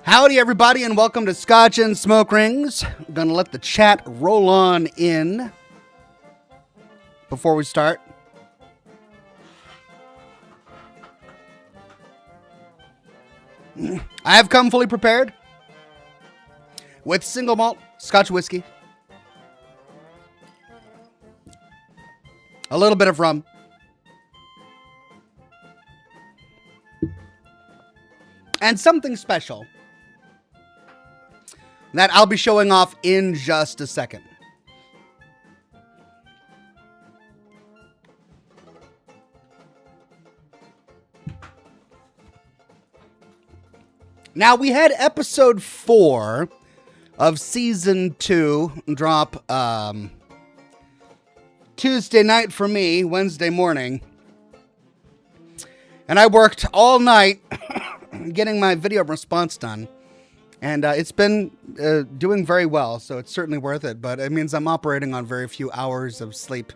Howdy, everybody, and welcome to Scotch and Smoke Rings. I'm going to let the chat roll on in before we start. I have come fully prepared with single malt Scotch whiskey, a little bit of rum, and something special that I'll be showing off in just a second. Now, we had episode 4 of season 2 drop Tuesday night for me, Wednesday morning. And I worked all night getting my video response done. And it's been doing very well, so it's certainly worth it. But it means I'm operating on very few hours of sleep.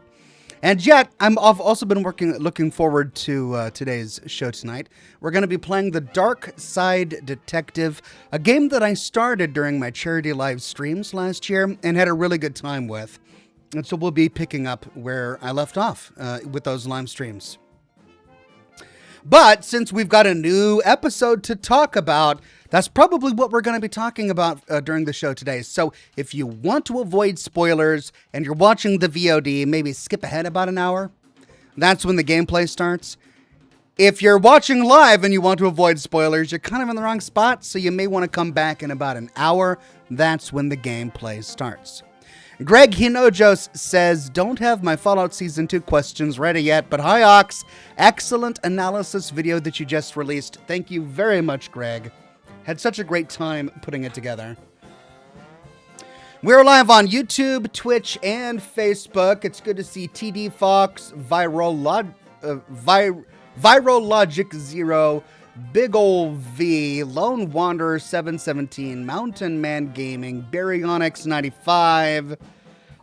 And yet, I've also been looking forward to today's show tonight. We're going to be playing the Darkside Detective, a game that I started during my charity live streams last year and had a really good time with. And so we'll be picking up where I left off with those live streams. But since we've got a new episode to talk about, that's probably what we're going to be talking about during the show today. So if you want to avoid spoilers and you're watching the VOD, maybe skip ahead about an hour. That's when the gameplay starts. If you're watching live and you want to avoid spoilers, you're kind of in the wrong spot, so you may want to come back in about an hour. That's when the gameplay starts. Greg Hinojos says, don't have my Fallout Season 2 questions ready yet, but hi, Ox. Excellent analysis video that you just released. Thank you very much, Greg. Had such a great time putting it together. We're live on YouTube, Twitch, and Facebook. It's good to see TD Fox, Virologic Zero, Big Ol' V, Lone Wanderer 717, Mountain Man Gaming, Baryonyx 95.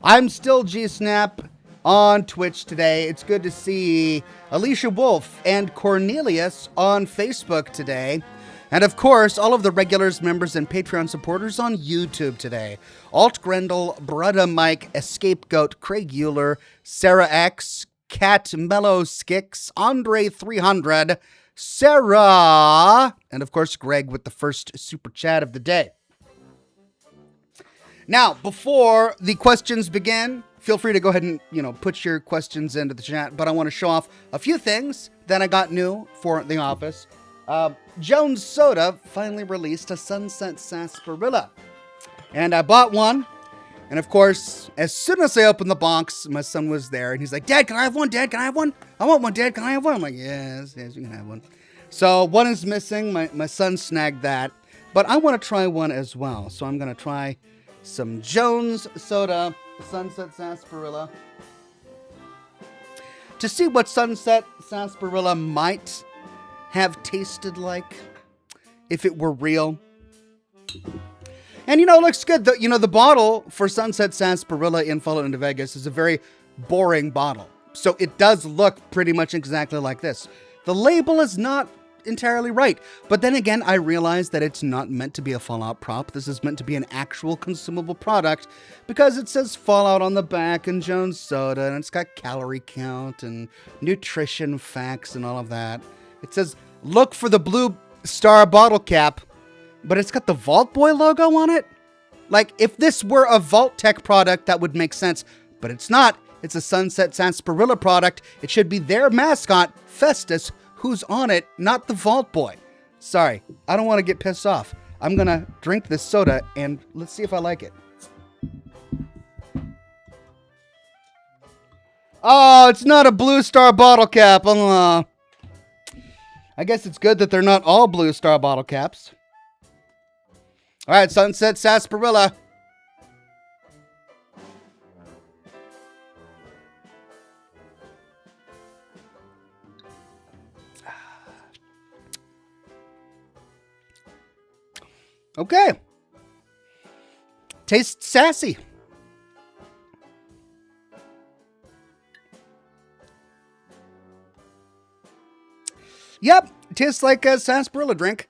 I'm still G-Snap on Twitch today. It's good to see Alicia Wolf and Cornelius on Facebook today. And of course, all of the regulars, members, and Patreon supporters on YouTube today. Alt Grendel, Brudda Mike, Escape Goat, Craig Euler, Sarah X, Cat Mellow Skix, Andre 300, Sarah, and of course, Greg with the first super chat of the day. Now, before the questions begin, feel free to go ahead and, put your questions into the chat, but I want to show off a few things that I got new for the office. Jones Soda finally released a Sunset Sarsaparilla, and I bought one. And of course, as soon as I opened the box, my son was there, and he's like, "Dad, can I have one? Dad, can I have one? I want one, Dad, can I have one?" I'm like, yes, you can have one. So one is missing. My son snagged that, but I want to try one as well. So I'm going to try some Jones Soda Sunset Sarsaparilla to see what Sunset Sarsaparilla might have tasted like if it were real. And it looks good. The bottle for Sunset Sarsaparilla in Fallout New Vegas is a very boring bottle. So it does look pretty much exactly like this. The label is not entirely right. But then again, I realize that it's not meant to be a Fallout prop. This is meant to be an actual consumable product because it says Fallout on the back and Jones Soda, and it's got calorie count and nutrition facts and all of that. It says, look for the blue star bottle cap, but it's got the Vault Boy logo on it. Like, if this were a Vault Tech product, that would make sense, but it's not. It's a Sunset Sarsaparilla product. It should be their mascot, Festus, who's on it, not the Vault Boy. Sorry, I don't want to get pissed off. I'm going to drink this soda, and let's see if I like it. Oh, it's not a Blue Star bottle cap. I guess it's good that they're not all Blue Star bottle caps. All right, Sunset Sarsaparilla. Okay. Tastes sassy. Yep, tastes like a sarsaparilla drink.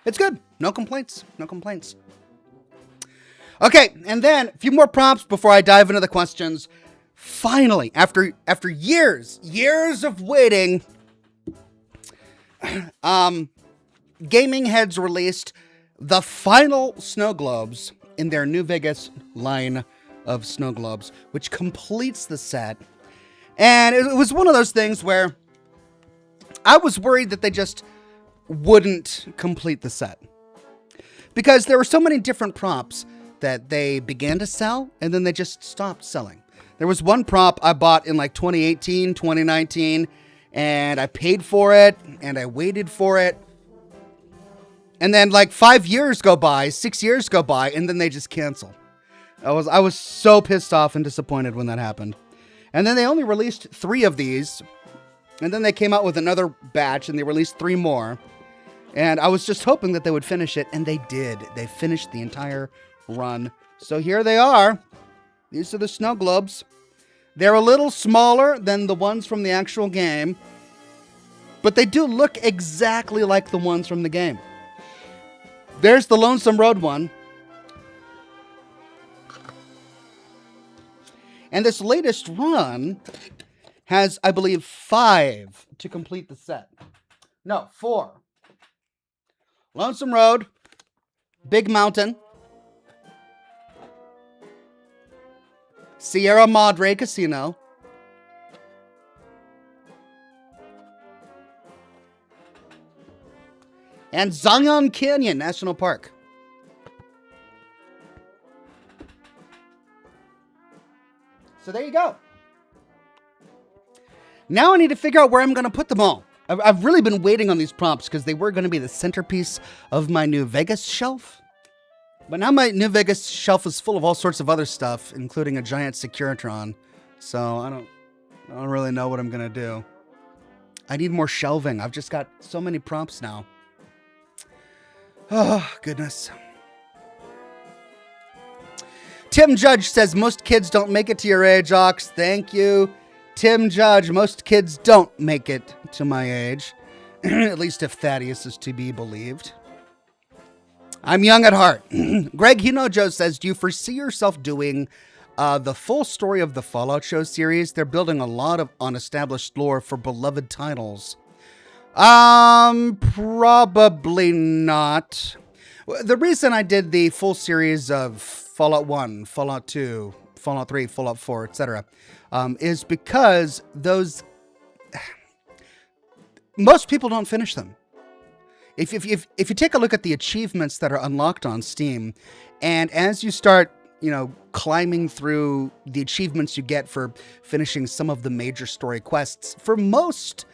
It's good. No complaints. No complaints. Okay, and then a few more prompts before I dive into the questions. Finally, after years of waiting, Gaming Heads released the final snow globes in their New Vegas line of snow globes, which completes the set. And it was one of those things where I was worried that they just wouldn't complete the set, because there were so many different props that they began to sell and then they just stopped selling. There was one prop I bought in like 2018, 2019, and I paid for it and I waited for it. And then like 5 years go by, 6 years go by, and then they just cancel. I was so pissed off and disappointed when that happened. And then they only released 3 of these. And then they came out with another batch and they released 3 more. And I was just hoping that they would finish it, and they did. They finished the entire run. So here they are. These are the snow globes. They're a little smaller than the ones from the actual game, but they do look exactly like the ones from the game. There's the Lonesome Road one. And this latest run has, I believe, 5 to complete the set. No, 4. Lonesome Road, Big Mountain, Sierra Madre Casino, and Zion Canyon National Park. So there you go. Now I need to figure out where I'm going to put them all. I've really been waiting on these prompts because they were going to be the centerpiece of my New Vegas shelf. But now my New Vegas shelf is full of all sorts of other stuff, including a giant Securitron. So I don't really know what I'm going to do. I need more shelving. I've just got so many prompts now. Oh, goodness. Tim Judge says, most kids don't make it to your age, Ox. Thank you, Tim Judge. Most kids don't make it to my age. At least if Thaddeus is to be believed. I'm young at heart. Greg Hinojo says, do you foresee yourself doing the full story of the Fallout show series? They're building a lot of unestablished lore for beloved titles. Probably not. The reason I did the full series of Fallout 1, Fallout 2, Fallout 3, Fallout 4, etc., is because those... most people don't finish them. If you take a look at the achievements that are unlocked on Steam, and as you start, climbing through the achievements you get for finishing some of the major story quests, for most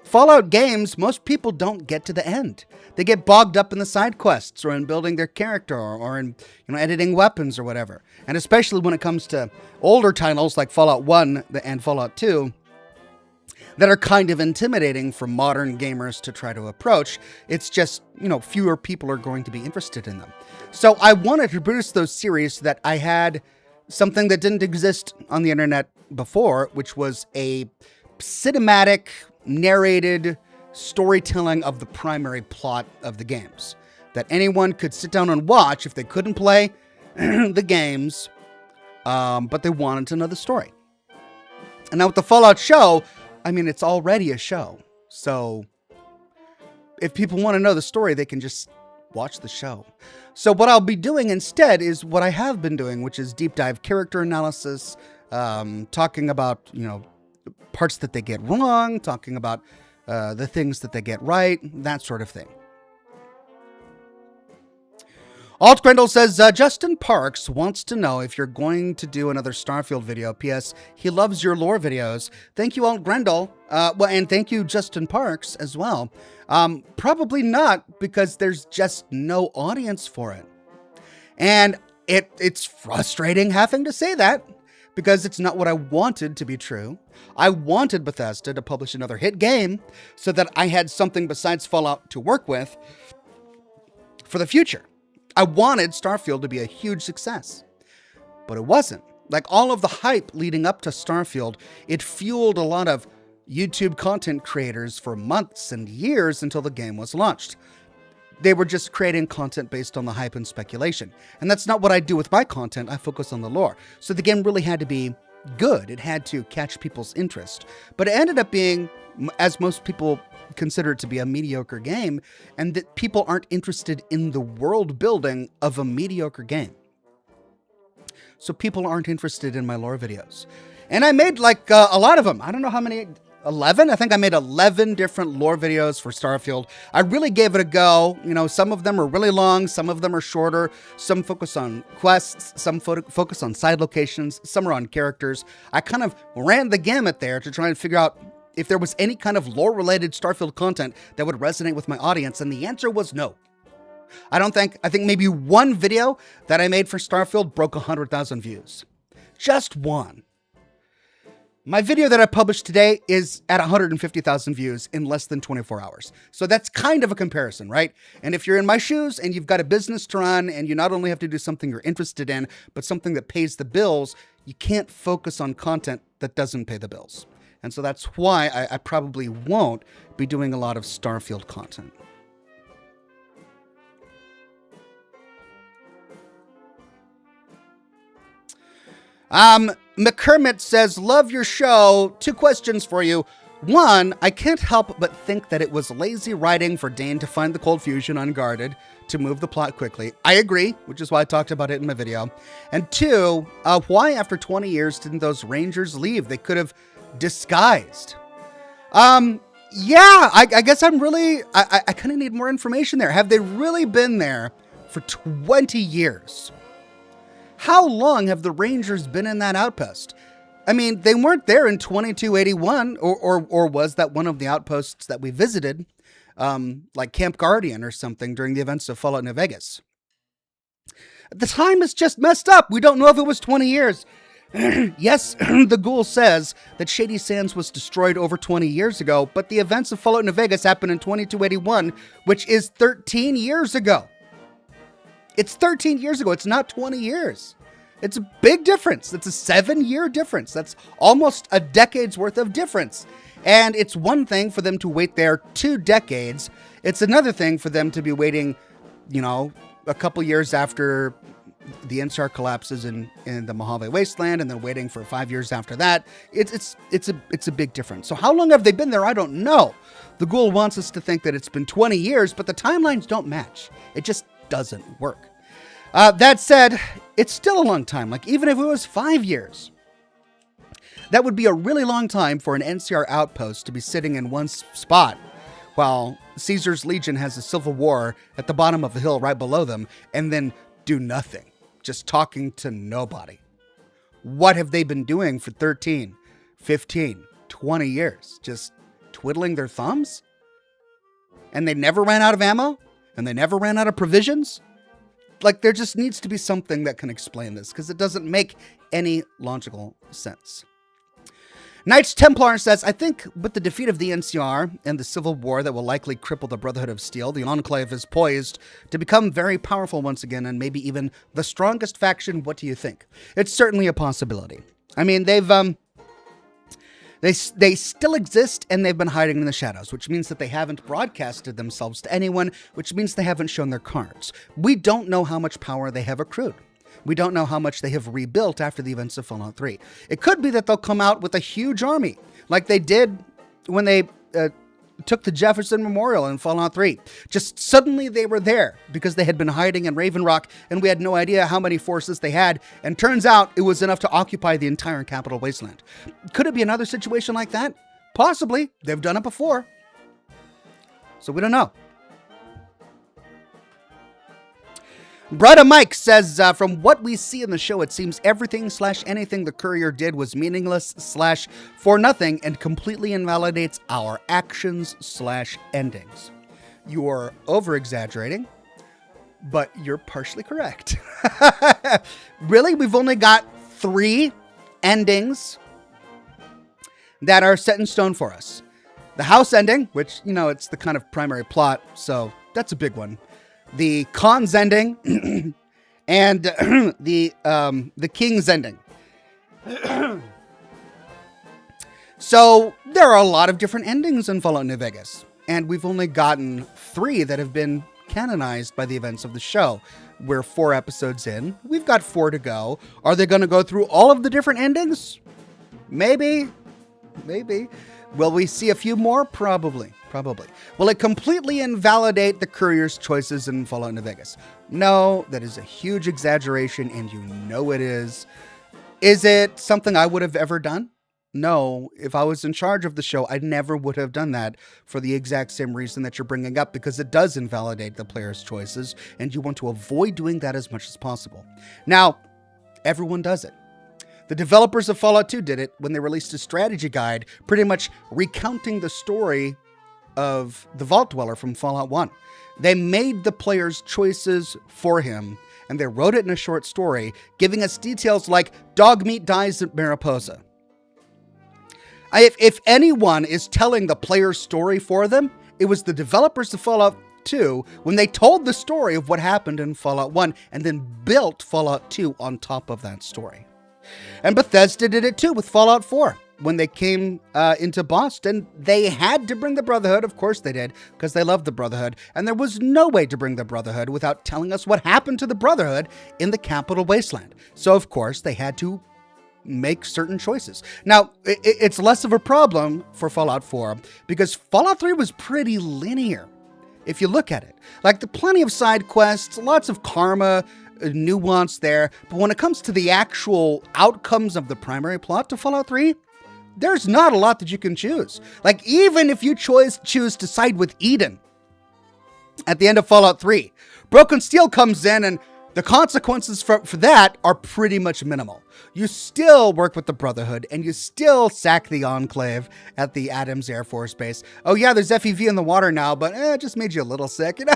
Fallout games, most people don't get to the end. They get bogged up in the side quests or in building their character or in, editing weapons or whatever. And especially when it comes to older titles like Fallout 1 and Fallout 2, that are kind of intimidating for modern gamers to try to approach. It's just, fewer people are going to be interested in them. So I wanted to produce those series so that I had something that didn't exist on the internet before, which was a cinematic, narrated storytelling of the primary plot of the games. That anyone could sit down and watch if they couldn't play the games, but they wanted to know the story. And now with the Fallout show, it's already a show. So if people want to know the story, they can just watch the show. So what I'll be doing instead is what I have been doing, which is deep dive character analysis, talking about, parts that they get wrong, talking about the things that they get right, that sort of thing. Alt Grendel says, Justin Parks wants to know if you're going to do another Starfield video. P.S. He loves your lore videos. Thank you, Alt Grendel. And thank you, Justin Parks, as well. Probably not, because there's just no audience for it. And it's frustrating having to say that, because it's not what I wanted to be true. I wanted Bethesda to publish another hit game so that I had something besides Fallout to work with for the future. I wanted Starfield to be a huge success, but it wasn't. Like all of the hype leading up to Starfield, it fueled a lot of YouTube content creators for months and years until the game was launched. They were just creating content based on the hype and speculation. And that's not what I do with my content. I focus on the lore. So the game really had to be good. It had to catch people's interest. But it ended up being, as most people consider it to be, a mediocre game, and that people aren't interested in the world building of a mediocre game. So people aren't interested in my lore videos. And I made like a lot of them. I don't know how many, 11? I think I made 11 different lore videos for Starfield. I really gave it a go. You know, some of them are really long, some of them are shorter, some focus on quests, some focus on side locations, some are on characters. I kind of ran the gamut there to try and figure out if there was any kind of lore-related Starfield content that would resonate with my audience, and the answer was no. I think maybe one video that I made for Starfield broke 100,000 views. Just one. My video that I published today is at 150,000 views in less than 24 hours. So that's kind of a comparison, right? And if you're in my shoes and you've got a business to run and you not only have to do something you're interested in, but something that pays the bills, you can't focus on content that doesn't pay the bills. And so that's why I probably won't be doing a lot of Starfield content. McCormick says, love your show. 2 questions for you. 1, I can't help but think that it was lazy writing for Dane to find the cold fusion unguarded to move the plot quickly. I agree, which is why I talked about it in my video. And 2, why after 20 years didn't those Rangers leave? They could have disguised. Yeah, I guess I kind of need more information there. Have they really been there for 20 years? How long have the Rangers been in that outpost? I mean, they weren't there in 2281, or was that one of the outposts that we visited, like Camp Guardian or something during the events of Fallout New Vegas? The time is just messed up. We don't know if it was 20 years. Yes, the ghoul says that Shady Sands was destroyed over 20 years ago, but the events of Fallout New Vegas happened in 2281, which is 13 years ago. It's 13 years ago. It's not 20 years. It's a big difference. It's a 7-year difference. That's almost a decade's worth of difference. And it's one thing for them to wait there 2 decades. It's another thing for them to be waiting, you know, a couple years after the NCR collapses in the Mojave Wasteland, and then waiting for 5 years after that. It's a big difference. So how long have they been there? I don't know. The ghoul wants us to think that it's been 20 years, but the timelines don't match. It just doesn't work. That said, it's still a long time. Like, even if it was 5 years, that would be a really long time for an NCR outpost to be sitting in one spot while Caesar's Legion has a civil war at the bottom of the hill right below them, and then do nothing, just talking to nobody. What have they been doing for 13, 15, 20 years? Just twiddling their thumbs? And they never ran out of ammo? And they never ran out of provisions? Like, there just needs to be something that can explain this, because it doesn't make any logical sense. Knights Templar says, I think with the defeat of the NCR and the Civil War that will likely cripple the Brotherhood of Steel, the Enclave is poised to become very powerful once again, and maybe even the strongest faction. What do you think? It's certainly a possibility. I mean, they still exist, and they've been hiding in the shadows, which means that they haven't broadcasted themselves to anyone, which means they haven't shown their cards. We don't know how much power they have accrued. We don't know how much they have rebuilt after the events of Fallout 3. It could be that they'll come out with a huge army, like they did when they took the Jefferson Memorial in Fallout 3. Just suddenly they were there because they had been hiding in Raven Rock, and we had no idea how many forces they had, and turns out it was enough to occupy the entire Capital Wasteland. Could it be another situation like that? Possibly. They've done it before. So we don't know. Brother Mike says, from what we see in the show, it seems everything/anything the courier did was meaningless/for nothing and completely invalidates our actions/endings. You are over-exaggerating, but you're partially correct. Really? We've only got 3 endings that are set in stone for us. The house ending, which, you know, it's the kind of primary plot, so that's a big one. The Khan's ending, and the King's ending. So there are a lot of different endings in Fallout New Vegas, and we've only gotten 3 that have been canonized by the events of the show. We're 4 episodes in. We've got 4 to go. Are they going to go through all of the different endings? Maybe. Will we see a few more? Probably. Will it completely invalidate the Courier's choices in Fallout New Vegas? No, that is a huge exaggeration, and you know it is. Is it something I would have ever done? No. If I was in charge of the show, I never would have done that for the exact same reason that you're bringing up, because it does invalidate the player's choices, and you want to avoid doing that as much as possible. Now, everyone does it. The developers of Fallout 2 did it when they released a strategy guide, pretty much recounting the story of the Vault Dweller from Fallout 1. They made the player's choices for him, and they wrote it in a short story, giving us details like Dogmeat dies at Mariposa. If anyone is telling the player's story for them, it was the developers of Fallout 2 when they told the story of what happened in Fallout 1 and then built Fallout 2 on top of that story. And Bethesda did it too with Fallout 4. When they came into Boston, they had to bring the Brotherhood. Of course they did, because they loved the Brotherhood. And there was no way to bring the Brotherhood without telling us what happened to the Brotherhood in the Capital Wasteland. So, of course, they had to make certain choices. Now, it's less of a problem for Fallout 4, because Fallout 3 was pretty linear, if you look at it. Like, plenty of side quests, lots of karma, nuance there. But when it comes to the actual outcomes of the primary plot to Fallout 3, there's not a lot that you can choose. Like, even if you choose to side with Eden at the end of Fallout 3, Broken Steel comes in and the consequences for that are pretty much minimal. You still work with the Brotherhood, and you still sack the Enclave at the Adams Air Force Base. Oh yeah, there's FEV in the water now, but it just made you a little sick. You know?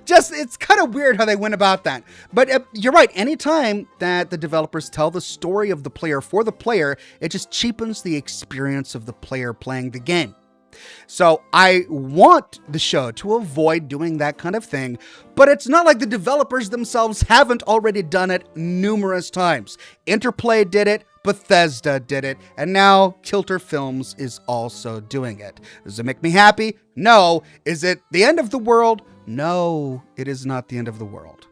Just, it's kind of weird how they went about that. But you're right, anytime that the developers tell the story of the player for the player, it just cheapens the experience of the player playing the game. So I want the show to avoid doing that kind of thing, but it's not like the developers themselves haven't already done it numerous times. Interplay did it, Bethesda did it, and now Kilter Films is also doing it. Does it make me happy? No. Is it the end of the world? No, it is not the end of the world.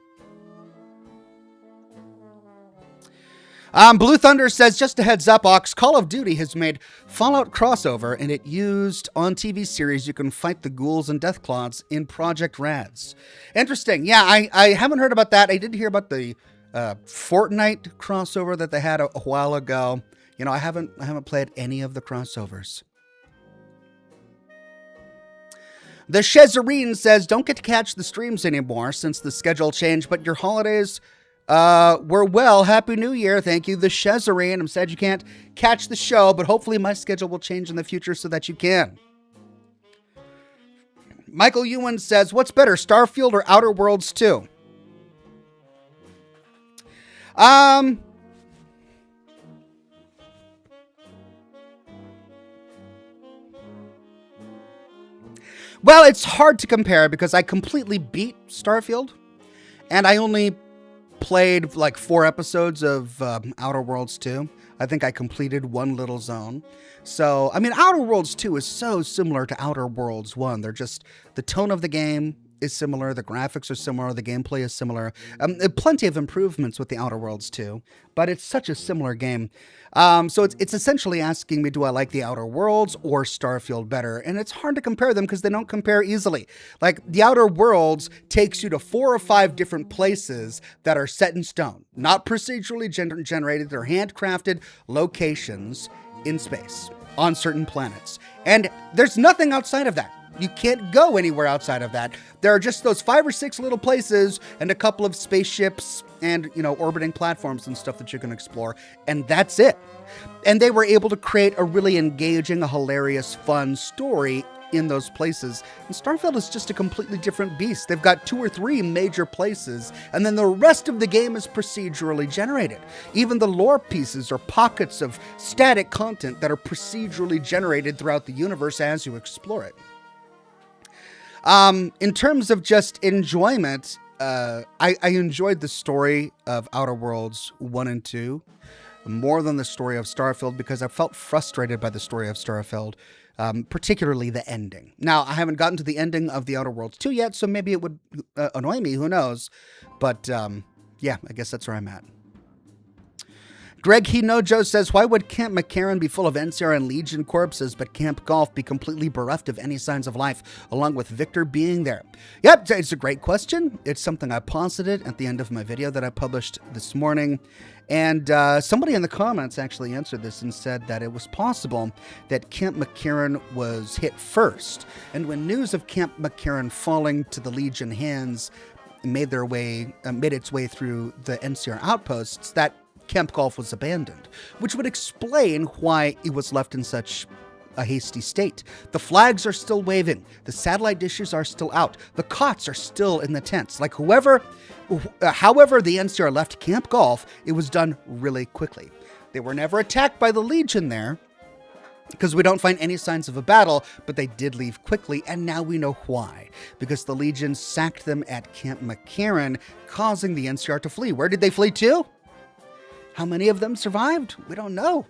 Blue Thunder says, just a heads up, Ox, Call of Duty has made Fallout crossover, and it used on TV series you can fight the ghouls and deathclaws in Project Rads. Interesting. Yeah, I haven't heard about that. I did hear about the Fortnite crossover that they had a while ago. You know, I haven't played any of the crossovers. The Chezarine says, don't get to catch the streams anymore since the schedule changed, but your holidays we're well. Happy New Year. Thank you, the Chezarine. I'm sad you can't catch the show, but hopefully my schedule will change in the future so that you can. Michael Ewan says, what's better, Starfield or Outer Worlds 2? Well, it's hard to compare because I completely beat Starfield, and I only played like 4 episodes of Outer Worlds 2. I think I completed one little zone. So, I mean, Outer Worlds 2 is so similar to Outer Worlds 1. They're just, the tone of the game is similar, the graphics are similar, the gameplay is similar. Plenty of improvements with the Outer Worlds 2, but it's such a similar game. So it's essentially asking me, do I like the Outer Worlds or Starfield better? And it's hard to compare them because they don't compare easily. Like, the Outer Worlds takes you to 4 or 5 different places that are set in stone, not procedurally generated. They're handcrafted locations in space on certain planets. And there's nothing outside of that. You can't go anywhere outside of that. There are just those 5 or 6 little places and a couple of spaceships and, you know, orbiting platforms and stuff that you can explore. And that's it. And they were able to create a really engaging, a hilarious, fun story in those places. And Starfield is just a completely different beast. They've got 2 or 3 major places, and then the rest of the game is procedurally generated. Even the lore pieces are pockets of static content that are procedurally generated throughout the universe as you explore it. In terms of just enjoyment, I enjoyed the story of Outer Worlds 1 and 2 more than the story of Starfield because I felt frustrated by the story of Starfield. particularly the ending. Now, I haven't gotten to the ending of The Outer Worlds 2 yet, so maybe it would annoy me, who knows? But yeah, I guess that's where I'm at. Greg Hinojo says, why would Camp McCarran be full of NCR and Legion corpses, but Camp Golf be completely bereft of any signs of life, along with Victor being there? Yep, it's a great question. It's something I posited at the end of my video that I published this morning. And somebody in the comments actually answered this and said that it was possible that Camp McCarran was hit first. And when news of Camp McCarran falling to the Legion hands made its way through the NCR outposts, that Camp Golf was abandoned, which would explain why it was left in such a hasty state. The flags are still waving. The satellite dishes are still out. The cots are still in the tents. Like however the NCR left Camp Golf, it was done really quickly. They were never attacked by the Legion there, because we don't find any signs of a battle, but they did leave quickly, and now we know why. Because the Legion sacked them at Camp McCarran, causing the NCR to flee. Where did they flee to? How many of them survived? We don't know.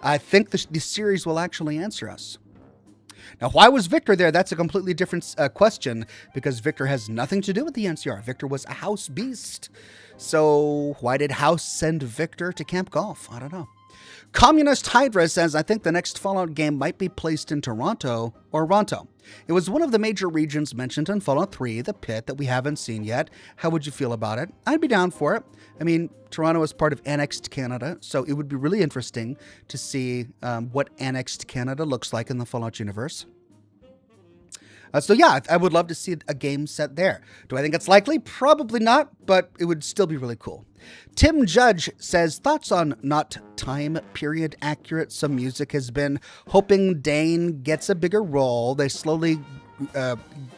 I think the series will actually answer us. Now, why was Victor there? That's a completely different question, because Victor has nothing to do with the NCR. Victor was a house beast. So why did House send Victor to Camp Golf? I don't know. Communist Hydra says, I think the next Fallout game might be placed in Toronto or Ronto. It was one of the major regions mentioned in Fallout 3, the pit, that we haven't seen yet. How would you feel about it? I'd be down for it. I mean, Toronto is part of annexed Canada, so it would be really interesting to see what annexed Canada looks like in the Fallout universe. So yeah, I would love to see a game set there. Do I think it's likely? Probably not, but it would still be really cool. Tim Judge says, thoughts on not time period accurate some music has been. Hoping Dane gets a bigger role. They slowly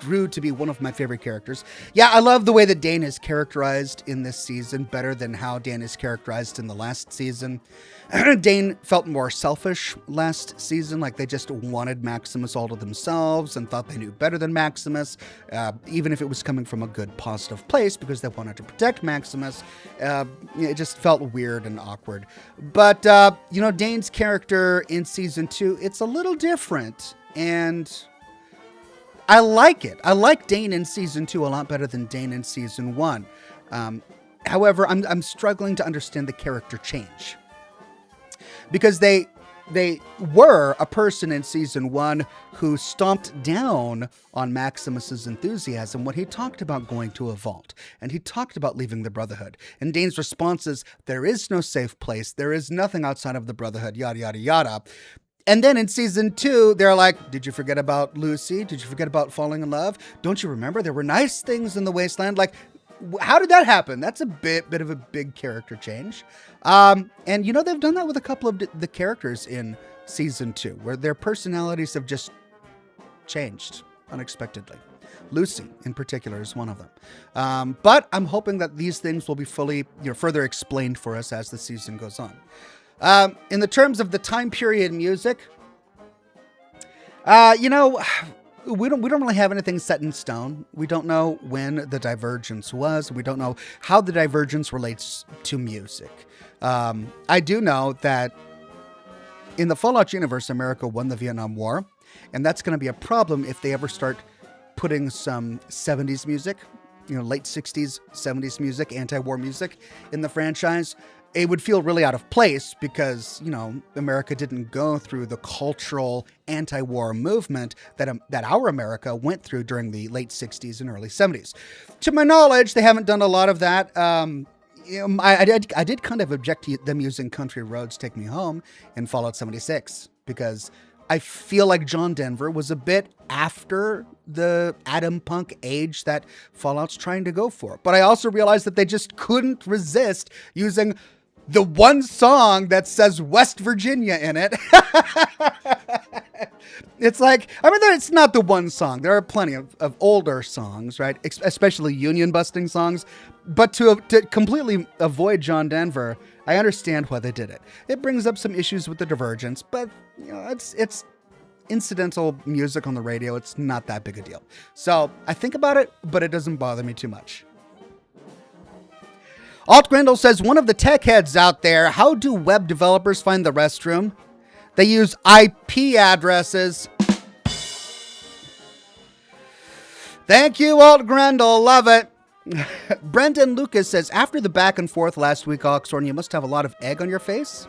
grew to be one of my favorite characters. Yeah, I love the way that Dane is characterized in this season, better than how Dane is characterized in the last season. Dane felt more selfish last season, like they just wanted Maximus all to themselves and thought they knew better than Maximus, even if it was coming from a good, positive place because they wanted to protect Maximus. It just felt weird and awkward. But, Dane's character in Season 2, it's a little different, and I like it. I like Dane in Season 2 a lot better than Dane in Season 1. However, I'm struggling to understand the character change. Because they were a person in Season 1 who stomped down on Maximus's enthusiasm when he talked about going to a vault, and he talked about leaving the Brotherhood. And Dane's response is, there is no safe place, there is nothing outside of the Brotherhood, yada, yada, yada. And then in Season 2, they're like, did you forget about Lucy? Did you forget about falling in love? Don't you remember? There were nice things in the wasteland. Like, how did that happen? That's a bit of a big character change. And, they've done that with a couple of the characters in Season 2, where their personalities have just changed unexpectedly. Lucy, in particular, is one of them. But I'm hoping that these things will be fully, further explained for us as the season goes on. In the terms of the time period music, we don't really have anything set in stone. We don't know when the divergence was. We don't know how the divergence relates to music. I do know that in the Fallout universe, America won the Vietnam War, and that's going to be a problem if they ever start putting some 70s music, late 60s, 70s music, anti-war music in the franchise. It would feel really out of place because, America didn't go through the cultural anti-war movement that our America went through during the late 60s and early 70s. To my knowledge, they haven't done a lot of that. I did kind of object to them using Country Roads Take Me Home in Fallout 76 because I feel like John Denver was a bit after the Adam Punk age that Fallout's trying to go for. But I also realized that they just couldn't resist using the one song that says West Virginia in it. It's like, it's not the one song. There are plenty of older songs, right? Especially union busting songs. But to completely avoid John Denver, I understand why they did it. It brings up some issues with the divergence, but it's incidental music on the radio. It's not that big a deal. So I think about it, but it doesn't bother me too much. Alt Grindle says, one of the tech heads out there, how do web developers find the restroom? They use IP addresses. Thank you, Alt Grendel. Love it. Brendan Lucas says, after the back and forth last week, Oxhorn, you must have a lot of egg on your face.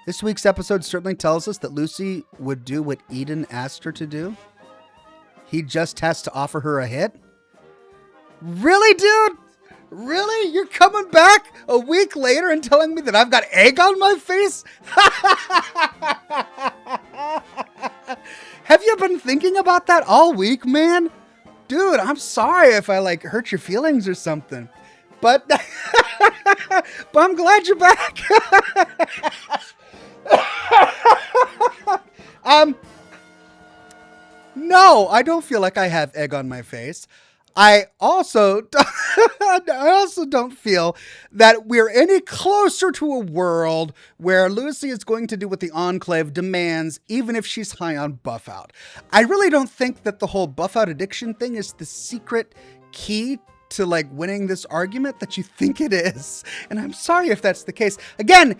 This week's episode certainly tells us that Lucy would do what Eden asked her to do. He just has to offer her a hit. Really, dude? Really? You're coming back a week later and telling me that I've got egg on my face? Have you been thinking about that all week, man? Dude, I'm sorry if I hurt your feelings or something. But I'm glad you're back. No, I don't feel like I have egg on my face. I also don't feel that we're any closer to a world where Lucy is going to do what the Enclave demands, even if she's high on buff out. I really don't think that the whole buff out addiction thing is the secret key to winning this argument that you think it is. And I'm sorry if that's the case. Again,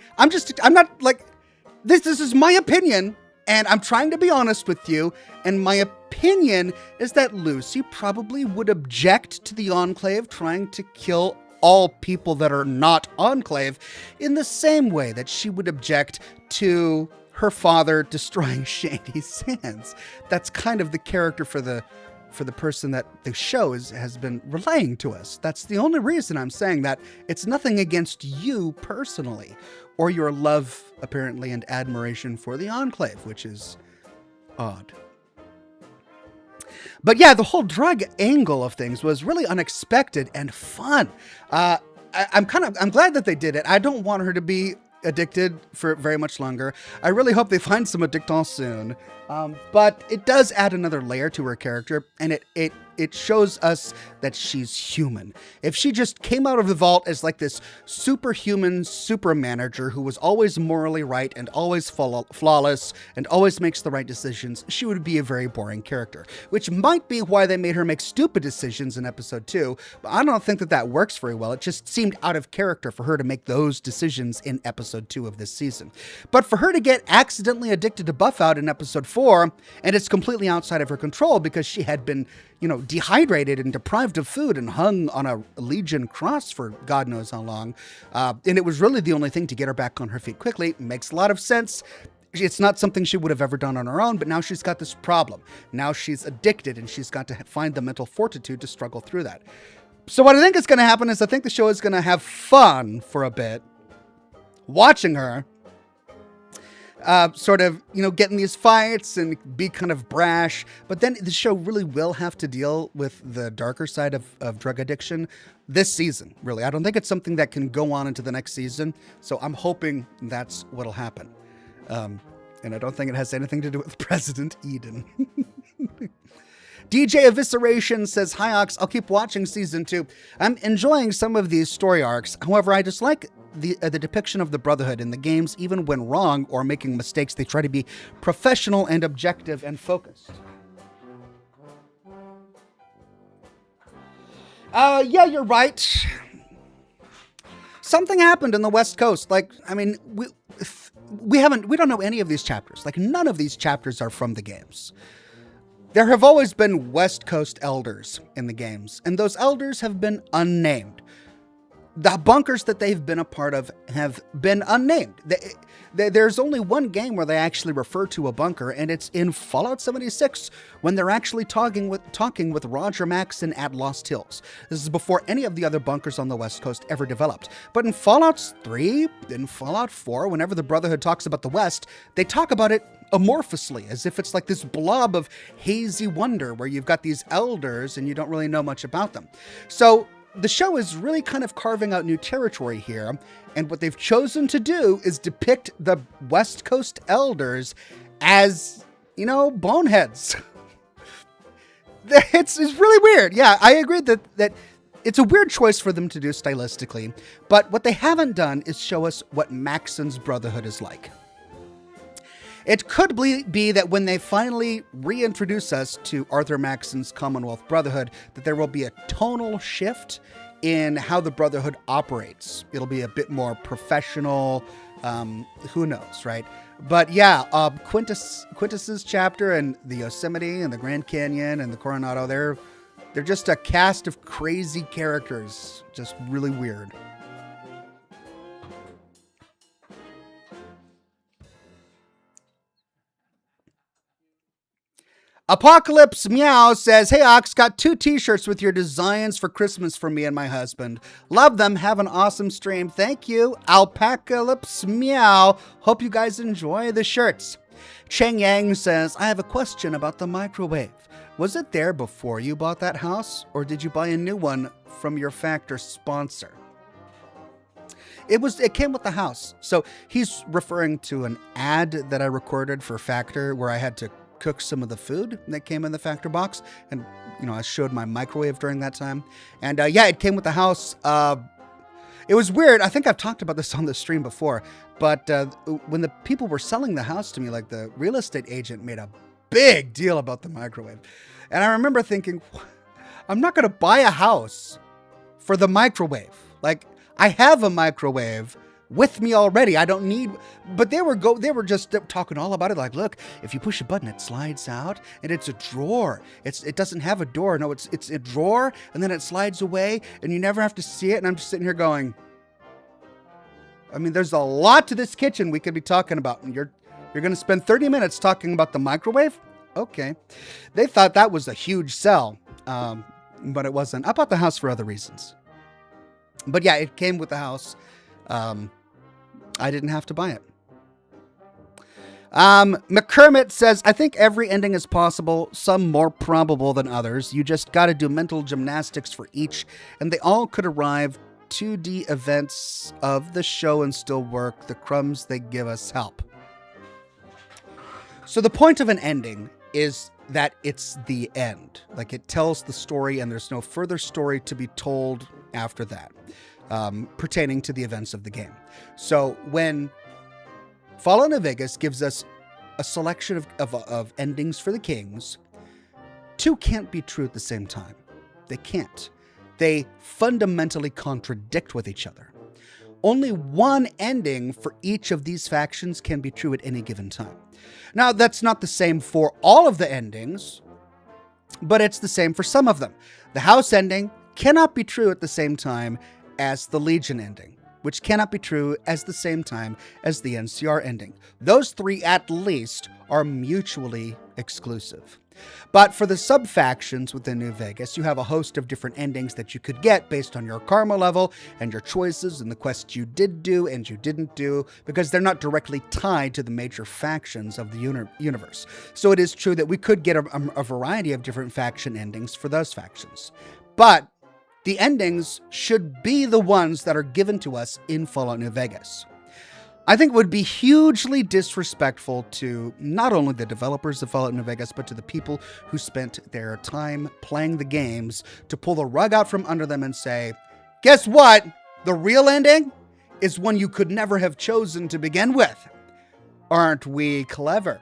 this is my opinion. And I'm trying to be honest with you, and my opinion is that Lucy probably would object to the Enclave trying to kill all people that are not Enclave in the same way that she would object to her father destroying Shady Sands. That's kind of the character for the person that the show has been relaying to us. That's the only reason I'm saying that. It's nothing against you personally, or your love, apparently, and admiration for the Enclave, which is odd. But yeah, the whole drug angle of things was really unexpected and fun. I'm glad that they did it. I don't want her to be addicted for very much longer. I really hope they find some addictants soon. But it does add another layer to her character, and it shows us that she's human. If she just came out of the vault as this superhuman super manager who was always morally right and always flawless and always makes the right decisions, she would be a very boring character, which might be why they made her make stupid decisions in episode 2. But I don't think that works very well. It just seemed out of character for her to make those decisions in episode 2 of this season. But for her to get accidentally addicted to buff out in episode 4, and it's completely outside of her control because she had been dehydrated and deprived of food and hung on a Legion cross for God knows how long. And it was really the only thing to get her back on her feet quickly. Makes a lot of sense. It's not something she would have ever done on her own, but now she's got this problem. Now she's addicted and she's got to find the mental fortitude to struggle through that. So what I think is going to happen is I think the show is going to have fun for a bit, watching her get in these fights and be kind of brash. But then the show really will have to deal with the darker side of drug addiction this season, really. I don't think it's something that can go on into the next season. So I'm hoping that's what'll happen. And I don't think it has anything to do with President Eden. DJ Evisceration says, "Hi Ox, I'll keep watching season 2. I'm enjoying some of these story arcs. However, I dislike the depiction of the Brotherhood in the games. Even when wrong or making mistakes, they try to be professional and objective and focused." Yeah, you're right. Something happened in the West Coast. We don't know any of these chapters. None of these chapters are from the games. There have always been West Coast elders in the games, and those elders have been unnamed. The bunkers that they've been a part of have been unnamed. There's only one game where they actually refer to a bunker, and it's in Fallout 76 when they're actually talking with Roger Maxson at Lost Hills. This is before any of the other bunkers on the West Coast ever developed. But in Fallout 3, in Fallout 4, whenever the Brotherhood talks about the West, they talk about it amorphously, as if it's this blob of hazy wonder where you've got these elders and you don't really know much about them. So the show is really kind of carving out new territory here, and what they've chosen to do is depict the West Coast elders as, boneheads. It's really weird. Yeah, I agree that it's a weird choice for them to do stylistically, but what they haven't done is show us what Maxson's Brotherhood is like. It could be that when they finally reintroduce us to Arthur Maxson's Commonwealth Brotherhood, that there will be a tonal shift in how the Brotherhood operates. It'll be a bit more professional. Who knows, right? But yeah, Quintus's chapter and the Yosemite and the Grand Canyon and the Coronado, they're just a cast of crazy characters. Just really weird. Apocalypse Meow says, "Hey Ox, got 2 t-shirts with your designs for Christmas for me and my husband. Love them. Have an awesome stream." Thank you, Alpacalypse Meow. Hope you guys enjoy the shirts. Cheng Yang says, "I have a question about the microwave. Was it there before you bought that house, or did you buy a new one from your Factor sponsor?" It came with the house. So he's referring to an ad that I recorded for Factor where I had to cook some of the food that came in the Factor box. And, I showed my microwave during that time. And yeah, it came with the house. It was weird. I think I've talked about this on the stream before. But when the people were selling the house to me, like the real estate agent made a big deal about the microwave. And I remember thinking, I'm not going to buy a house for the microwave. Like, I have a microwave with me already. I don't need, but they were just talking all about it. Like, look, if you push a button, it slides out and it's a drawer. It doesn't have a door. No, it's a drawer and then it slides away and you never have to see it. And I'm just sitting here going, I mean, there's a lot to this kitchen we could be talking about. And you're going to spend 30 minutes talking about the microwave? Okay. They thought that was a huge sell. But it wasn't. I bought the house for other reasons. But yeah, it came with the house. I didn't have to buy it. McCormick says, "I think every ending is possible, some more probable than others. You just got to do mental gymnastics for each, and they all could arrive 2D events of the show and still work. The crumbs they give us help." So the point of an ending is that it's the end. Like, it tells the story and there's no further story to be told after that. Pertaining to the events of the game. So when Fallout New Vegas gives us a selection of endings for the kings, 2 can't be true at the same time. They can't. They fundamentally contradict with each other. Only one ending for each of these factions can be true at any given time. Now, that's not the same for all of the endings, but it's the same for some of them. The house ending cannot be true at the same time as the Legion ending, which cannot be true at the same time as the NCR ending. Those 3 at least are mutually exclusive. But for the sub-factions within New Vegas, you have a host of different endings that you could get based on your karma level and your choices and the quests you did do and you didn't do, because they're not directly tied to the major factions of the universe. So it is true that we could get a variety of different faction endings for those factions. But the endings should be the ones that are given to us in Fallout New Vegas. I think it would be hugely disrespectful to not only the developers of Fallout New Vegas, but to the people who spent their time playing the games to pull the rug out from under them and say, guess what? The real ending is one you could never have chosen to begin with. Aren't we clever?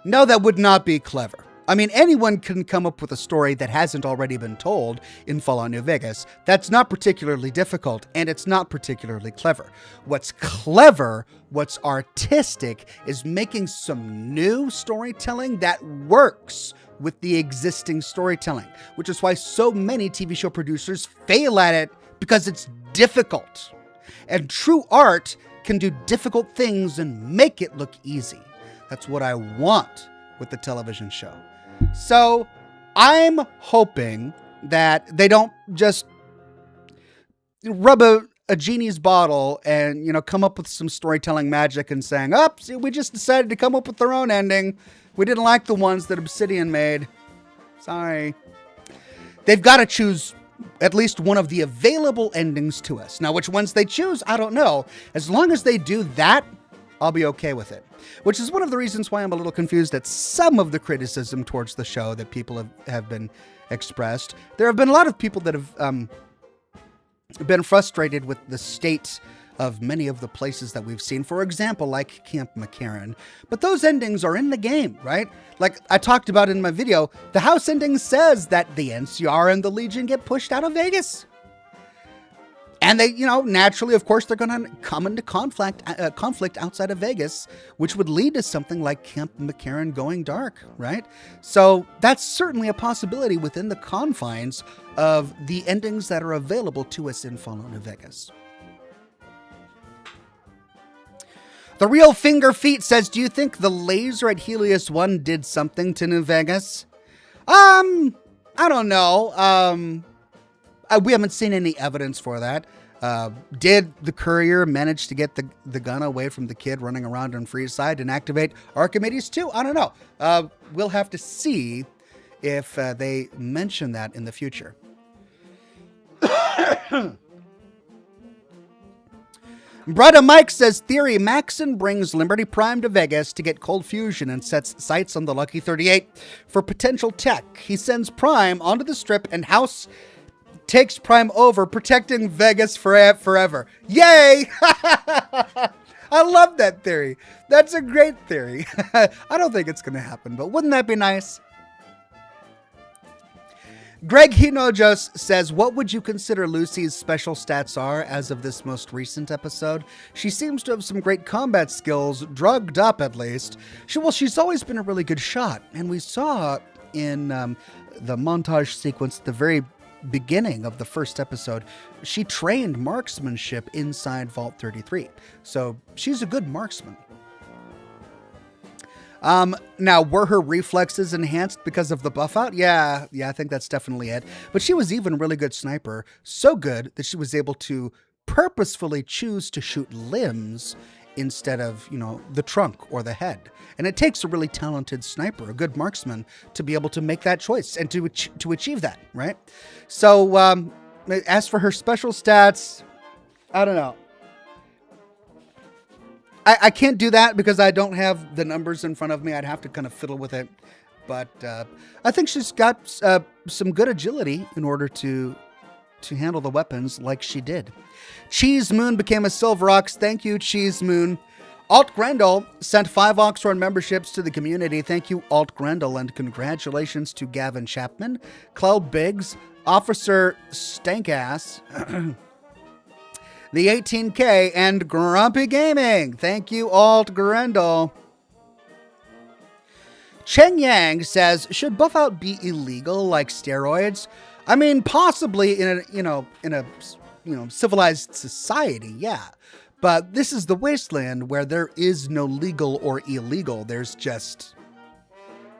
No, that would not be clever. I mean, anyone can come up with a story that hasn't already been told in Fallout New Vegas. That's not particularly difficult, and it's not particularly clever. What's clever, what's artistic, is making some new storytelling that works with the existing storytelling, which is why so many TV show producers fail at it, because it's difficult. And true art can do difficult things and make it look easy. That's what I want with the television show. So I'm hoping that they don't just rub a genie's bottle and, come up with some storytelling magic and saying, see, we just decided to come up with their own ending. We didn't like the ones that Obsidian made. Sorry. They've got to choose at least one of the available endings to us. Now, which ones they choose, I don't know. As long as they do that, I'll be okay with it. Which is one of the reasons why I'm a little confused at some of the criticism towards the show that people have been expressed. There have been a lot of people that have been frustrated with the state of many of the places that we've seen. For example, like Camp McCarran. But those endings are in the game, right? Like I talked about in my video, the house ending says that the NCR and the Legion get pushed out of Vegas. And they, naturally, of course, they're going to come into conflict outside of Vegas, which would lead to something like Camp McCarran going dark, right? So that's certainly a possibility within the confines of the endings that are available to us in Fallout New Vegas. The Real Finger Feet says, do you think the laser at Helios 1 did something to New Vegas? I don't know. We haven't seen any evidence for that. Did the courier manage to get the gun away from the kid running around on Freeside and activate Archimedes 2? I don't know. We'll have to see if they mention that in the future. Brother Mike says, theory, Maxon brings Liberty Prime to Vegas to get cold fusion and sets sights on the Lucky 38 for potential tech. He sends Prime onto the strip and House takes Prime over, protecting Vegas forever. Yay! I love that theory. That's a great theory. I don't think it's going to happen, but wouldn't that be nice? Greg Hinojos says, what would you consider Lucy's special stats are as of this most recent episode? She seems to have some great combat skills, drugged up at least. She's always been a really good shot, and we saw in the montage sequence at the very beginning of the first episode, she trained marksmanship inside Vault 33. So she's a good marksman. Now, were her reflexes enhanced because of the buff out? Yeah, I think that's definitely it. But she was even a really good sniper. So good that she was able to purposefully choose to shoot limbs instead of, the trunk or the head. And it takes a really talented sniper, a good marksman, to be able to make that choice and to achieve that, right? So, as for her special stats, I don't know. I can't do that because I don't have the numbers in front of me. I'd have to kind of fiddle with it. But I think she's got some good agility in order to handle the weapons like she did. Cheese Moon became a Silver Ox. Thank you, Cheese Moon. Alt Grendel sent 5 Oxhorn memberships to the community. Thank you, Alt Grendel, and congratulations to Gavin Chapman, Cloud Biggs, Officer Stankass, the 18K, and Grumpy Gaming. Thank you, Alt Grendel. Cheng Yang says, should buff out be illegal like steroids? I mean, possibly in a civilized society, yeah. But this is the wasteland where there is no legal or illegal. There's just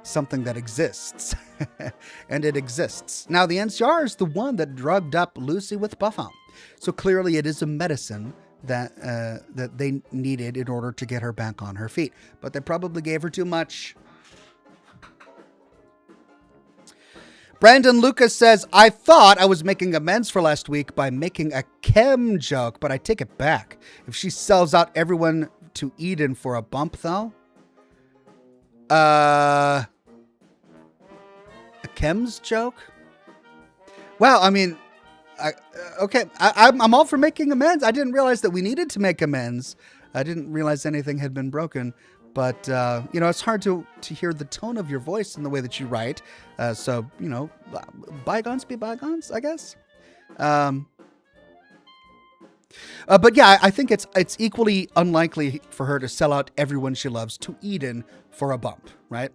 something that exists. And it exists. Now, the NCR is the one that drugged up Lucy with buff out. So clearly it is a medicine that they needed in order to get her back on her feet. But they probably gave her too much. Brandon Lucas says, I thought I was making amends for last week by making a chem joke, but I take it back. If she sells out everyone to Eden for a bump, though? A chems joke? Well, I mean, I'm all for making amends. I didn't realize that we needed to make amends. I didn't realize anything had been broken. But, it's hard to hear the tone of your voice in the way that you write. So, bygones be bygones, I guess. But yeah, I think it's equally unlikely for her to sell out everyone she loves to Eden for a bump, right?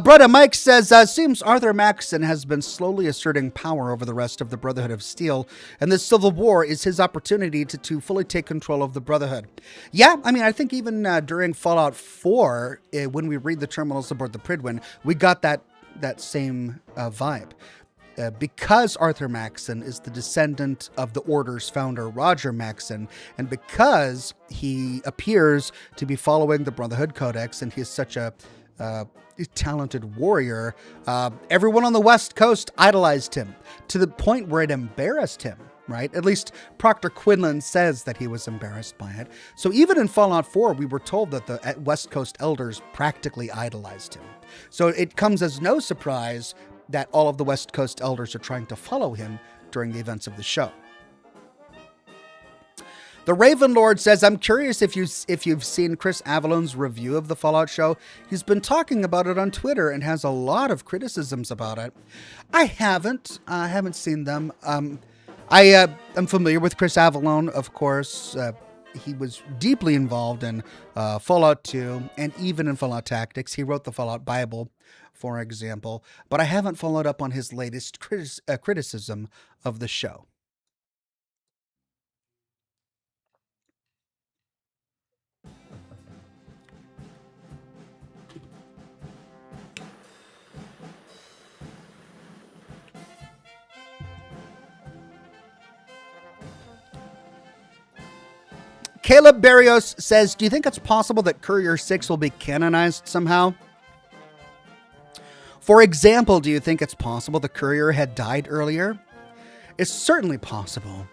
Brother Mike says, seems Arthur Maxon has been slowly asserting power over the rest of the Brotherhood of Steel, and this civil war is his opportunity to fully take control of the Brotherhood. Yeah, I mean, I think even during Fallout 4, when we read the terminals aboard the Pridwin, we got that same vibe. Because Arthur Maxon is the descendant of the Order's founder, Roger Maxon, and because he appears to be following the Brotherhood Codex, and he's such a talented warrior, everyone on the West Coast idolized him to the point where it embarrassed him, right? At least Proctor Quinlan says that he was embarrassed by it. So even in Fallout 4, we were told that the West Coast elders practically idolized him. So it comes as no surprise that all of the West Coast elders are trying to follow him during the events of the show. The Raven Lord says, I'm curious if you've seen Chris Avalon's review of the Fallout show. He's been talking about it on Twitter and has a lot of criticisms about it. I haven't seen them. I am familiar with Chris Avalon, of course. He was deeply involved in Fallout 2 and even in Fallout Tactics. He wrote the Fallout Bible, for example. But I haven't followed up on his latest criticism of the show. Caleb Barrios says, do you think it's possible that Courier 6 will be canonized somehow? For example, do you think it's possible the Courier had died earlier? It's certainly possible.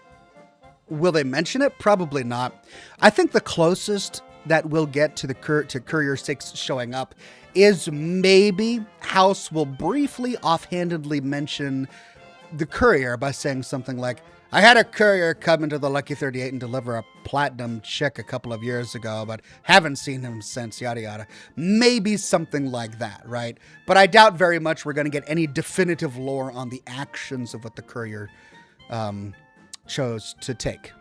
Will they mention it? Probably not. I think the closest that we'll get to Courier 6 showing up is maybe House will briefly offhandedly mention the Courier by saying something like, I had a courier come into the Lucky 38 and deliver a platinum check a couple of years ago, but haven't seen him since, yada, yada. Maybe something like that, right? But I doubt very much we're going to get any definitive lore on the actions of what the courier chose to take.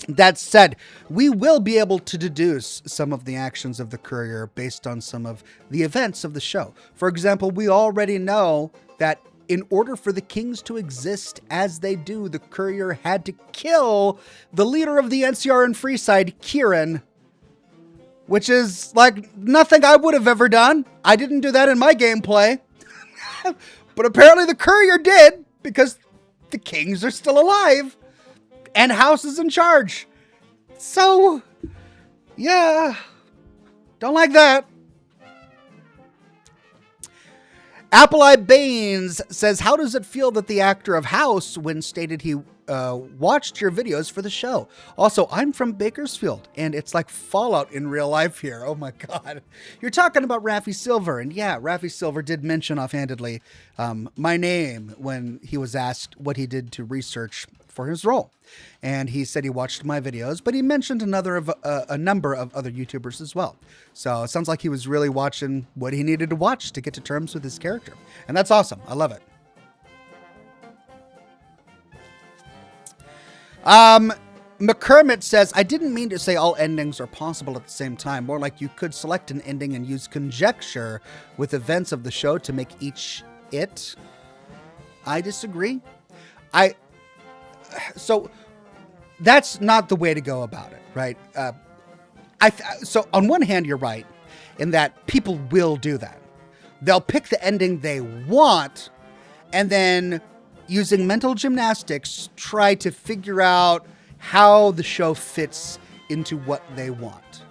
That said, we will be able to deduce some of the actions of the courier based on some of the events of the show. For example, we already know that in order for the Kings to exist as they do, the courier had to kill the leader of the NCR and Freeside, Kieran, which is like nothing I would have ever done. I didn't do that in my gameplay, but apparently the courier did because the Kings are still alive and House is in charge. So, yeah, don't like that. Apple Eye Baines says, how does it feel that the actor of House, when stated he watched your videos for the show? Also, I'm from Bakersfield, and it's like Fallout in real life here. Oh my God. You're talking about Raffy Silver, and yeah, Raffy Silver did mention offhandedly my name when he was asked what he did to research for his role. And he said he watched my videos, but he mentioned a number of other YouTubers as well. So it sounds like he was really watching what he needed to watch to get to terms with his character. And that's awesome. I love it. McCormick says, I didn't mean to say all endings are possible at the same time. More like you could select an ending and use conjecture with events of the show to make each it. I disagree. So that's not the way to go about it, right? So on one hand, you're right in that people will do that. They'll pick the ending they want and then using mental gymnastics, try to figure out how the show fits into what they want.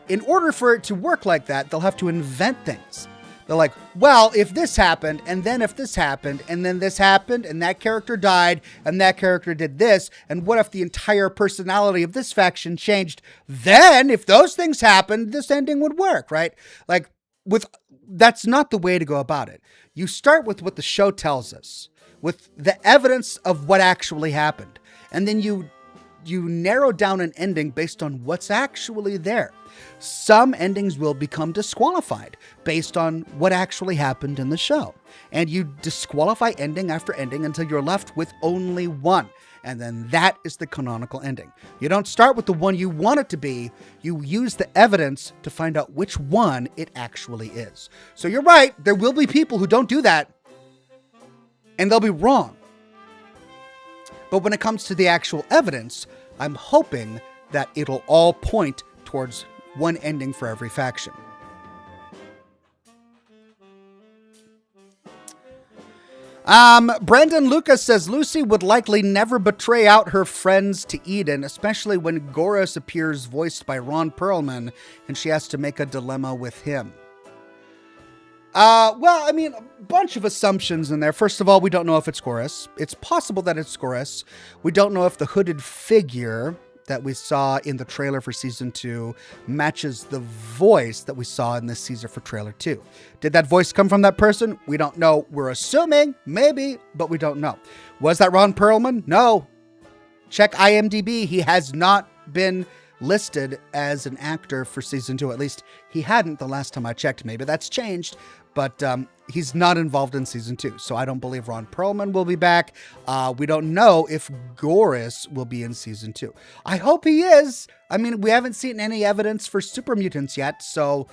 In order for it to work like that, they'll have to invent things. They're like, well, if this happened, and then if this happened, and then this happened, and that character died, and that character did this, and what if the entire personality of this faction changed? Then, if those things happened, this ending would work, right? Like, that's not the way to go about it. You start with what the show tells us, with the evidence of what actually happened, and then you narrow down an ending based on what's actually there. Some endings will become disqualified based on what actually happened in the show. And you disqualify ending after ending until you're left with only one. And then that is the canonical ending. You don't start with the one you want it to be. You use the evidence to find out which one it actually is. So you're right. There will be people who don't do that. And they'll be wrong. But when it comes to the actual evidence, I'm hoping that it'll all point towards one ending for every faction. Brandon Lucas says Lucy would likely never betray out her friends to Eden, especially when Goris appears voiced by Ron Perlman and she has to make a dilemma with him. Well, I mean, a bunch of assumptions in there. First of all, we don't know if it's Goris. It's possible that it's Goris. We don't know if the hooded figure that we saw in the trailer for Season 2 matches the voice that we saw in this teaser for Trailer 2. Did that voice come from that person? We don't know. We're assuming, maybe, but we don't know. Was that Ron Perlman? No. Check IMDb. He has not been listed as an actor for season 2. At least he hadn't the last time I checked. Maybe that's changed, but he's not involved in season 2. So I don't believe Ron Perlman will be back. We don't know if Goris will be in season 2. I hope he is. I mean, we haven't seen any evidence for super mutants yet. So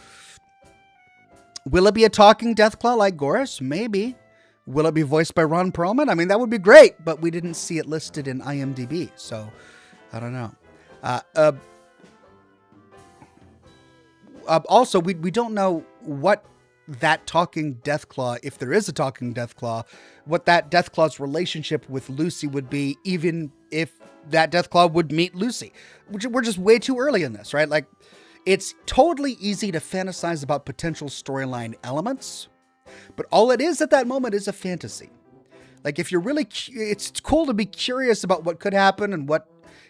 will it be a talking Deathclaw like Goris? Maybe. Will it be voiced by Ron Perlman? I mean, that would be great, but we didn't see it listed in IMDb. So I don't know. Also, we don't know what that talking Deathclaw, if there is a talking Deathclaw, what that Deathclaw's relationship with Lucy would be, even if that Deathclaw would meet Lucy. We're just way too early in this, right? Like, it's totally easy to fantasize about potential storyline elements, but all it is at that moment is a fantasy. Like, if you're really, it's cool to be curious about what could happen and what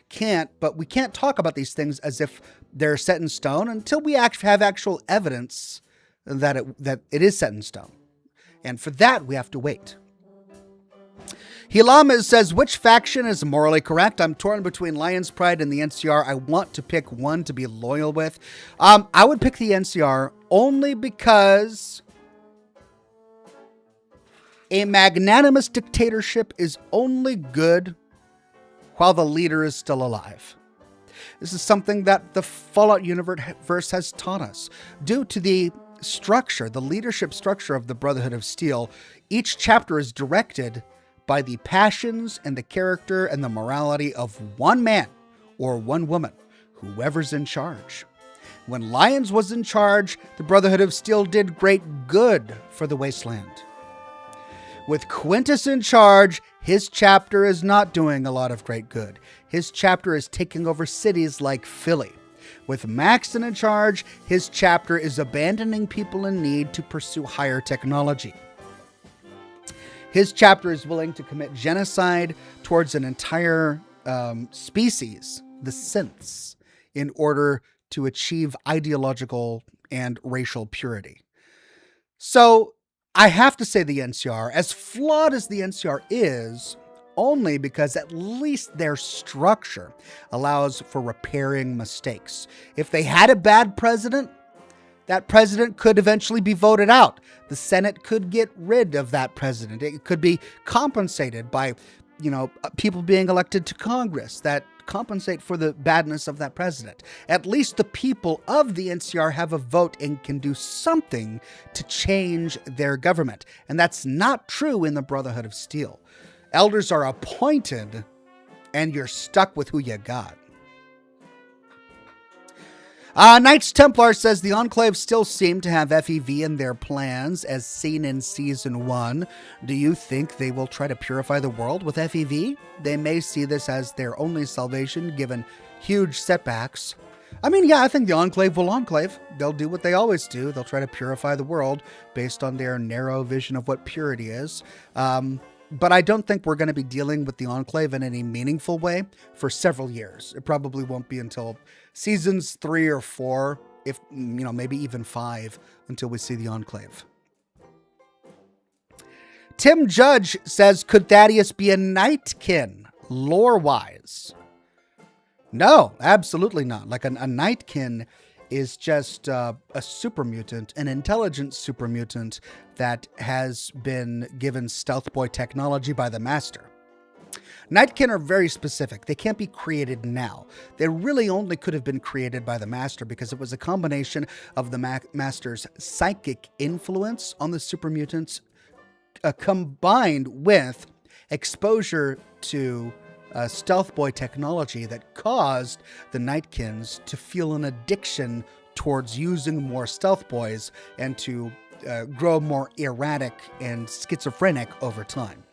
can't, but we can't talk about these things as if they're set in stone until we have actual evidence that it is set in stone. And for that, we have to wait. Hilam says, which faction is morally correct? I'm torn between Lion's Pride and the NCR. I want to pick one to be loyal with. I would pick the NCR only because a magnanimous dictatorship is only good while the leader is still alive. This is something that the Fallout universe has taught us. Due to the structure, the leadership structure of the Brotherhood of Steel, each chapter is directed by the passions and the character and the morality of one man or one woman, whoever's in charge. When Lyons was in charge, the Brotherhood of Steel did great good for the Wasteland. With Quintus in charge, his chapter is not doing a lot of great good. His chapter is taking over cities like Philly. With Maxton in charge, his chapter is abandoning people in need to pursue higher technology. His chapter is willing to commit genocide towards an entire species, the synths, in order to achieve ideological and racial purity. So I have to say the NCR, as flawed as the NCR is, only because at least their structure allows for repairing mistakes. If they had a bad president, that president could eventually be voted out. The Senate could get rid of that president. It could be compensated by, people being elected to Congress that compensate for the badness of that president. At least the people of the NCR have a vote and can do something to change their government. And that's not true in the Brotherhood of Steel. Elders are appointed, and you're stuck with who you got. Knights Templar says the Enclave still seem to have FEV in their plans as seen in Season 1. Do you think they will try to purify the world with FEV? They may see this as their only salvation given huge setbacks. I mean, yeah, I think the Enclave will Enclave. They'll do what they always do. They'll try to purify the world based on their narrow vision of what purity is. But I don't think we're going to be dealing with the Enclave in any meaningful way for several years. It probably won't be until seasons 3 or 4, if maybe even 5, until we see the Enclave. Tim Judge says, could Thaddeus be a Nightkin, lore-wise? No, absolutely not. Like a Nightkin is just a super mutant, an intelligent super mutant that has been given Stealth Boy technology by the Master. Nightkin are very specific. They can't be created now. They really only could have been created by the Master because it was a combination of the Master's psychic influence on the super mutants combined with exposure to Stealth Boy technology that caused the Nightkins to feel an addiction towards using more Stealth Boys and to grow more erratic and schizophrenic over time.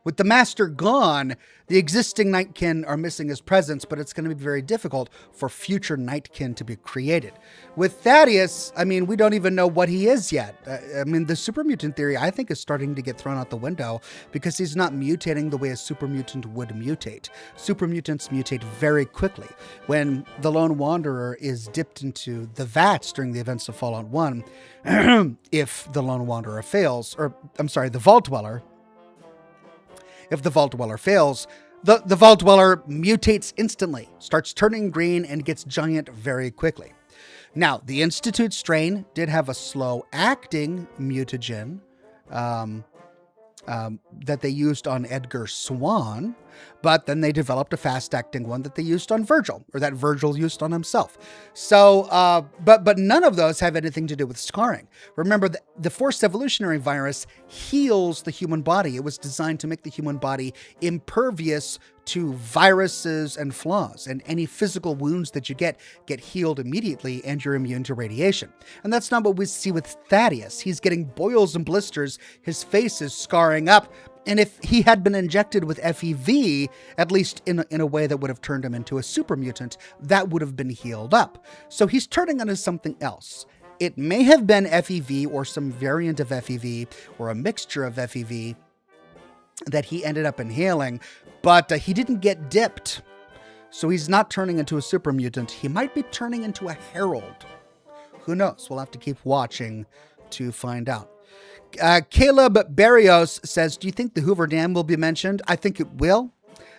With the Master gone, the existing Nightkin are missing his presence, but it's going to be very difficult for future Nightkin to be created. With Thaddeus, I mean, we don't even know what he is yet. The super mutant theory, I think, is starting to get thrown out the window because he's not mutating the way a super mutant would mutate. Super mutants mutate very quickly. When the Lone Wanderer is dipped into the vats during the events of Fallout 1, if the Lone Wanderer fails, the Vault Dweller, if the Vault Dweller fails, The Vault Dweller mutates instantly, starts turning green, and gets giant very quickly. Now, the Institute strain did have a slow-acting mutagen that they used on Edgar Swan, but then they developed a fast-acting one that they used on Virgil, or that Virgil used on himself. So, but none of those have anything to do with scarring. Remember, the forced evolutionary virus heals the human body. It was designed to make the human body impervious to viruses and flaws, and any physical wounds that you get healed immediately, and you're immune to radiation. And that's not what we see with Thaddeus. He's getting boils and blisters, his face is scarring up, and if he had been injected with FEV, at least in a way that would have turned him into a super mutant, that would have been healed up. So he's turning into something else. It may have been FEV or some variant of FEV or a mixture of FEV that he ended up inhaling, but he didn't get dipped. So he's not turning into a super mutant. He might be turning into a herald. Who knows? We'll have to keep watching to find out. Caleb Barrios says, do you think the Hoover Dam will be mentioned? I think it will.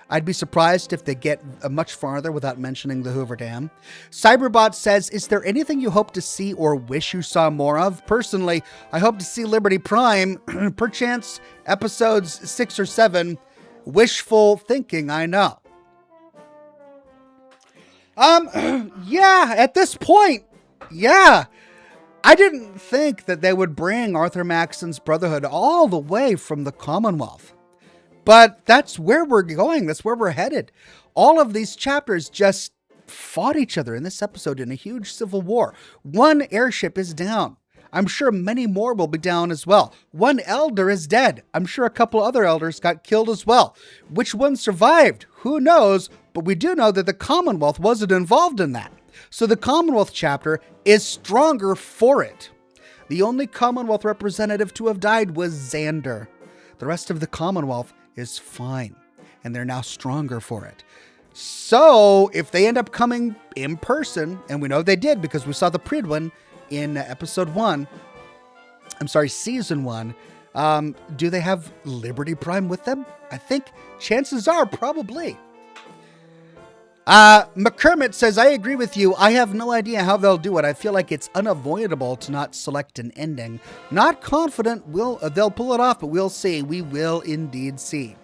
I'd be surprised if they get much farther without mentioning the Hoover Dam. Cyberbot says, is there anything you hope to see or wish you saw more of? Personally, I hope to see Liberty Prime, perchance episodes 6 or 7. Wishful thinking, I know. Yeah, at this point, yeah. I didn't think that they would bring Arthur Maxon's Brotherhood all the way from the Commonwealth. But that's where we're going. That's where we're headed. All of these chapters just fought each other in this episode in a huge civil war. One airship is down. I'm sure many more will be down as well. One elder is dead. I'm sure a couple other elders got killed as well. Which one survived? Who knows? But we do know that the Commonwealth wasn't involved in that. So the Commonwealth chapter is stronger for it. The only Commonwealth representative to have died was Xander. The rest of the Commonwealth is fine, and they're now stronger for it. So if they end up coming in person, and we know they did because we saw the Pridwin in season 1, do they have Liberty Prime with them? I think chances are probably. McCormick says, I agree with you. I have no idea how they'll do it. I feel like it's unavoidable to not select an ending. Not confident they'll pull it off, but we'll see. We will indeed see.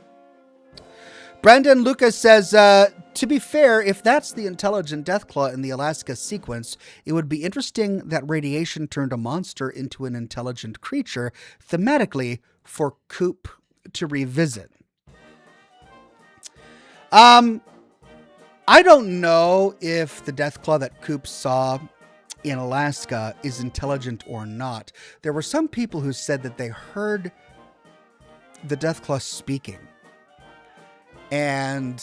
Brandon Lucas says, to be fair, if that's the intelligent Deathclaw in the Alaska sequence, it would be interesting that radiation turned a monster into an intelligent creature thematically for Coop to revisit. I don't know if the Deathclaw that Coop saw in Alaska is intelligent or not. There were some people who said that they heard the Deathclaw speaking. And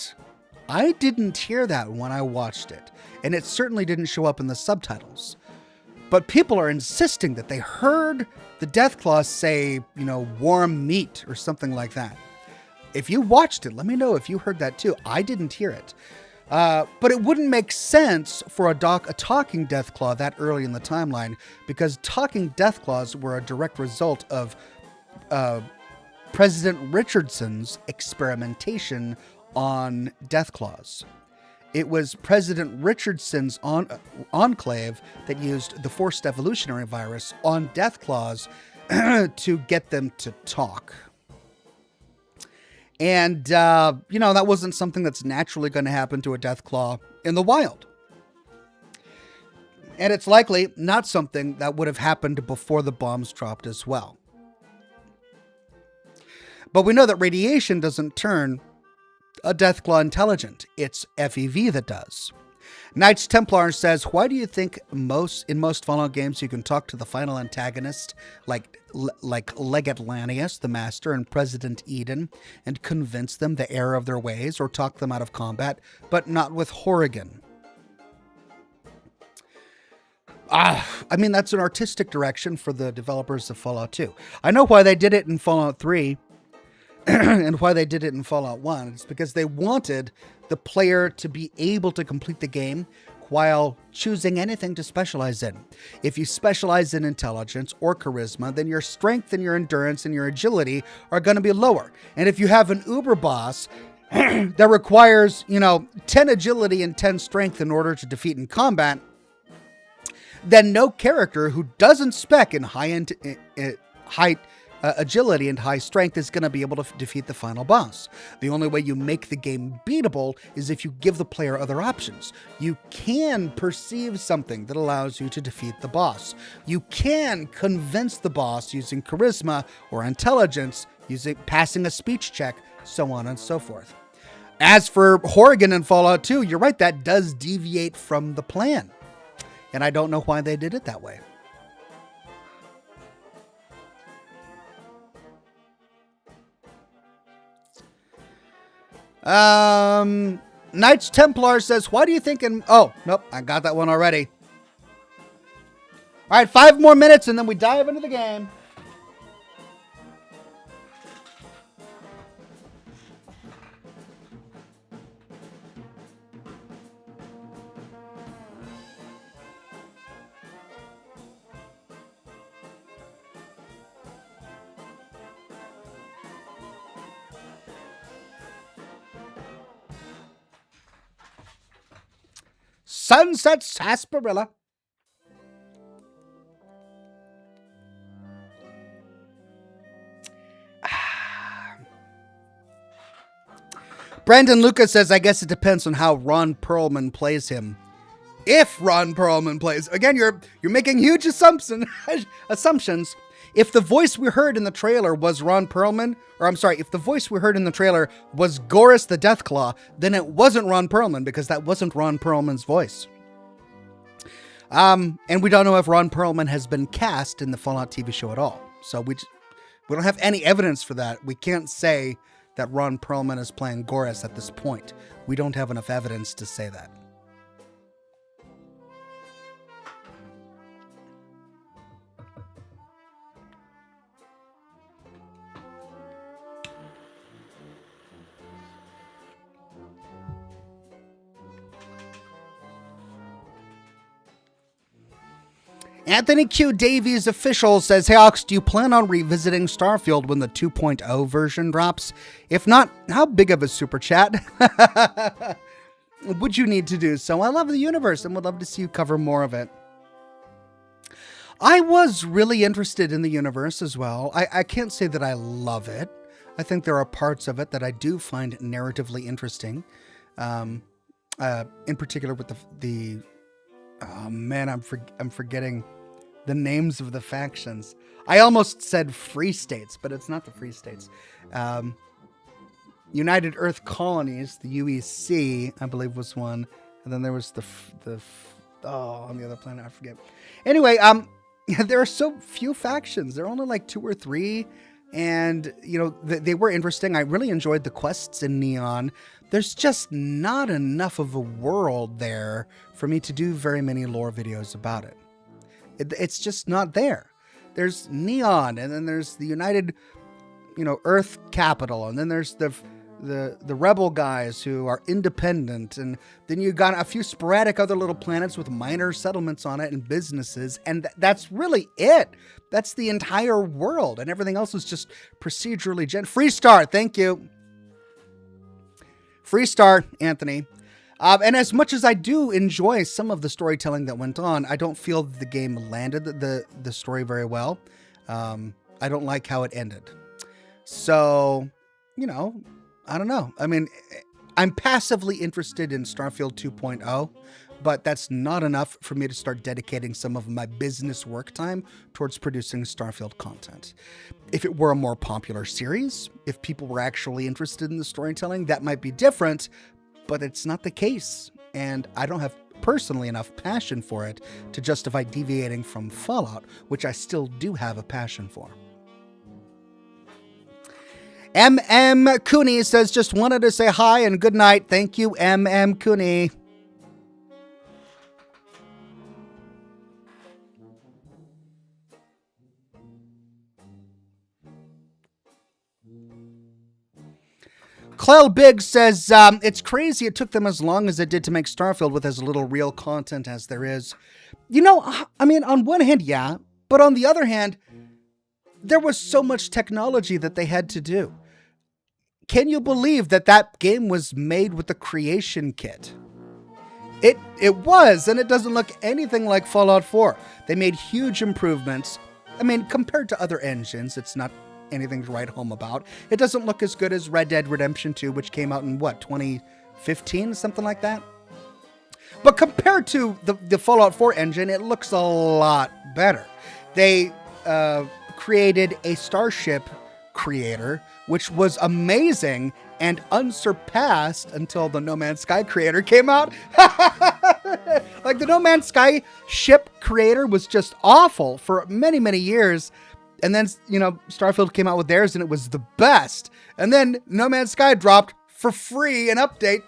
I didn't hear that when I watched it. And it certainly didn't show up in the subtitles. But people are insisting that they heard the Deathclaw say, warm meat or something like that. If you watched it, let me know if you heard that too. I didn't hear it. But it wouldn't make sense for a talking Deathclaw that early in the timeline, because talking Deathclaws were a direct result of President Richardson's experimentation on Deathclaws. It was President Richardson's enclave that used the forced evolutionary virus on Deathclaws to get them to talk. And, that wasn't something that's naturally going to happen to a Deathclaw in the wild. And it's likely not something that would have happened before the bombs dropped as well. But we know that radiation doesn't turn a Deathclaw intelligent. It's FEV that does. Knights Templar says, why do you think in most Fallout games you can talk to the final antagonist, like Legatlanius, the Master, and President Eden, and convince them the error of their ways or talk them out of combat, but not with Horrigan? That's an artistic direction for the developers of Fallout 2. I know why they did it in Fallout 3 and why they did it in Fallout 1. It's because they wanted the player to be able to complete the game while choosing anything to specialize in. If you specialize in intelligence or charisma, then your strength and your endurance and your agility are going to be lower. And if you have an uber boss, that requires, 10 agility and 10 strength in order to defeat in combat, then no character who doesn't spec in high agility and high strength is going to be able to defeat the final boss. The only way you make the game beatable is if you give the player other options. You can perceive something that allows you to defeat the boss. You can convince the boss using charisma or intelligence, using passing a speech check, so on and so forth. As for Horrigan in Fallout 2, you're right, that does deviate from the plan. And I don't know why they did it that way. Knights Templar says, why do you think oh, nope, I got that one already. All right, 5 more minutes and then we dive into the game. Sunset Sarsaparilla. Brandon Lucas says, I guess it depends on how Ron Perlman plays him. If Ron Perlman plays. Again, you're making huge assumptions. If the voice we heard in the trailer was Ron Perlman, or I'm sorry, if the voice we heard in the trailer was Goris the Deathclaw, then it wasn't Ron Perlman because that wasn't Ron Perlman's voice. And we don't know if Ron Perlman has been cast in the Fallout TV show at all. So we don't have any evidence for that. We can't say that Ron Perlman is playing Goris at this point. We don't have enough evidence to say that. Anthony Q. Davies official says, hey Ox, do you plan on revisiting Starfield when the 2.0 version drops? If not, how big of a super chat would you need to do so? I love the universe and would love to see you cover more of it. I was really interested in the universe as well. I can't say that I love it. I think there are parts of it that I do find narratively interesting. In particular with the oh man, I'm forgetting the names of the factions. I almost said Free States, but it's not the Free States. United Earth Colonies, the UEC, I believe was one. And then there was on the other planet, I forget. Anyway, there are so few factions. There are only like 2 or 3. And, they were interesting. I really enjoyed the quests in Neon. There's just not enough of a world there for me to do very many lore videos about it. It's just not there. There's Neon, and then there's the United, Earth Capital, and then there's the rebel guys who are independent, and then you got a few sporadic other little planets with minor settlements on it and businesses, and that's really it. That's the entire world, and everything else is just procedurally Freestar, thank you. Freestar, Anthony. And as much as I do enjoy some of the storytelling that went on, I don't feel the game landed the story very well. I don't like how it ended. So, I don't know. I mean, I'm passively interested in Starfield 2.0, but that's not enough for me to start dedicating some of my business work time towards producing Starfield content. If it were a more popular series, if people were actually interested in the storytelling, that might be different, but it's not the case. And I don't have personally enough passion for it to justify deviating from Fallout, which I still do have a passion for. M.M. Cooney says, just wanted to say hi and good night. Thank you, M.M. Cooney. Clell Biggs says, it's crazy it took them as long as it did to make Starfield with as little real content as there is. I mean, on one hand, yeah, but on the other hand, there was so much technology that they had to do. can you believe that that game was made with the creation kit? It was, and it doesn't look anything like Fallout 4. They made huge improvements. I mean, compared to other engines, it's not anything to write home about. It doesn't look as good as Red Dead Redemption 2, which came out in, 2015, something like that? But compared to the Fallout 4 engine, it looks a lot better. They created a starship creator, which was amazing and unsurpassed until the No Man's Sky creator came out. Like, the No Man's Sky ship creator was just awful for many, many years. And then, Starfield came out with theirs and it was the best. And then No Man's Sky dropped for free an update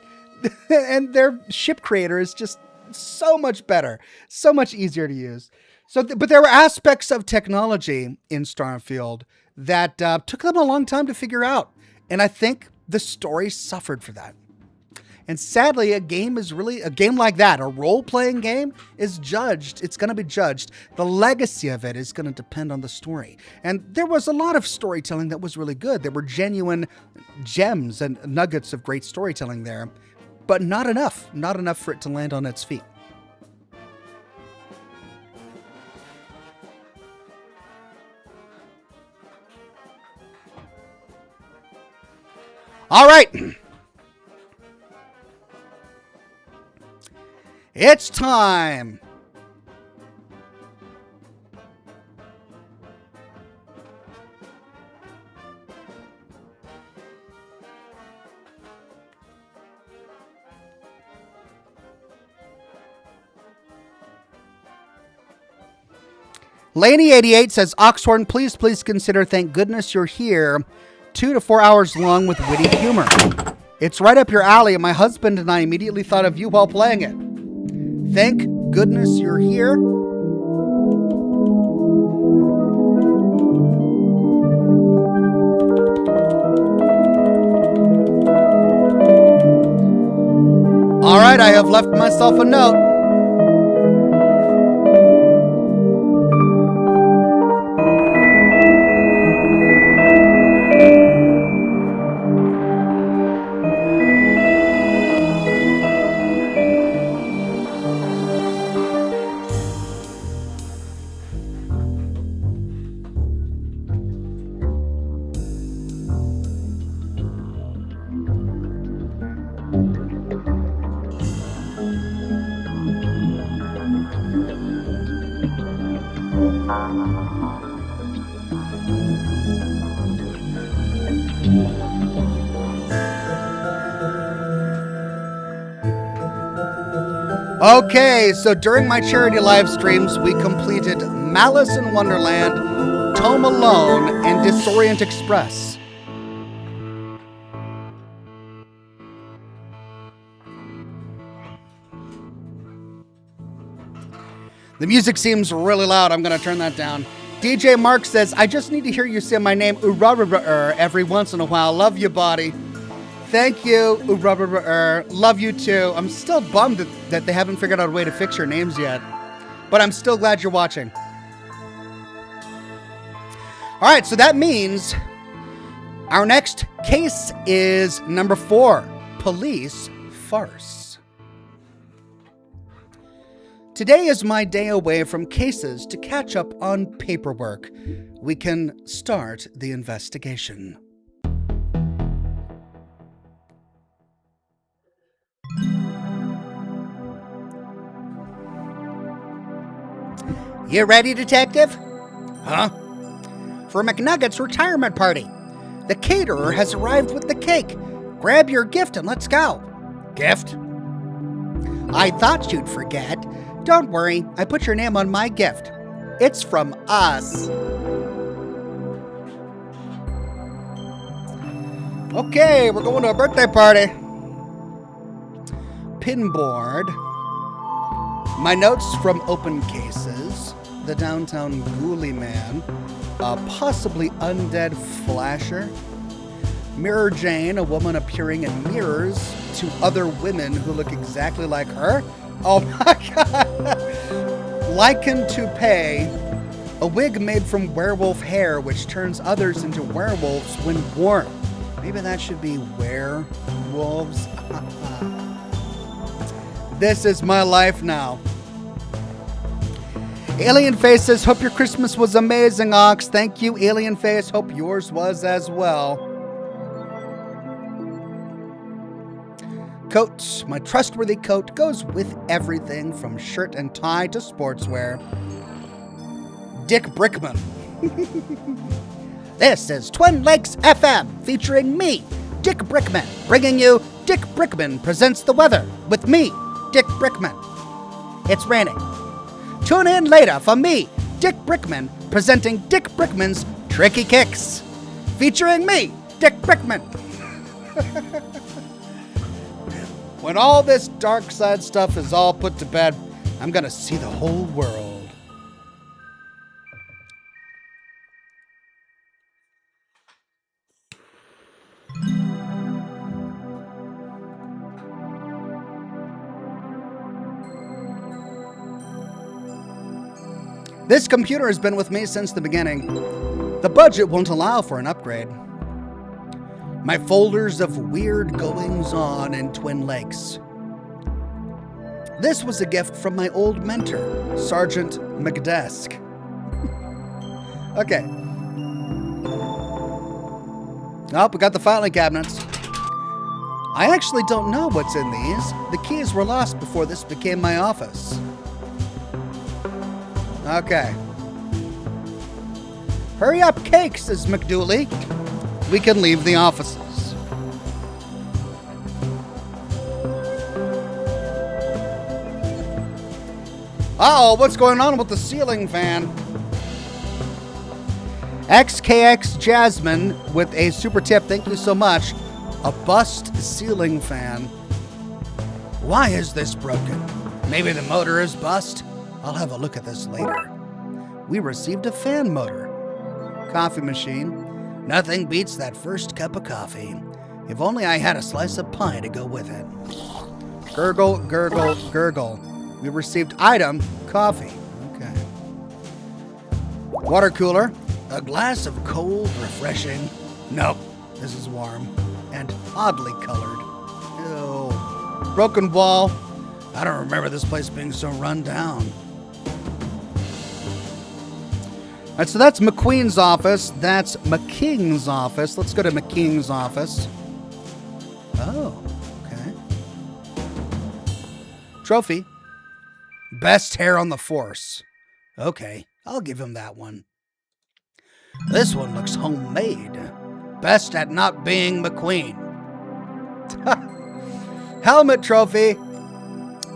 and their ship creator is just so much better, so much easier to use. But there were aspects of technology in Starfield that took them a long time to figure out. And I think the story suffered for that. And sadly, a game like that, a role-playing game, is judged. It's going to be judged. The legacy of it is going to depend on the story. And there was a lot of storytelling that was really good. There were genuine gems and nuggets of great storytelling there, but not enough for it to land on its feet. All right. It's time. Laney88 says, Oxhorn, please consider Thank Goodness You're Here, 2 to 4 hours long with witty humor. It's right up your alley, and my husband and I immediately thought of you while playing it. Thank goodness you're here. All right, I have left myself a note. Okay, so during my charity live streams, we completed Malice in Wonderland, Tome Alone, and Disorient Express. The music seems really loud. I'm going to turn that down. DJ Mark says, I just need to hear you say my name every once in a while. Love you, buddy. Thank you. Love you too. I'm still bummed that they haven't figured out a way to fix your names yet. But I'm still glad you're watching. All right, so that means our next case is number 4, Police Farce. Today is my day away from cases to catch up on paperwork. We can start the investigation. You ready, detective? Huh? For McNugget's retirement party. The caterer has arrived with the cake. Grab your gift and let's go. Gift? I thought you'd forget. Don't worry, I put your name on my gift. It's from us. Okay, we're going to a birthday party. Pinboard. My notes from open cases. The downtown ghoulie man. A possibly undead flasher. Mirror Jane, a woman appearing in mirrors to other women who look exactly like her. Oh my god. Lichen toupee, a wig made from werewolf hair which turns others into werewolves when worn. Maybe that should be werewolves. This is my life now. Alien Face says, hope your Christmas was amazing, Ox. Thank you, Alien Face. Hope yours was as well. Coat. My trustworthy coat goes with everything from shirt and tie to sportswear. Dick Brickman. This is Twin Lakes FM featuring me, Dick Brickman, bringing you Dick Brickman Presents the Weather with me, Dick Brickman. It's raining. Tune in later for me, Dick Brickman, presenting Dick Brickman's Tricky Kicks, featuring me, Dick Brickman. When all this Darkside stuff is all put to bed, I'm gonna see the whole world. This computer has been with me since the beginning. The budget won't allow for an upgrade. My folders of weird goings-on in Twin Lakes. This was a gift from my old mentor, Sergeant McDesk. Okay. Oh, we got the filing cabinets. I actually don't know what's in these. The keys were lost before this became my office. Okay. Hurry up, cake, says McDooley. We can leave the offices. Uh-oh, what's going on with the ceiling fan? XKX Jasmine with a super tip. Thank you so much. A bust ceiling fan. Why is this broken? Maybe the motor is bust? I'll have a look at this later. We received a fan motor. Coffee machine. Nothing beats that first cup of coffee. If only I had a slice of pie to go with it. Gurgle, gurgle, gurgle. We received item, coffee. Okay. Water cooler. A glass of cold, refreshing. Nope, this is warm and oddly colored. Ew. Broken wall. I don't remember this place being so run down. All right, so that's McQueen's office. That's McKing's office. Let's go to McKing's office. Oh, okay. Trophy. Best hair on the force. Okay, I'll give him that one. This one looks homemade. Best at not being McQueen. Helmet trophy.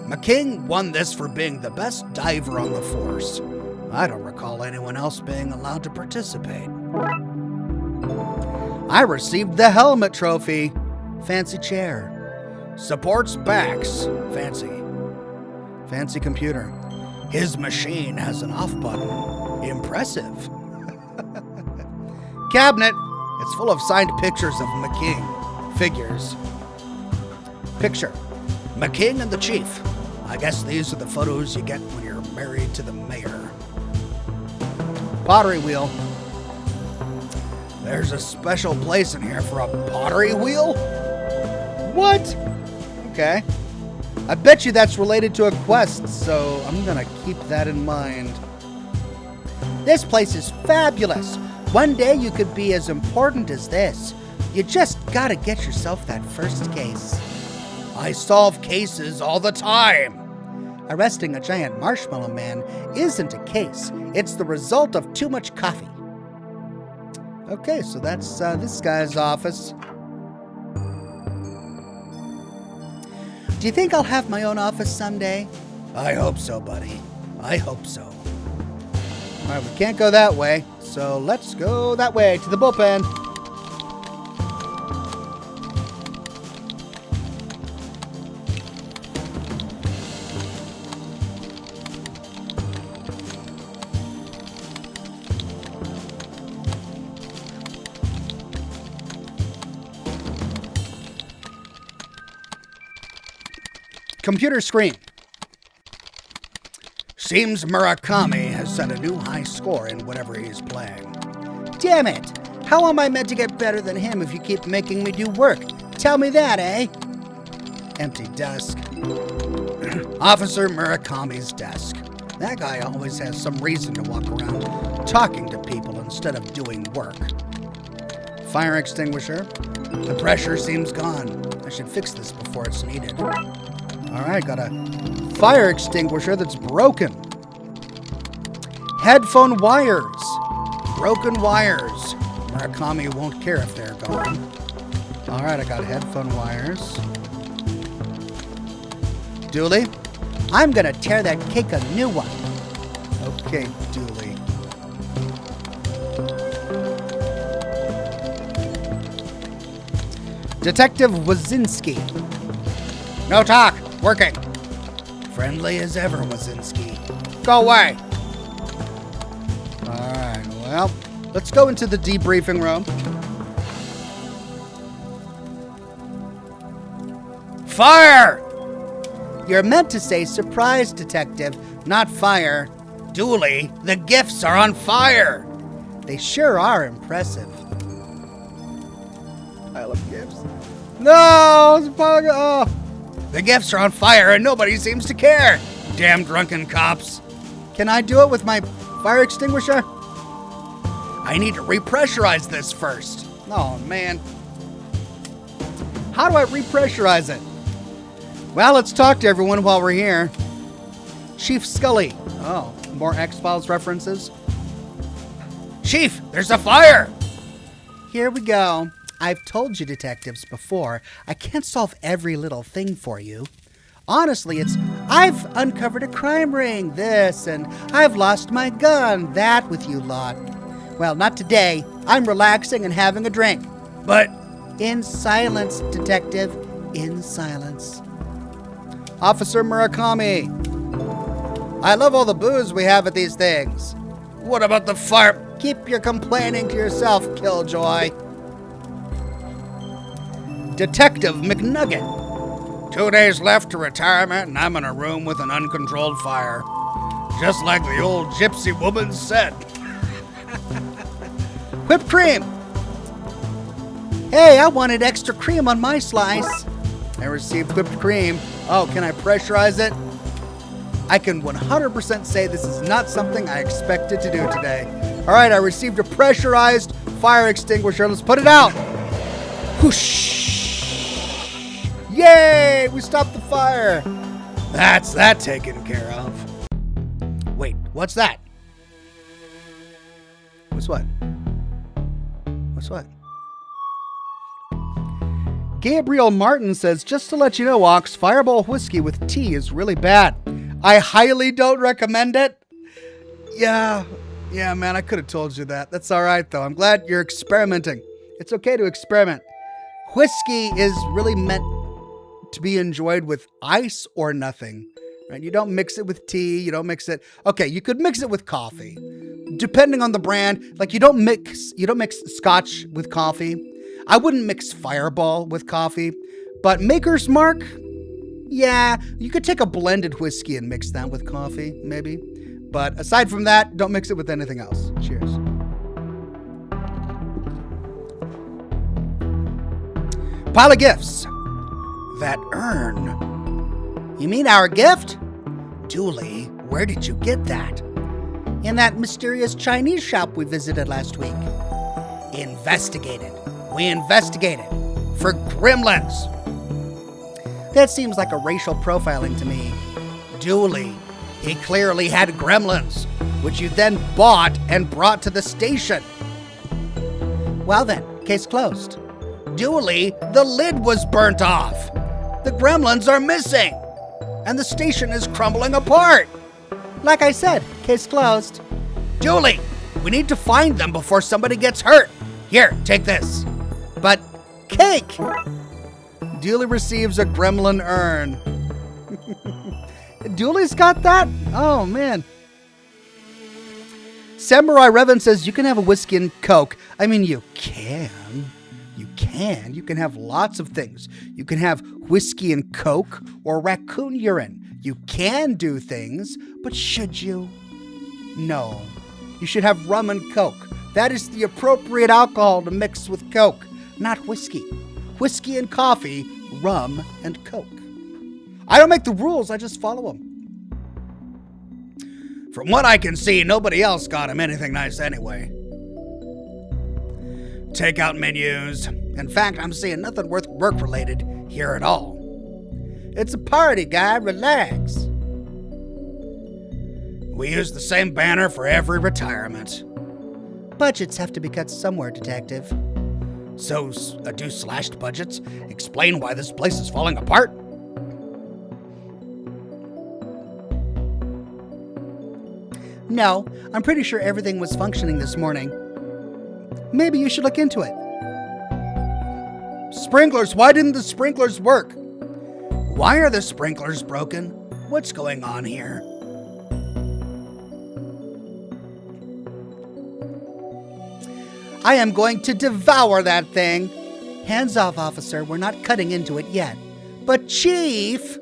McKing won this for being the best diver on the force. I don't recall anyone else being allowed to participate. I received the helmet trophy. Fancy chair. Supports backs. Fancy. Fancy computer. His machine has an off button. Impressive. Cabinet. It's full of signed pictures of McKing. Figures. Picture. McKing and the chief. I guess these are the photos you get when you're married to the mayor. Pottery wheel. There's a special place in here for a pottery wheel? What? Okay. I bet you that's related to a quest, so I'm gonna keep that in mind. This place is fabulous. One day you could be as important as this. You just gotta get yourself that first case. I solve cases all the time. Arresting a giant marshmallow man isn't a case. It's the result of too much coffee. Okay, so that's this guy's office. Do you think I'll have my own office someday? I hope so, buddy. I hope so. All right, we can't go that way, so let's go that way to the bullpen. Computer screen. Seems Murakami has set a new high score in whatever he's playing. Damn it! How am I meant to get better than him if you keep making me do work? Tell me that, eh? Empty desk. Officer Murakami's desk. That guy always has some reason to walk around talking to people instead of doing work. Fire extinguisher. The pressure seems gone. I should fix this before it's needed. Alright, got a fire extinguisher that's broken. Headphone wires. Broken wires. Murakami won't care if they're gone. Alright, I got headphone wires. Dooley, I'm gonna tear that cake a new one. Okay, Dooley. Detective Wazinski. No talk. Working. Friendly as ever, Wazinski. Go away. Alright, well, let's go into the debriefing room. Fire! You're meant to say surprise, detective, not fire. Dooley, the gifts are on fire. They sure are impressive. I love gifts. No! It's oh. The gifts are on fire and nobody seems to care. Damn drunken cops. Can I do it with my fire extinguisher? I need to repressurize this first. Oh, man. How do I repressurize it? Well, let's talk to everyone while we're here. Chief Scully. Oh, more X-Files references. Chief, there's a fire! Here we go. I've told you, detectives, before, I can't solve every little thing for you. Honestly, I've uncovered a crime ring, this, and I've lost my gun, that with you lot. Well, not today. I'm relaxing and having a drink. But in silence, detective, in silence. Officer Murakami. I love all the booze we have at these things. What about the fire? Keep your complaining to yourself, Killjoy. Detective McNugget. 2 days left to retirement and I'm in a room with an uncontrolled fire. Just like the old gypsy woman said. Whipped cream. Hey, I wanted extra cream on my slice. I received whipped cream. Oh, can I pressurize it? I can 100% say this is not something I expected to do today. All right, I received a pressurized fire extinguisher. Let's put it out. Whoosh. Yay, we stopped the fire. That's that taken care of. Wait, what's that? What's what? What's what? Gabriel Martin says, just to let you know, Ox, Fireball whiskey with tea is really bad. I highly don't recommend it. Yeah, man, I could have told you that. That's all right, though. I'm glad you're experimenting. It's okay to experiment. Whiskey is really meant to be enjoyed with ice or nothing. Right? You don't mix it with tea. You don't mix it. Okay, you could mix it with coffee. Depending on the brand, like you don't mix Scotch with coffee. I wouldn't mix Fireball with coffee, but Maker's Mark, yeah, you could take a blended whiskey and mix that with coffee, maybe. But aside from that, don't mix it with anything else. Cheers. Pile of gifts. That urn. You mean our gift? Dooley, where did you get that? In that mysterious Chinese shop we visited last week. Investigated. We investigated for gremlins. That seems like a racial profiling to me. Dooley, he clearly had gremlins, which you then bought and brought to the station. Well then, case closed. Dooley, the lid was burnt off. The gremlins are missing, and the station is crumbling apart. Like I said, case closed. Dooley, we need to find them before somebody gets hurt. Here, take this. But cake! Dooley receives a gremlin urn. Dooley's got that? Oh, man. Samurai Revan says you can have a whiskey and Coke. I mean, you can. You can. You can have lots of things. You can have whiskey and Coke or raccoon urine. You can do things, but should you? No. You should have rum and Coke. That is the appropriate alcohol to mix with Coke, not whiskey. Whiskey and coffee, rum and Coke. I don't make the rules, I just follow them. From what I can see, nobody else got him anything nice anyway. Takeout menus. In fact, I'm seeing nothing worth work-related here at all. It's a party, guy. Relax. We use the same banner for every retirement. Budgets have to be cut somewhere, Detective. So, do slashed budgets explain why this place is falling apart? No, I'm pretty sure everything was functioning this morning. Maybe you should look into it. Sprinklers, why didn't the sprinklers work? Why are the sprinklers broken? What's going on here? I am going to devour that thing. Hands off, officer. We're not cutting into it yet. But, Chief...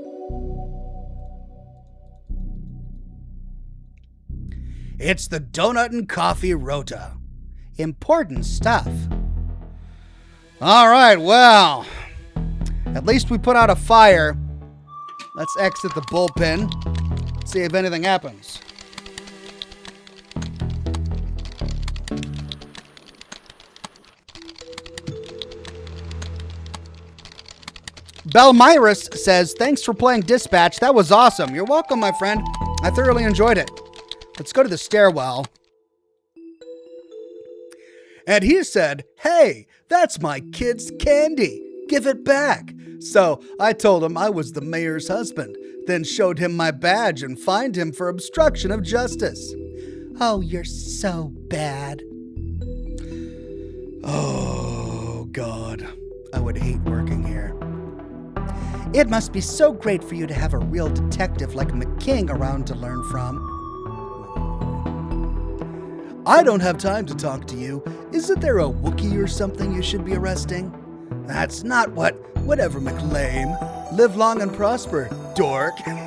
It's the donut and coffee rota. Important stuff. All right, well, at least we put out a fire. Let's exit the bullpen, see if anything happens. Belmyrus says, thanks for playing Dispatch. That was awesome. You're welcome, my friend. I thoroughly enjoyed it. Let's go to the stairwell. And he said, hey, that's my kid's candy. Give it back. So I told him I was the mayor's husband, then showed him my badge and fined him for obstruction of justice. Oh, you're so bad. Oh, God. I would hate working here. It must be so great for you to have a real detective like McKing around to learn from. I don't have time to talk to you. Isn't there a Wookiee or something you should be arresting? That's not what... Whatever, McLame. Live long and prosper, dork. I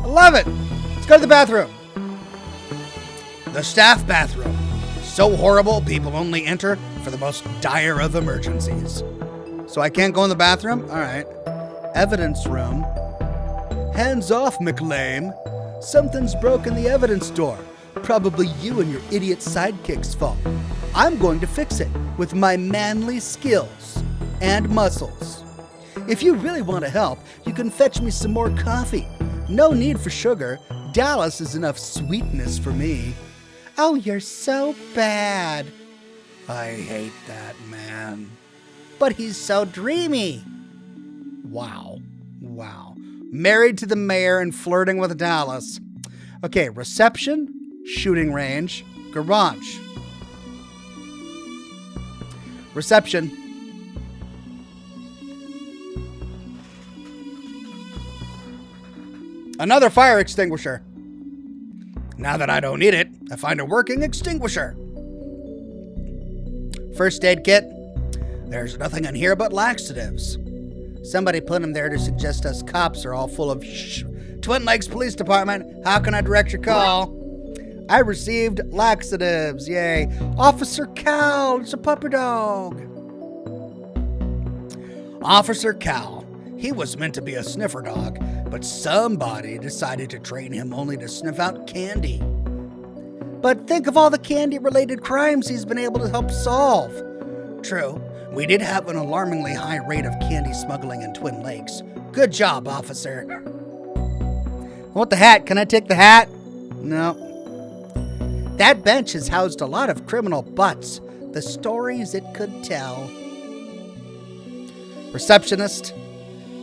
love it. Let's go to the bathroom. The staff bathroom. So horrible, people only enter for the most dire of emergencies. So I can't go in the bathroom? All right. Evidence room. Hands off, McLame. Something's broken the evidence door. Probably you and your idiot sidekick's fault. I'm going to fix it with my manly skills and muscles. If you really want to help, you can fetch me some more coffee. No need for sugar. Dallas is enough sweetness for me. Oh, you're so bad. I hate that man. But he's so dreamy. Wow. Wow. Married to the mayor and flirting with Dallas. Okay, reception, shooting range, garage. Reception. Another fire extinguisher. Now that I don't need it, I find a working extinguisher. First aid kit. There's nothing in here but laxatives. Somebody put them there to suggest us cops are all full of shh. Twin Lakes Police Department, how can I direct your call? I received laxatives, yay. Officer Cal, it's a puppy dog. Officer Cal, he was meant to be a sniffer dog, but somebody decided to train him only to sniff out candy. But think of all the candy-related crimes he's been able to help solve. True, we did have an alarmingly high rate of candy smuggling in Twin Lakes. Good job, officer. I want the hat. Can I take the hat? No. That bench has housed a lot of criminal butts. The stories it could tell. Receptionist.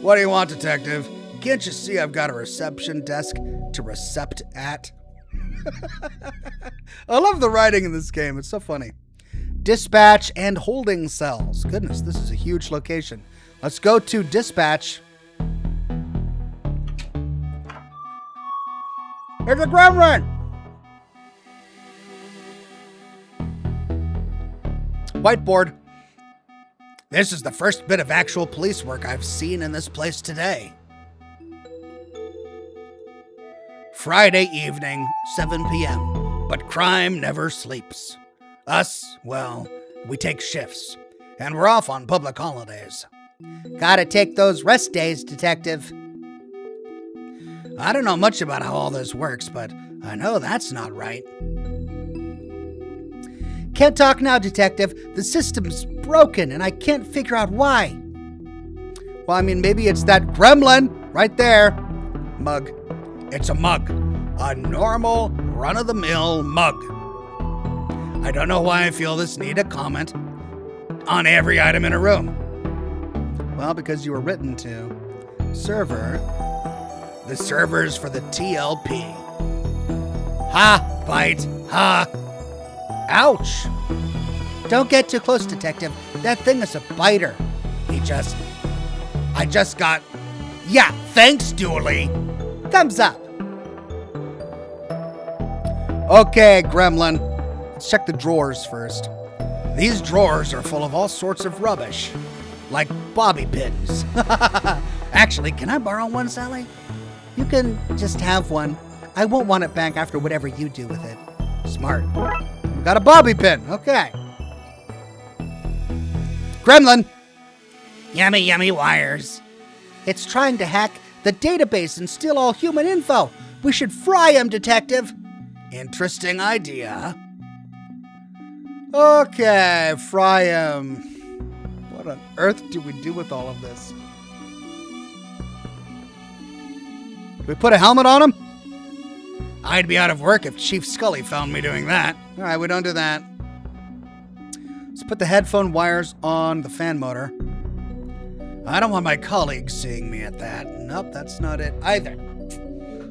What do you want, detective? Can't you see I've got a reception desk to recept at? I love the writing in this game. It's so funny. Dispatch and holding cells. Goodness, this is a huge location. Let's go to dispatch. Here's the ground run. Whiteboard. This is the first bit of actual police work I've seen in this place today. Friday evening, 7 p.m. But crime never sleeps. Us, well, we take shifts. And we're off on public holidays. Gotta take those rest days, Detective. I don't know much about how all this works, but I know that's not right. Can't talk now, Detective. The system's broken, and I can't figure out why. Well, I mean, maybe it's that gremlin right there. Mug. It's a mug. A normal, run-of-the-mill mug. I don't know why I feel this need to comment on every item in a room. Well, because you were written to server. The server's for the TLP. Ha! Bite! Ha! Ouch! Don't get too close, Detective. That thing is a biter. I just got... Yeah, thanks, Dooley. Thumbs up. Okay, Gremlin. Let's check the drawers first. These drawers are full of all sorts of rubbish. Like bobby pins. Actually, can I borrow one, Sally? You can just have one. I won't want it back after whatever you do with it. Smart. We got a bobby pin. Okay. Gremlin. Yummy, yummy wires. It's trying to hack the database and steal all human info. We should fry him, Detective. Interesting idea. Okay, fry him. What on earth do we do with all of this? Do we put a helmet on him? I'd be out of work if Chief Scully found me doing that. All right, we don't do that. Let's put the headphone wires on the fan motor. I don't want my colleagues seeing me at that. Nope, that's not it either.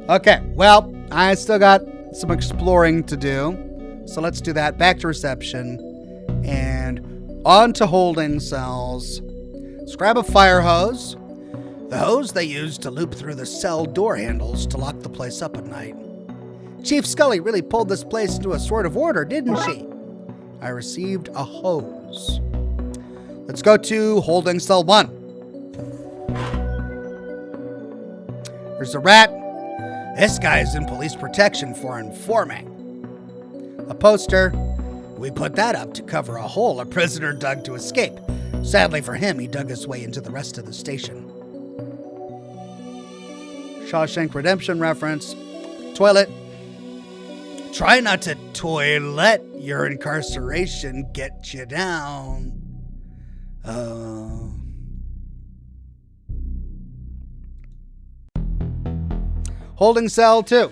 Okay, well, I still got some exploring to do. So let's do that. Back to reception. And on to holding cells. Let's grab a fire hose. The hose they use to loop through the cell door handles to lock the place up at night. Chief Scully really pulled this place into a sort of order, didn't she? I received a hose. Let's go to holding cell 1. There's a rat. This guy's in police protection for informing. A poster. We put that up to cover a hole a prisoner dug to escape. Sadly for him, he dug his way into the rest of the station. Shawshank Redemption reference. Toilet. Try not to toilet your incarceration get you down. Holding cell 2.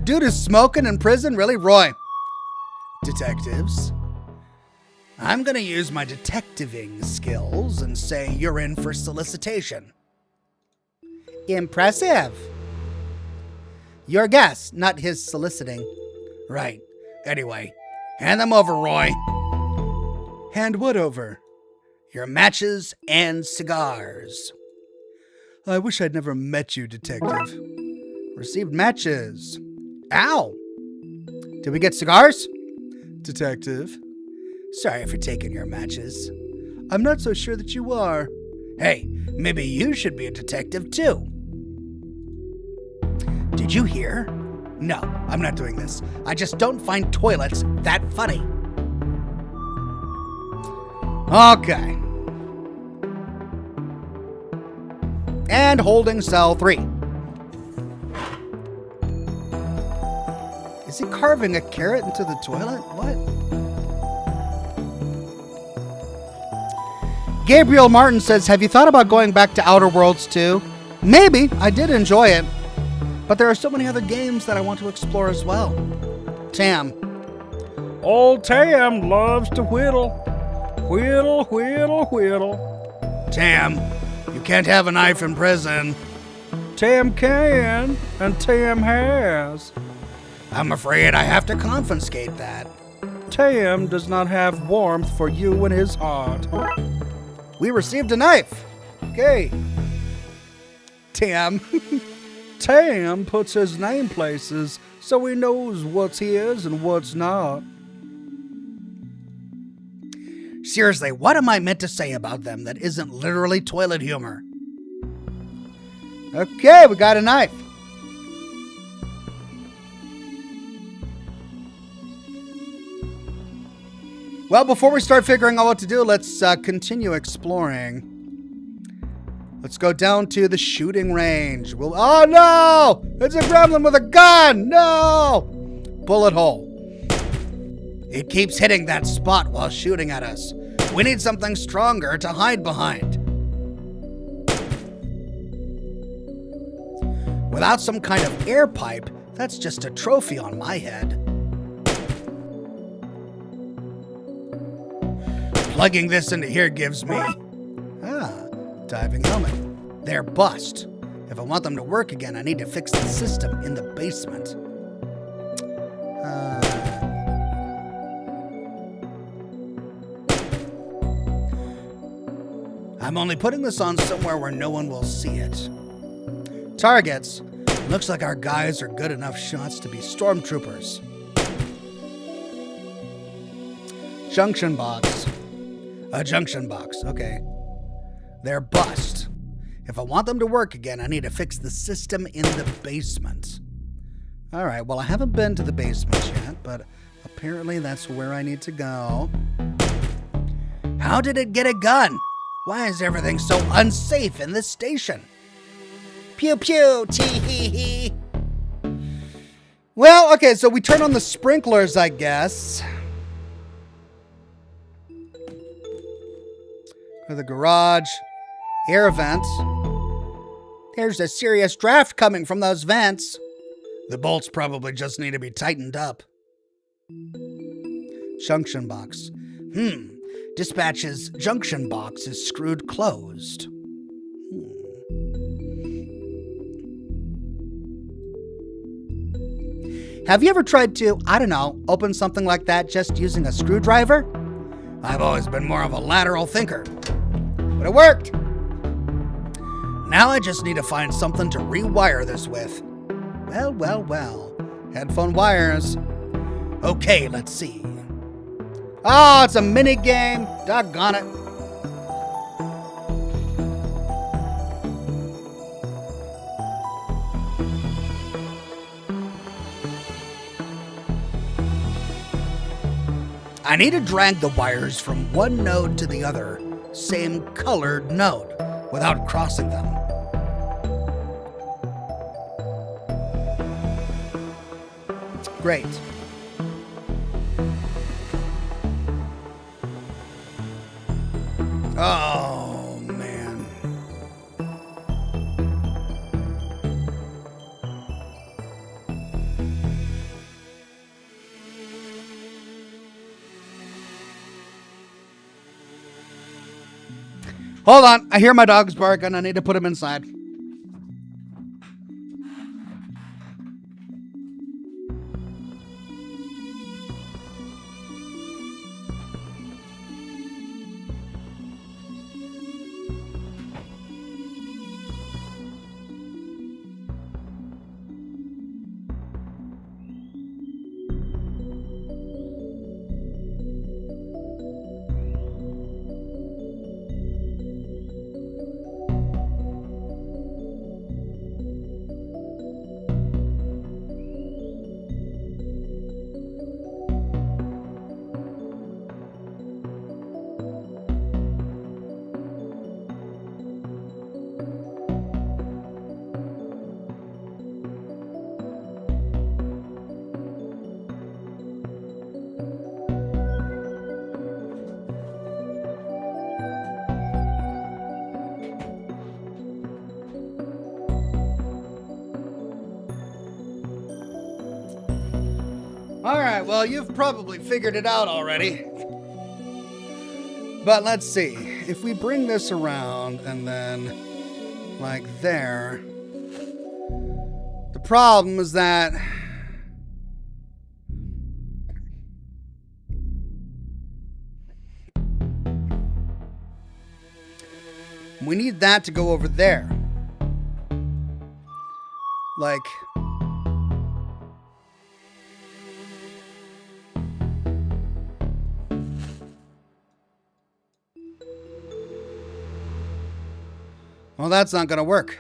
Dude is smoking in prison? Really, Roy? Detectives. I'm going to use my detectiving skills and say you're in for solicitation. Impressive. Your guess, not his soliciting. Right. Anyway, hand them over, Roy. Hand what over? Your matches and cigars. I wish I'd never met you, Detective. Received matches. Ow! Did we get cigars? Detective. Sorry for taking your matches. I'm not so sure that you are. Hey, maybe you should be a detective too. Did you hear? No, I'm not doing this. I just don't find toilets that funny. Okay. And holding cell 3. Is he carving a carrot into the toilet? What? Gabriel Martin says, have you thought about going back to Outer Worlds 2? Maybe. I did enjoy it. But there are so many other games that I want to explore as well. Tam. Old Tam loves to whittle. Whittle, whittle, whittle. Tam, you can't have a knife in prison. Tam can, and Tam has. I'm afraid I have to confiscate that. Tam does not have warmth for you in his heart. We received a knife. Okay. Tam. Tam puts his name places so he knows what's his and what's not. Seriously, what am I meant to say about them that isn't literally toilet humor? Okay, we got a knife. Well, before we start figuring out what to do, let's continue exploring. Let's go down to the shooting range. Oh no! It's a gremlin with a gun! No! Bullet hole. It keeps hitting that spot while shooting at us. We need something stronger to hide behind. Without some kind of air pipe, that's just a trophy on my head. Plugging this into here gives me... diving helmet. They're bust. If I want them to work again, I need to fix the system in the basement. I'm only putting this on somewhere where no one will see it. Targets. Looks like our guys are good enough shots to be stormtroopers. Junction box. A junction box, okay. They're bust. If I want them to work again, I need to fix the system in the basement. All right, well, I haven't been to the basement yet, but apparently that's where I need to go. How did it get a gun? Why is everything so unsafe in this station? Pew pew, tee hee hee. Well, okay, so we turn on the sprinklers, I guess. For the garage. Air vents. There's a serious draft coming from those vents. The bolts probably just need to be tightened up. Junction box. Dispatch's junction box is screwed closed. Have you ever tried to, I don't know, open something like that just using a screwdriver? I've always been more of a lateral thinker. But it worked. Now I just need to find something to rewire this with. Well. Headphone wires. Okay, let's see. Oh, it's a mini game. Doggone it. I need to drag the wires from one node to the other, same colored node, without crossing them. Great. Oh, man. Hold on. I hear my dogs barking. I need to put them inside. All right, well, you've probably figured it out already. But let's see. If we bring this around and then like there, the problem is that we need that to go over there. Like, well, that's not going to work.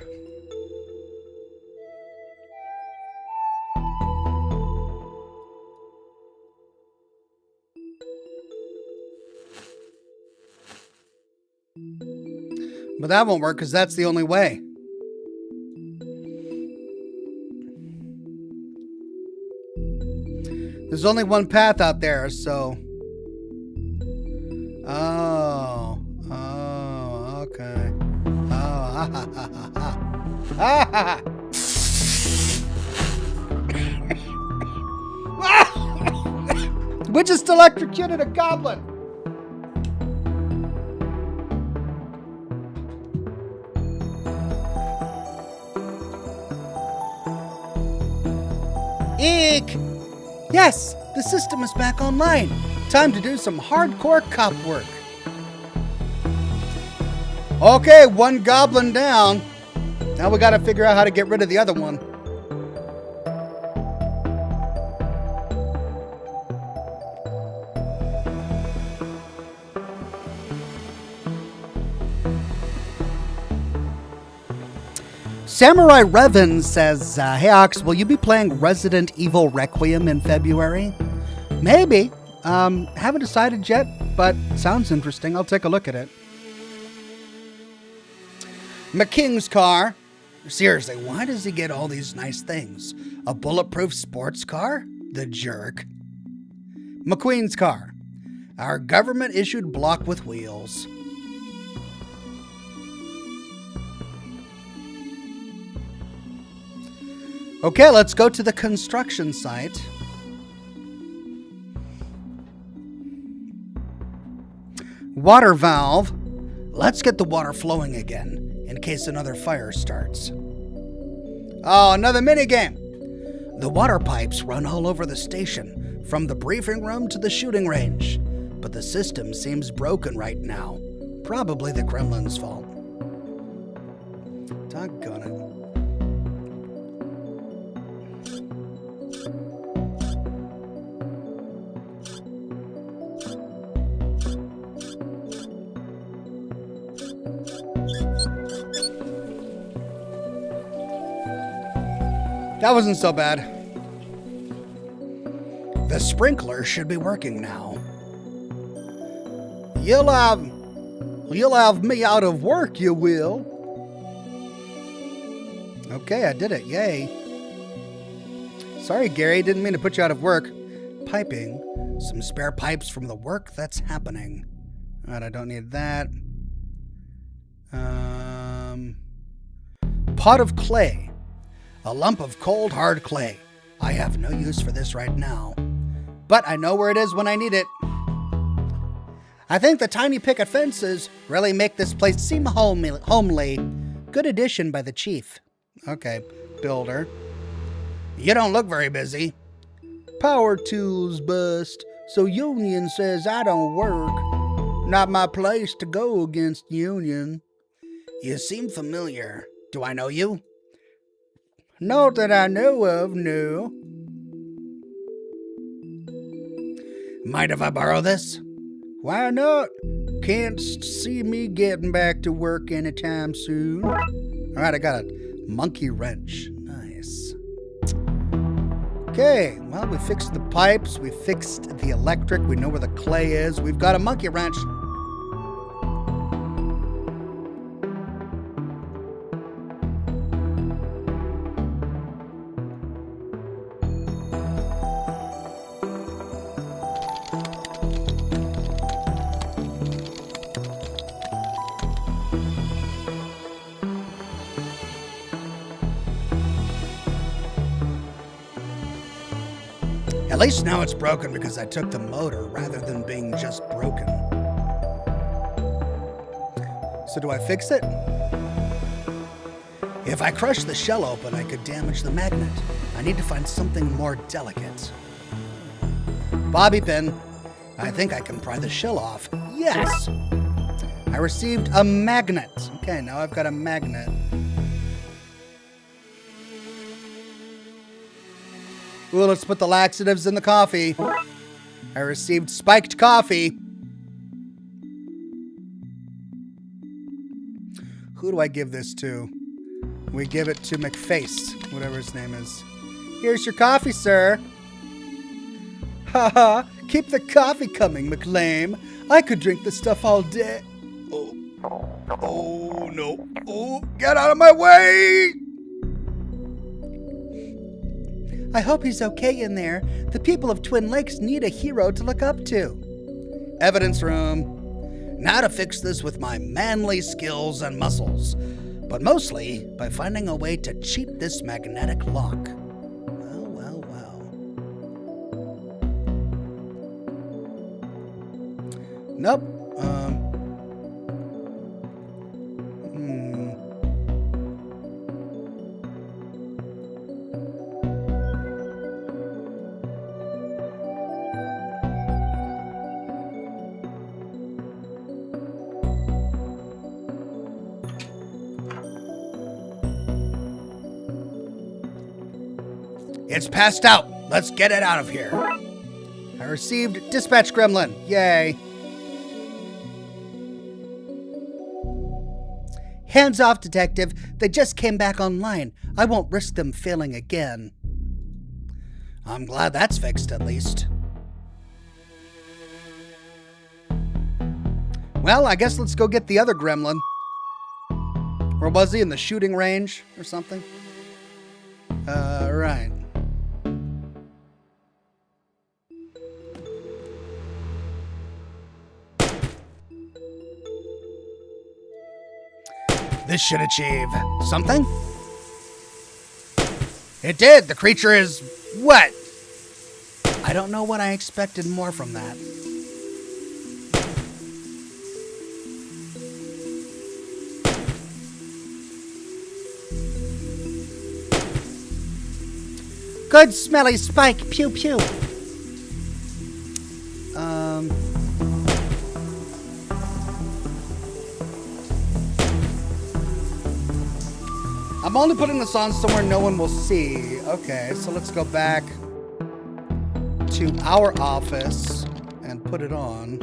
But that won't work because that's the only way. There's only one path out there, so... Oh, okay. Oh, ha ha ha ha ha. Ha ha! We just electrocuted a goblin. Eek! Yes, the system is back online. Time to do some hardcore cop work. Okay, one goblin down. Now we gotta figure out how to get rid of the other one. Samurai Revan says, hey Ox, will you be playing Resident Evil Requiem in February? Maybe. Haven't decided yet, but sounds interesting. I'll take a look at it. McKing's car. Seriously, why does he get all these nice things? A bulletproof sports car? The jerk. McQueen's car. Our government-issued block with wheels. Okay, let's go to the construction site. Water valve. Let's get the water flowing again, in case another fire starts. Oh, another minigame. The water pipes run all over the station, from the briefing room to the shooting range. But the system seems broken right now. Probably the Kremlin's fault. Doggone it. That wasn't so bad. The sprinkler should be working now. You'll have me out of work, you will. Okay, I did it. Yay. Sorry, Gary. Didn't mean to put you out of work. Piping. Some spare pipes from the work that's happening. All right, I don't need that. Pot of clay. A lump of cold, hard clay. I have no use for this right now. But I know where it is when I need it. I think the tiny picket fences really make this place seem homely. Good addition by the chief. Okay, builder. You don't look very busy. Power tools bust, so union says I don't work. Not my place to go against union. You seem familiar. Do I know you? Not that I know of, no. Mind if I borrow this? Why not? Can't see me getting back to work anytime soon. All right, I got a monkey wrench. Nice. Okay, well, we fixed the pipes. We fixed the electric. We know where the clay is. We've got a monkey wrench. At least now it's broken because I took the motor rather than being just broken. So do I fix it? If I crush the shell open, I could damage the magnet. I need to find something more delicate. Bobby pin. I think I can pry the shell off. Yes! I received a magnet. Okay, now I've got a magnet. Ooh, let's put the laxatives in the coffee. I received spiked coffee. Who do I give this to? We give it to McFace, whatever his name is. Here's your coffee, sir. Haha, keep the coffee coming, McLame. I could drink this stuff all day. Oh, Oh, no. Oh, get out of my way! I hope he's okay in there. The people of Twin Lakes need a hero to look up to. Evidence room. Now to fix this with my manly skills and muscles, but mostly by finding a way to cheat this magnetic lock. Well, well, well. Nope. It's passed out. Let's get it out of here. I received dispatch gremlin. Yay. Hands off, detective. They just came back online. I won't risk them failing again. I'm glad that's fixed at least. Well, I guess let's go get the other gremlin. Or was he in the shooting range or something? Right. This should achieve something. It did. The creature is wet. I don't know what I expected more from that. Good smelly spike. Pew pew. I'm only putting this on somewhere no one will see. Okay, so let's go back to our office and put it on.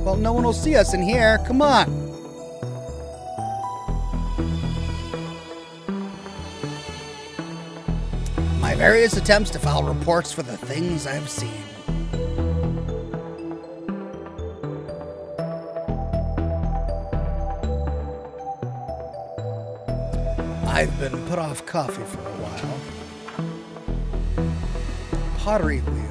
Well, no one will see us in here. Come on. My various attempts to file reports for the things I've seen. I've been put off coffee for a while. Pottery wheel.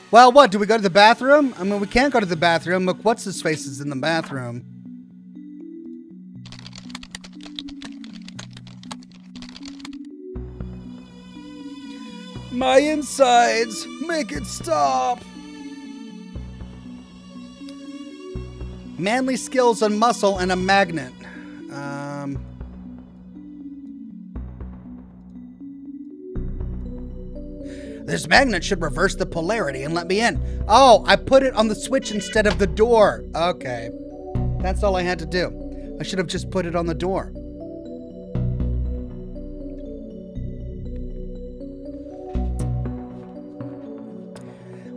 Well, what? Do we go to the bathroom? I mean, we can't go to the bathroom. Look, what's-his-face is in the bathroom. My insides! Make it stop! Manly skills and muscle and a magnet. This magnet should reverse the polarity and let me in. Oh, I put it on the switch instead of the door. Okay. That's all I had to do. I should have just put it on the door.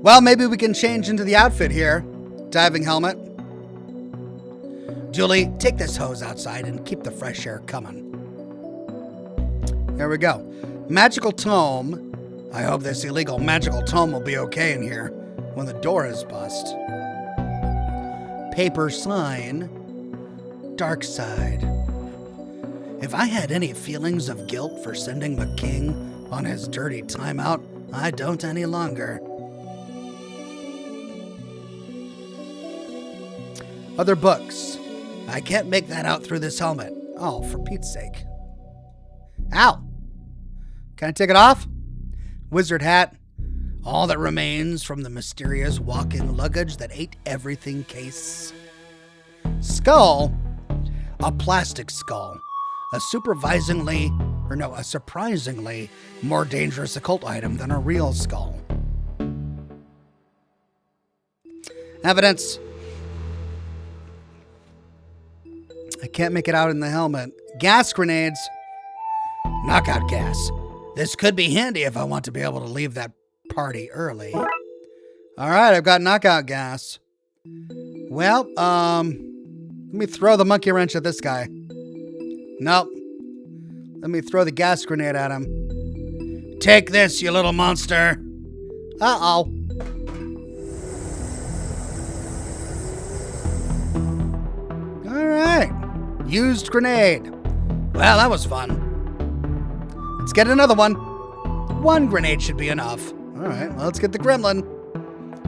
Well, maybe we can change into the outfit here. Diving helmet. Julie, take this hose outside and keep the fresh air coming. There we go. Magical tome. I hope this illegal magical tome will be okay in here when the door is bust. Paper sign. Darkside. If I had any feelings of guilt for sending the king on his dirty timeout, I don't any longer. Other books. I can't make that out through this helmet. Oh, for Pete's sake. Ow! Can I take it off? Wizard hat. All that remains from the mysterious walking luggage that ate everything case. Skull. A plastic skull. A surprisingly more dangerous occult item than a real skull. Evidence. I can't make it out in the helmet. Gas grenades. Knockout gas. This could be handy if I want to be able to leave that party early. All right, I've got knockout gas. Well, let me throw the monkey wrench at this guy. Nope. Let me throw the gas grenade at him. Take this, you little monster. Uh-oh. All right. Used grenade. Well, that was fun. Let's get another one. One grenade should be enough. All right, well, let's get the gremlin.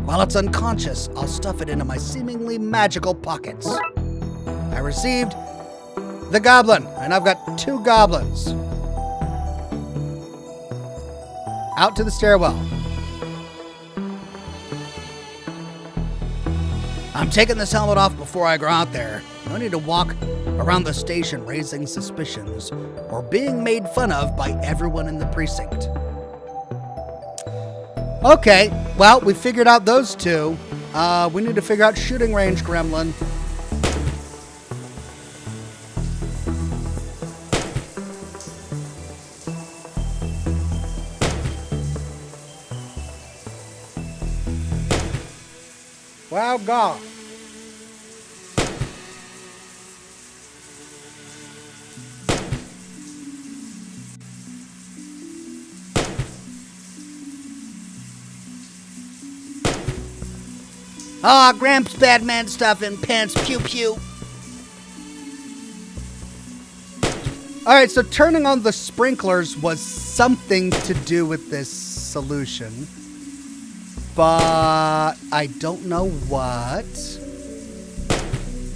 While it's unconscious, I'll stuff it into my seemingly magical pockets. I received the goblin, and I've got 2 goblins. Out to the stairwell. I'm taking this helmet off before I go out there. No need to walk around the station raising suspicions or being made fun of by everyone in the precinct. Okay, well, we figured out those 2. We need to figure out shooting range gremlin. Wow, God. Ah, Gramps Batman stuff in pants, pew pew. Alright, so turning on the sprinklers was something to do with this solution. But I don't know what.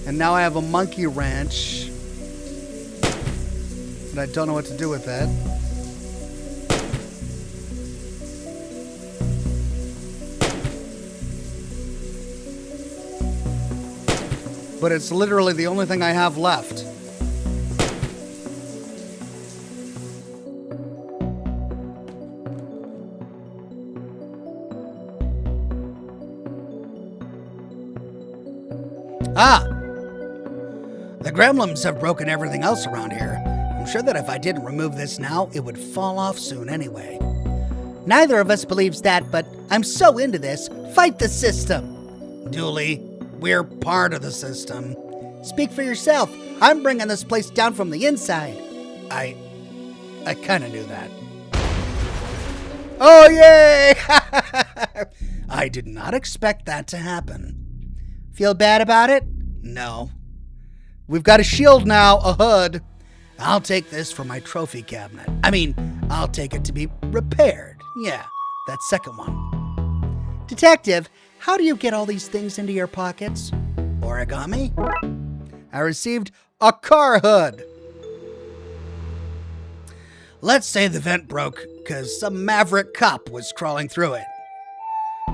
And now I have a monkey wrench. And I don't know what to do with it. But it's literally the only thing I have left. Ah! The gremlins have broken everything else around here. I'm sure that if I didn't remove this now, it would fall off soon anyway. Neither of us believes that, but I'm so into this. Fight the system! Dooley, we're part of the system. Speak for yourself. I'm bringing this place down from the inside. I kind of knew that. Oh, yay! I did not expect that to happen. Feel bad about it? No. We've got a shield now, a hood. I'll take this for my trophy cabinet. I mean, I'll take it to be repaired. Yeah, that second one. Detective, how do you get all these things into your pockets? Origami? I received a car hood. Let's say the vent broke because some maverick cop was crawling through it.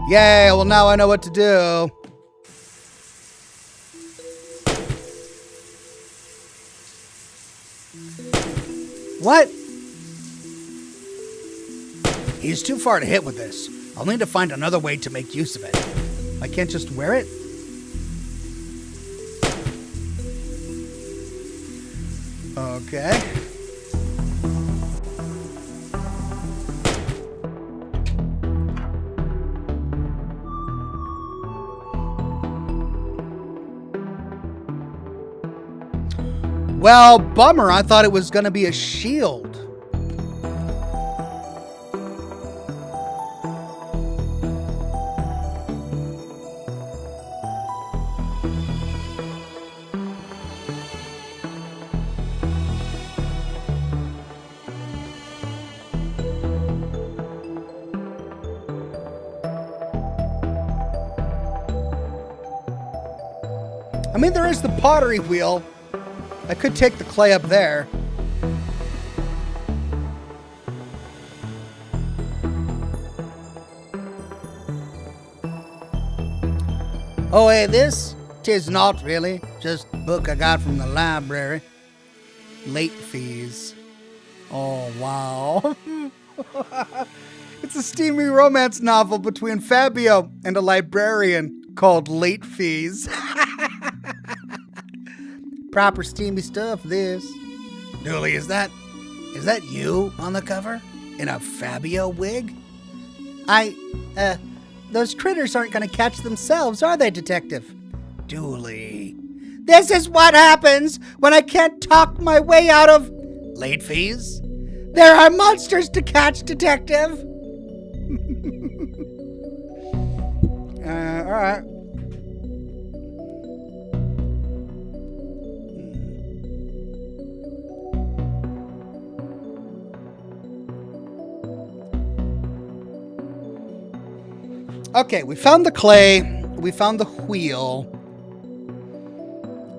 Yay, well now I know what to do. What? He's too far to hit with this. I'll need to find another way to make use of it. I can't just wear it? Okay. Well, bummer. I thought it was going to be a shield. I mean, there is the pottery wheel. I could take the clay up there. Oh, hey, this? 'Tis not really. Just a book I got from the library. Late fees. Oh, wow. It's a steamy romance novel between Fabio and a librarian called Late Fees. Proper steamy stuff, this. Dooley, is that you on the cover? In a Fabio wig? Those critters aren't gonna catch themselves, are they, Detective? Dooley. This is what happens when I can't talk my way out of late fees. There are monsters to catch, detective. All right. Okay, we found the clay. We found the wheel.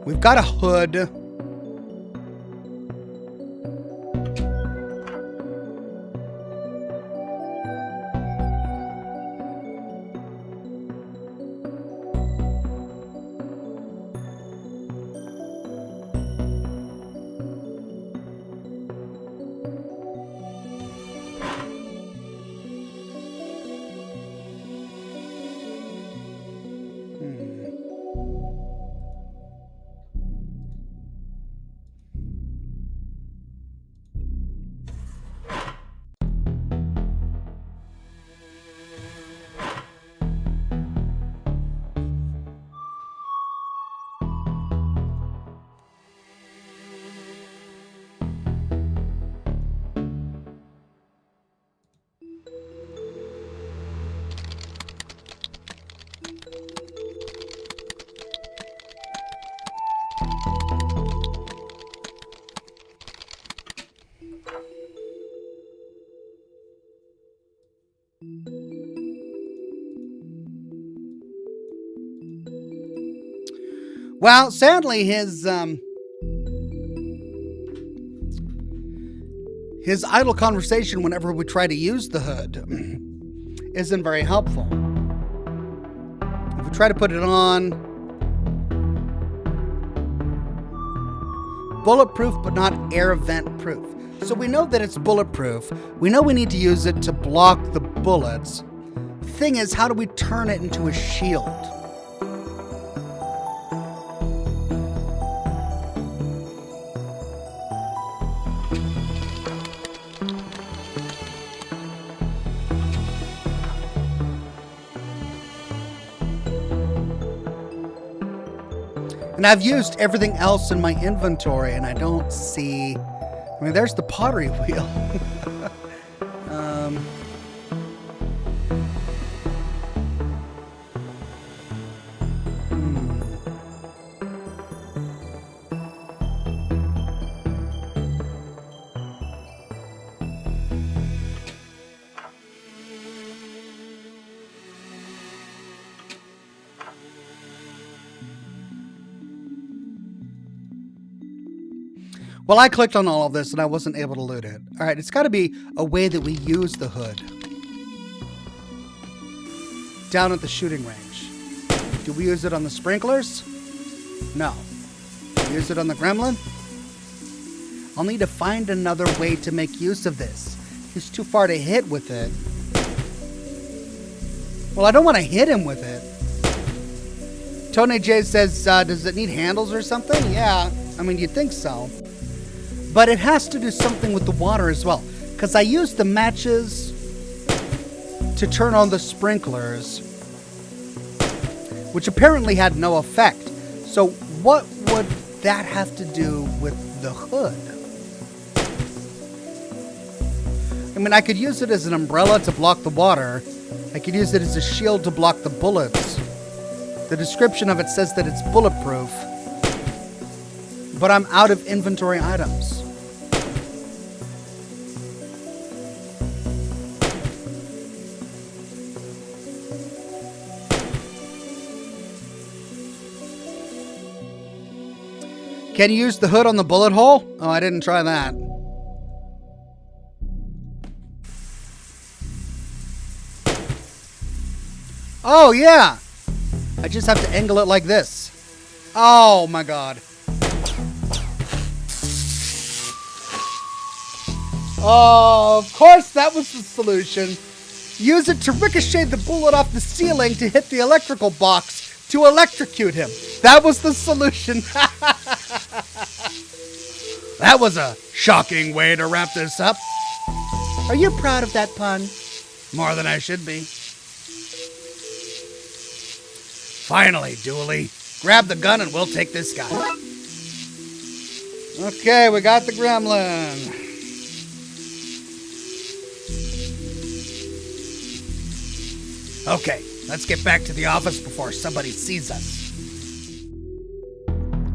We've got a hood. Well, sadly, his idle conversation whenever we try to use the hood isn't very helpful. If we try to put it on, bulletproof but not air vent proof. So we know that it's bulletproof. We know we need to use it to block the bullets. The thing is, how do we turn it into a shield? And I've used everything else in my inventory, and I don't see... I mean, there's the pottery wheel. Well, I clicked on all of this and I wasn't able to loot it. All right, it's got to be a way that we use the hood. Down at the shooting range. Do we use it on the sprinklers? No. Do we use it on the gremlin? I'll need to find another way to make use of this. He's too far to hit with it. Well, I don't want to hit him with it. Tony J says, does it need handles or something? Yeah, I mean, you'd think so. But it has to do something with the water as well. Because I used the matches to turn on the sprinklers, which apparently had no effect. So what would that have to do with the hood? I mean, I could use it as an umbrella to block the water. I could use it as a shield to block the bullets. The description of it says that it's bulletproof. But I'm out of inventory items. Can you use the hood on the bullet hole? Oh, I didn't try that. Oh, yeah. I just have to angle it like this. Oh, my God. Oh, of course, that was the solution. Use it to ricochet the bullet off the ceiling to hit the electrical box to electrocute him. That was the solution. That was a shocking way to wrap this up. Are you proud of that pun? More than I should be. Finally, Dooley, Grab the gun and we'll take this guy. Okay, we got the gremlin. Okay, let's get back to the office before somebody sees us.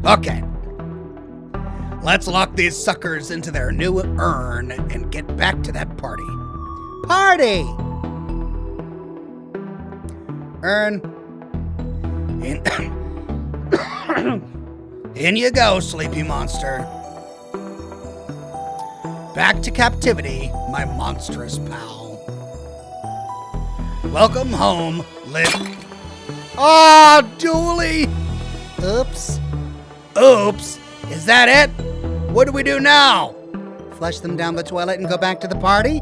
Okay. Let's lock these suckers into their new urn and get back to that party. Party! Urn. In you go, sleepy monster. Back to captivity, my monstrous pal. Welcome home, Lick. Ah, Dooley! Oops. Oops. Is that it? What do we do now? Flush them down the toilet and go back to the party?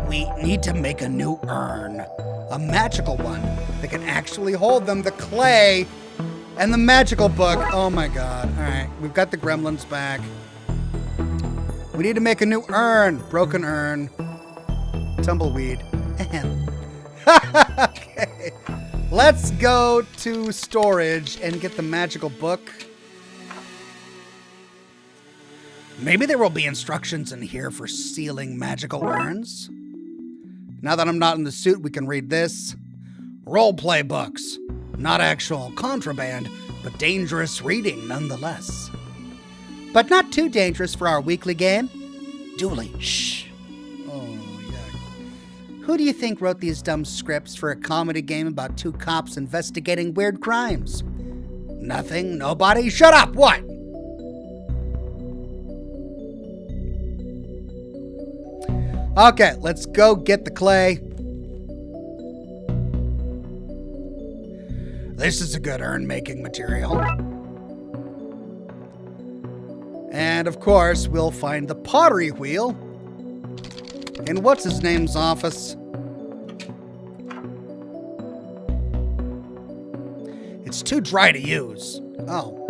We need to make a new urn. A magical one that can actually hold them, the clay and the magical book. Oh my god. All right, we've got the gremlins back. We need to make a new urn. Broken urn. Tumbleweed. Okay. Let's go to storage and get the magical book. Maybe there will be instructions in here for sealing magical urns. Now that I'm not in the suit, we can read this. Roleplay books. Not actual contraband, but dangerous reading nonetheless. But not too dangerous for our weekly game. Dooley, shh. Oh, yeah. Who do you think wrote these dumb scripts for a comedy game about two cops investigating weird crimes? Nothing, nobody. Shut up, what? Okay, let's go get the clay. This is a good urn-making material. And, of course, we'll find the pottery wheel in what's-his-name's office. It's too dry to use. Oh.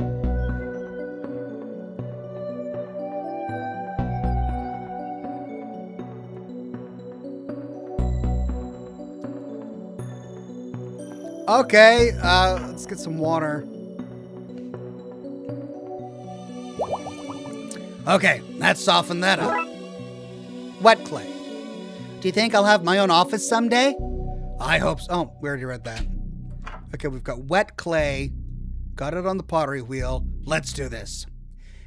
Okay, let's get some water. Okay, that softened that up. Wet clay. Do you think I'll have my own office someday? I hope so. Oh, we already read that. Okay, we've got wet clay. Got it on the pottery wheel. Let's do this.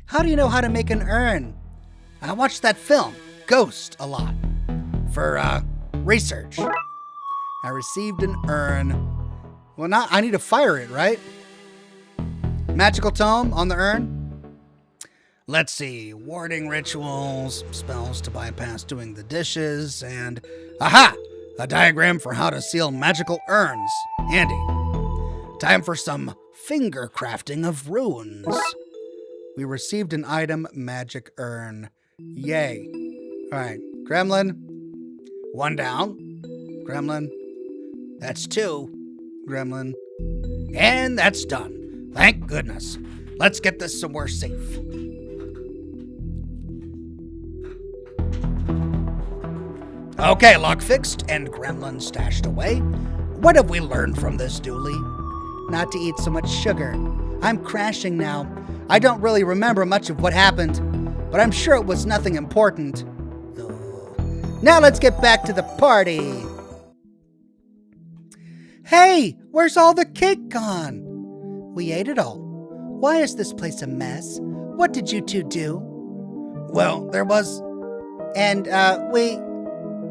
How do you know how to make an urn? I watched that film, Ghost, a lot. For, research. I received an urn. Well, not. I need to fire it, right? Magical tome on the urn. Let's see. Warding rituals, spells to bypass doing the dishes, and aha! A diagram for how to seal magical urns. Handy. Time for some finger crafting of runes. We received an item, magic urn. Yay. All right. Gremlin. One down. Gremlin. That's two. Gremlin. And that's done. Thank goodness. Let's get this somewhere safe. Okay, lock fixed and gremlin stashed away. What have we learned from this, Dooley? Not to eat so much sugar. I'm crashing now. I don't really remember much of what happened, but I'm sure it was nothing important. Now let's get back to the party. Hey, where's all the cake gone? We ate it all. Why is this place a mess? What did you two do? Well, there was... And,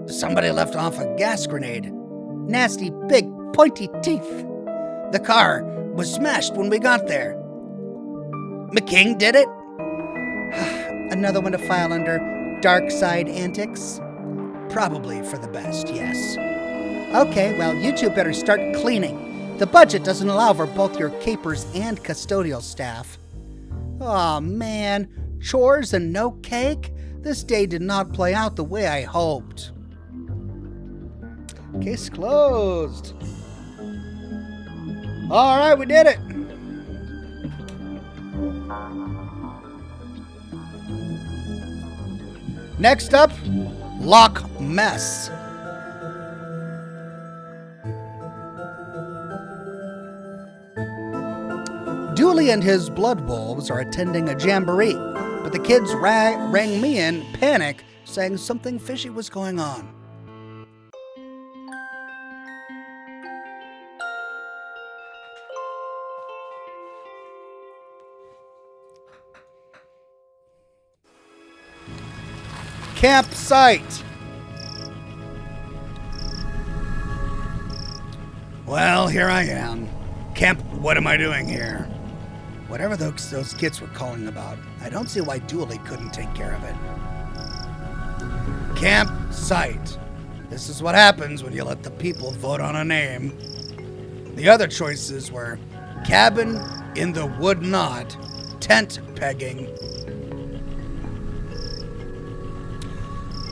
somebody left off a gas grenade. Nasty, big, pointy teeth. The car was smashed when we got there. McKing did it? Another one to file under Darkside antics? Probably for the best, yes. Okay, well, you two better start cleaning. The budget doesn't allow for both your capers and custodial staff. Aw, man. Chores and no cake? This day did not play out the way I hoped. Case closed. All right, we did it. Next up, lock mess. Dooley and his blood wolves are attending a jamboree, but the kids rang me in panic, saying something fishy was going on. Campsite. Well, here I am. What am I doing here? Whatever those kids were calling about, I don't see why Dooley couldn't take care of it. Campsite. This is what happens when you let the people vote on a name. The other choices were cabin in the wood knot, tent pegging,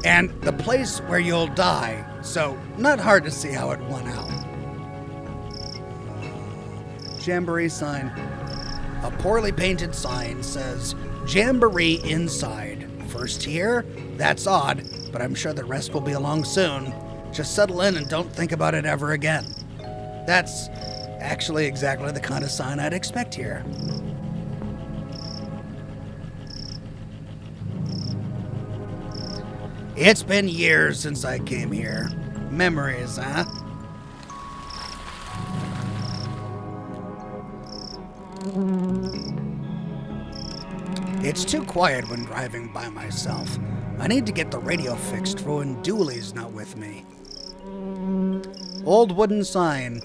and the place where you'll die, so not hard to see how it won out. Jamboree sign. A poorly painted sign says, Jamboree inside. First here? That's odd, but I'm sure the rest will be along soon. Just settle in and don't think about it ever again. That's actually exactly the kind of sign I'd expect here. It's been years since I came here. Memories, huh? It's too quiet when driving by myself. I need to get the radio fixed for when Dooley's not with me. Old wooden sign.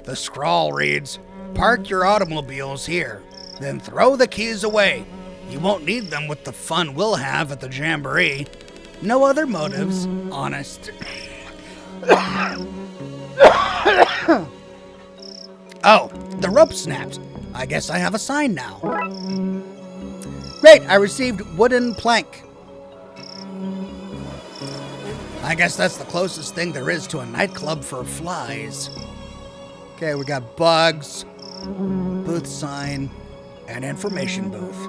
The scrawl reads, Park your automobiles here, then throw the keys away. You won't need them with the fun we'll have at the jamboree. No other motives, honest. Oh, the rope snapped. I guess I have a sign now. Great, I received wooden plank. I guess that's the closest thing there is to a nightclub for flies. Okay, we got bugs, booth sign, and information booth.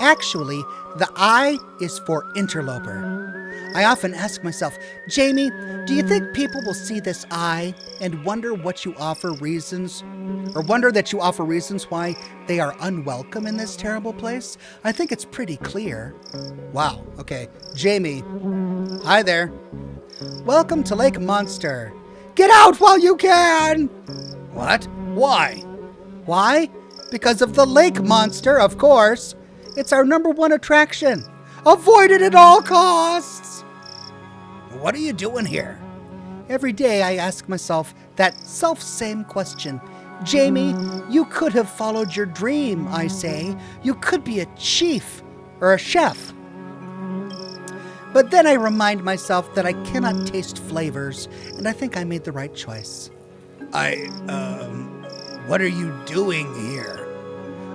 Actually, the I is for interloper. I often ask myself, Jamie, do you think people will see this I and wonder that you offer reasons why they are unwelcome in this terrible place? I think it's pretty clear. Wow, okay. Jamie, hi there. Welcome to Lake Monster. Get out while you can! What? Why? Why? Because of the lake monster, of course. It's our #1 attraction. Avoid it at all costs. What are you doing here? Every day I ask myself that self-same question. Jamie, you could have followed your dream, I say. You could be a chief or a chef. But then I remind myself that I cannot taste flavors, and I think I made the right choice. What are you doing here?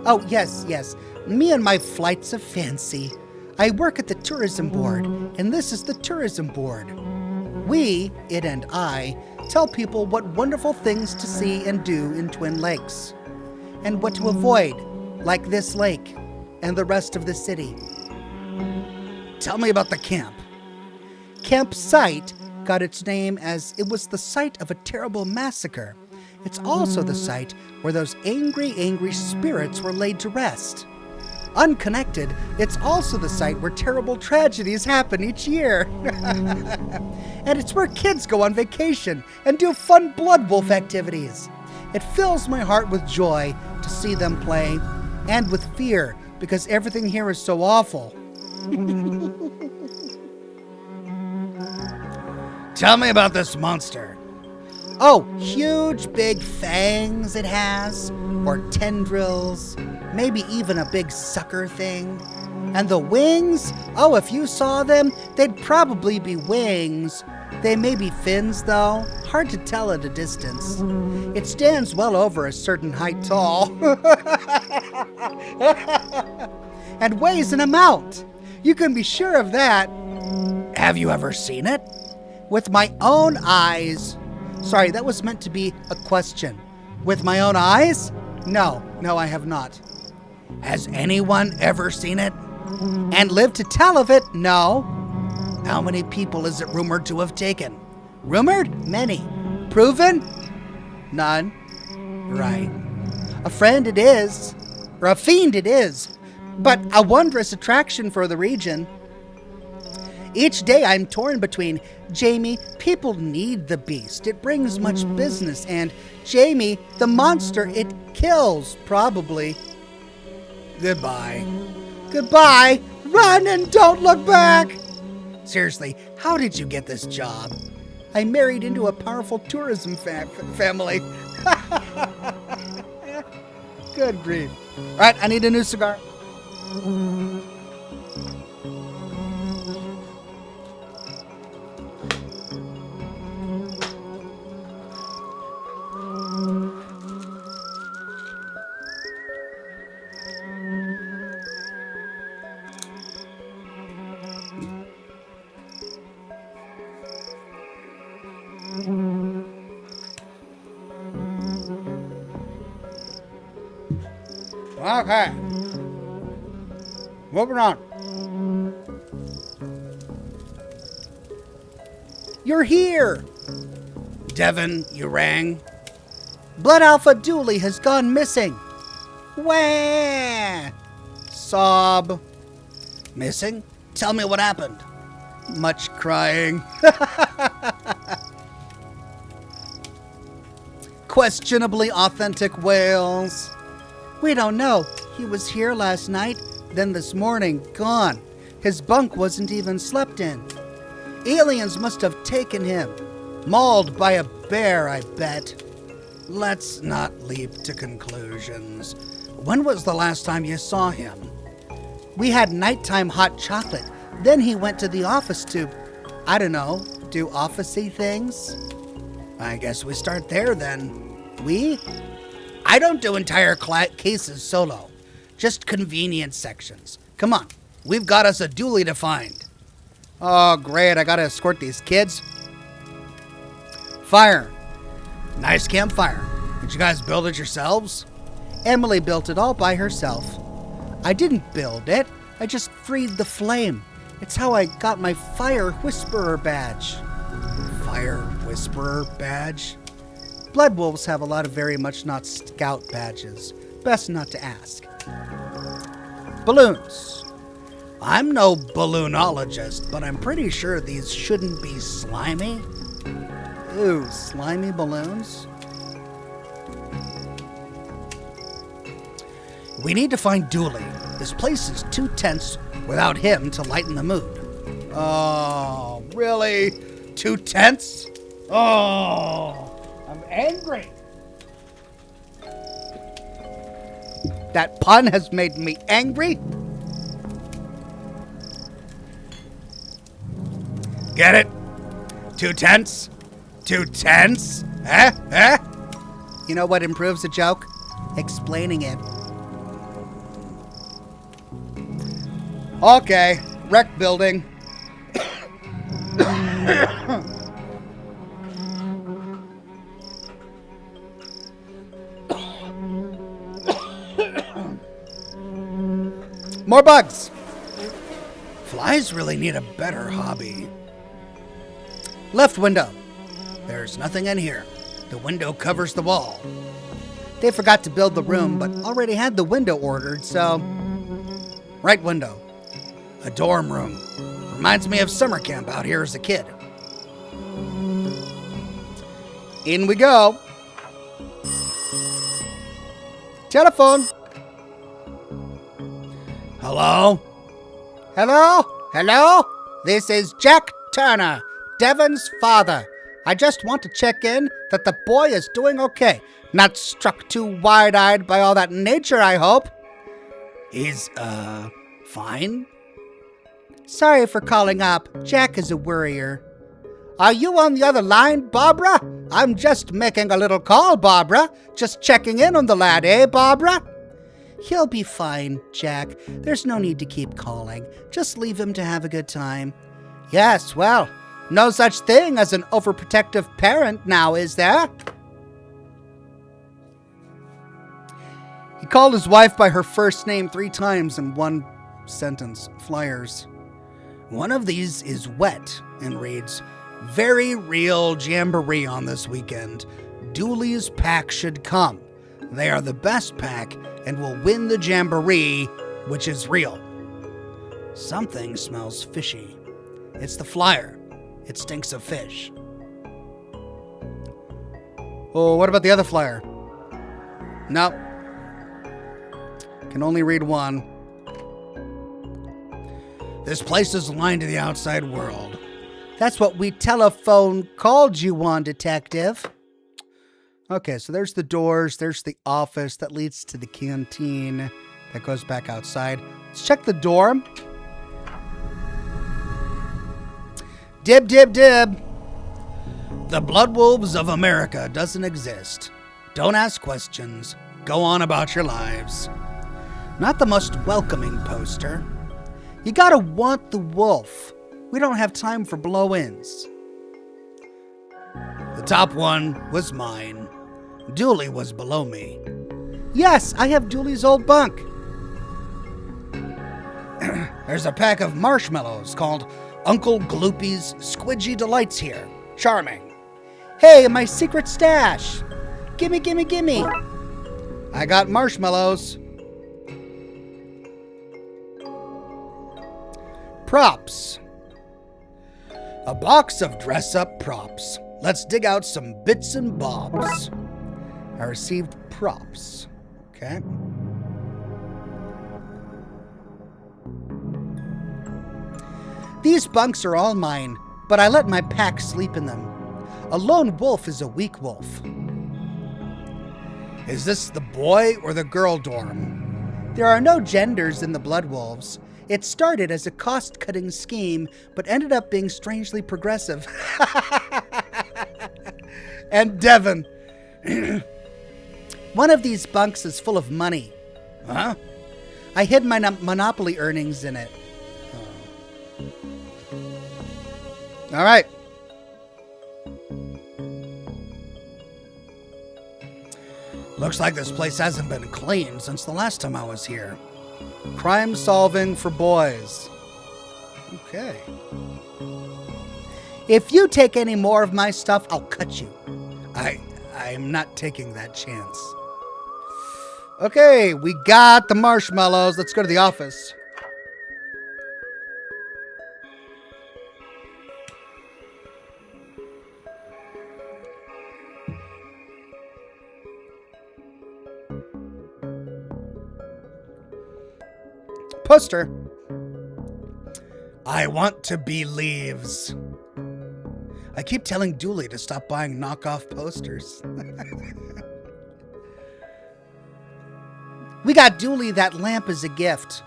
Oh, yes. Me and my flights of fancy. I work at the tourism board, and this is the tourism board. We, it and I, tell people what wonderful things to see and do in Twin Lakes, and what to avoid, like this lake and the rest of the city. Tell me about the camp. Campsite got its name as it was the site of a terrible massacre. It's also the site where those angry spirits were laid to rest. Unconnected, it's also the site where terrible tragedies happen each year. And it's where kids go on vacation and do fun blood wolf activities. It fills my heart with joy to see them play, and with fear, because everything here is so awful. Tell me about this monster. Oh, huge big fangs it has, or tendrils, maybe even a big sucker thing. And the wings? Oh, if you saw them, they'd probably be wings. They may be fins, though. Hard to tell at a distance. It stands well over a certain height tall. And weighs an amount. You can be sure of that. Have you ever seen it? With my own eyes. Sorry, that was meant to be a question. With my own eyes? No, I have not. Has anyone ever seen it? And lived to tell of it? No. How many people is it rumored to have taken? Rumored? Many. Proven? None. Right. A friend it is. A fiend it is, but a wondrous attraction for the region. Each day I'm torn between, Jamie, people need the beast. It brings much business. And Jamie, the monster, it kills, probably. Goodbye. Goodbye. Run and don't look back. Seriously, how did you get this job? I married into a powerful tourism family. Good grief. All right, I need a new cigar. Okay. Moving on. You're here. Devin, you rang. Blood Alpha Dooley has gone missing. Wah! Sob. Missing? Tell me what happened. Much crying. Questionably authentic wails. We don't know. He was here last night, then this morning, gone. His bunk wasn't even slept in. Aliens must have taken him. Mauled by a bear, I bet. Let's not leap to conclusions. When was the last time you saw him? We had nighttime hot chocolate. Then he went to the office to, I don't know, do office-y things? I guess we start there then. We? I don't do entire cases solo. Just convenient sections. Come on, we've got us a Dooley to find. Oh, great, I gotta escort these kids. Fire. Nice campfire. Did you guys build it yourselves? Emily built it all by herself. I didn't build it. I just freed the flame. It's how I got my Fire Whisperer badge. Fire Whisperer badge? Blood wolves have a lot of very much not scout badges. Best not to ask. Balloons. I'm no balloonologist, but I'm pretty sure these shouldn't be slimy. Ooh, slimy balloons? We need to find Dooley. This place is too tense without him to lighten the mood. Oh, really? Too tense? Oh, I'm angry. That pun has made me angry. Get it? Too tense? Too tense? Eh? You know what improves a joke? Explaining it. Okay, wreck building. More bugs. Flies really need a better hobby. Left window. There's nothing in here. The window covers the wall. They forgot to build the room, but already had the window ordered, so... Right window. A dorm room. Reminds me of summer camp out here as a kid. In we go. Telephone. Hello? Hello? This is Jack Turner, Devin's father. I just want to check in that the boy is doing okay. Not struck too wide-eyed by all that nature, I hope. He's, fine? Sorry for calling up. Jack is a worrier. Are you on the other line, Barbara? I'm just making a little call, Barbara. Just checking in on the lad, eh, Barbara? He'll be fine, Jack. There's no need to keep calling. Just leave him to have a good time. Yes, well, no such thing as an overprotective parent now, is there? He called his wife by her first name 3 times in one sentence. Flyers. One of these is wet and reads, Very real jamboree on this weekend. Dooley's pack should come. They are the best pack and will win the jamboree, which is real. Something smells fishy. It's the flyer. It stinks of fish. Oh, what about the other flyer? Nope. Can only read one. This place is lined to the outside world. That's what we telephone called you on, Detective. Okay, so there's the doors. There's the office that leads to the canteen that goes back outside. Let's check the door. Dib, dib, dib. The Blood Wolves of America doesn't exist. Don't ask questions. Go on about your lives. Not the most welcoming poster. You gotta want the wolf. We don't have time for blow-ins. The top one was mine. Dooley was below me. Yes, I have Dooley's old bunk. There's a pack of marshmallows called Uncle Gloopy's Squidgy Delights here. Charming. Hey, my secret stash. Gimme, gimme, gimme. I got marshmallows. Props. A box of dress-up props. Let's dig out some bits and bobs. I received props. Okay. These bunks are all mine, but I let my pack sleep in them. A lone wolf is a weak wolf. Is this the boy or the girl dorm? There are no genders in the Blood Wolves. It started as a cost-cutting scheme, but ended up being strangely progressive. And Devin. One of these bunks is full of money. Huh? I hid my Monopoly earnings in it. All right. Looks like this place hasn't been cleaned since the last time I was here. Crime solving for boys. Okay. If you take any more of my stuff, I'll cut you. I'm not taking that chance. Okay, we got the marshmallows. Let's go to the office. Poster. I want to be leaves. I keep telling Dooley to stop buying knockoff posters. We got Dooley that lamp as a gift.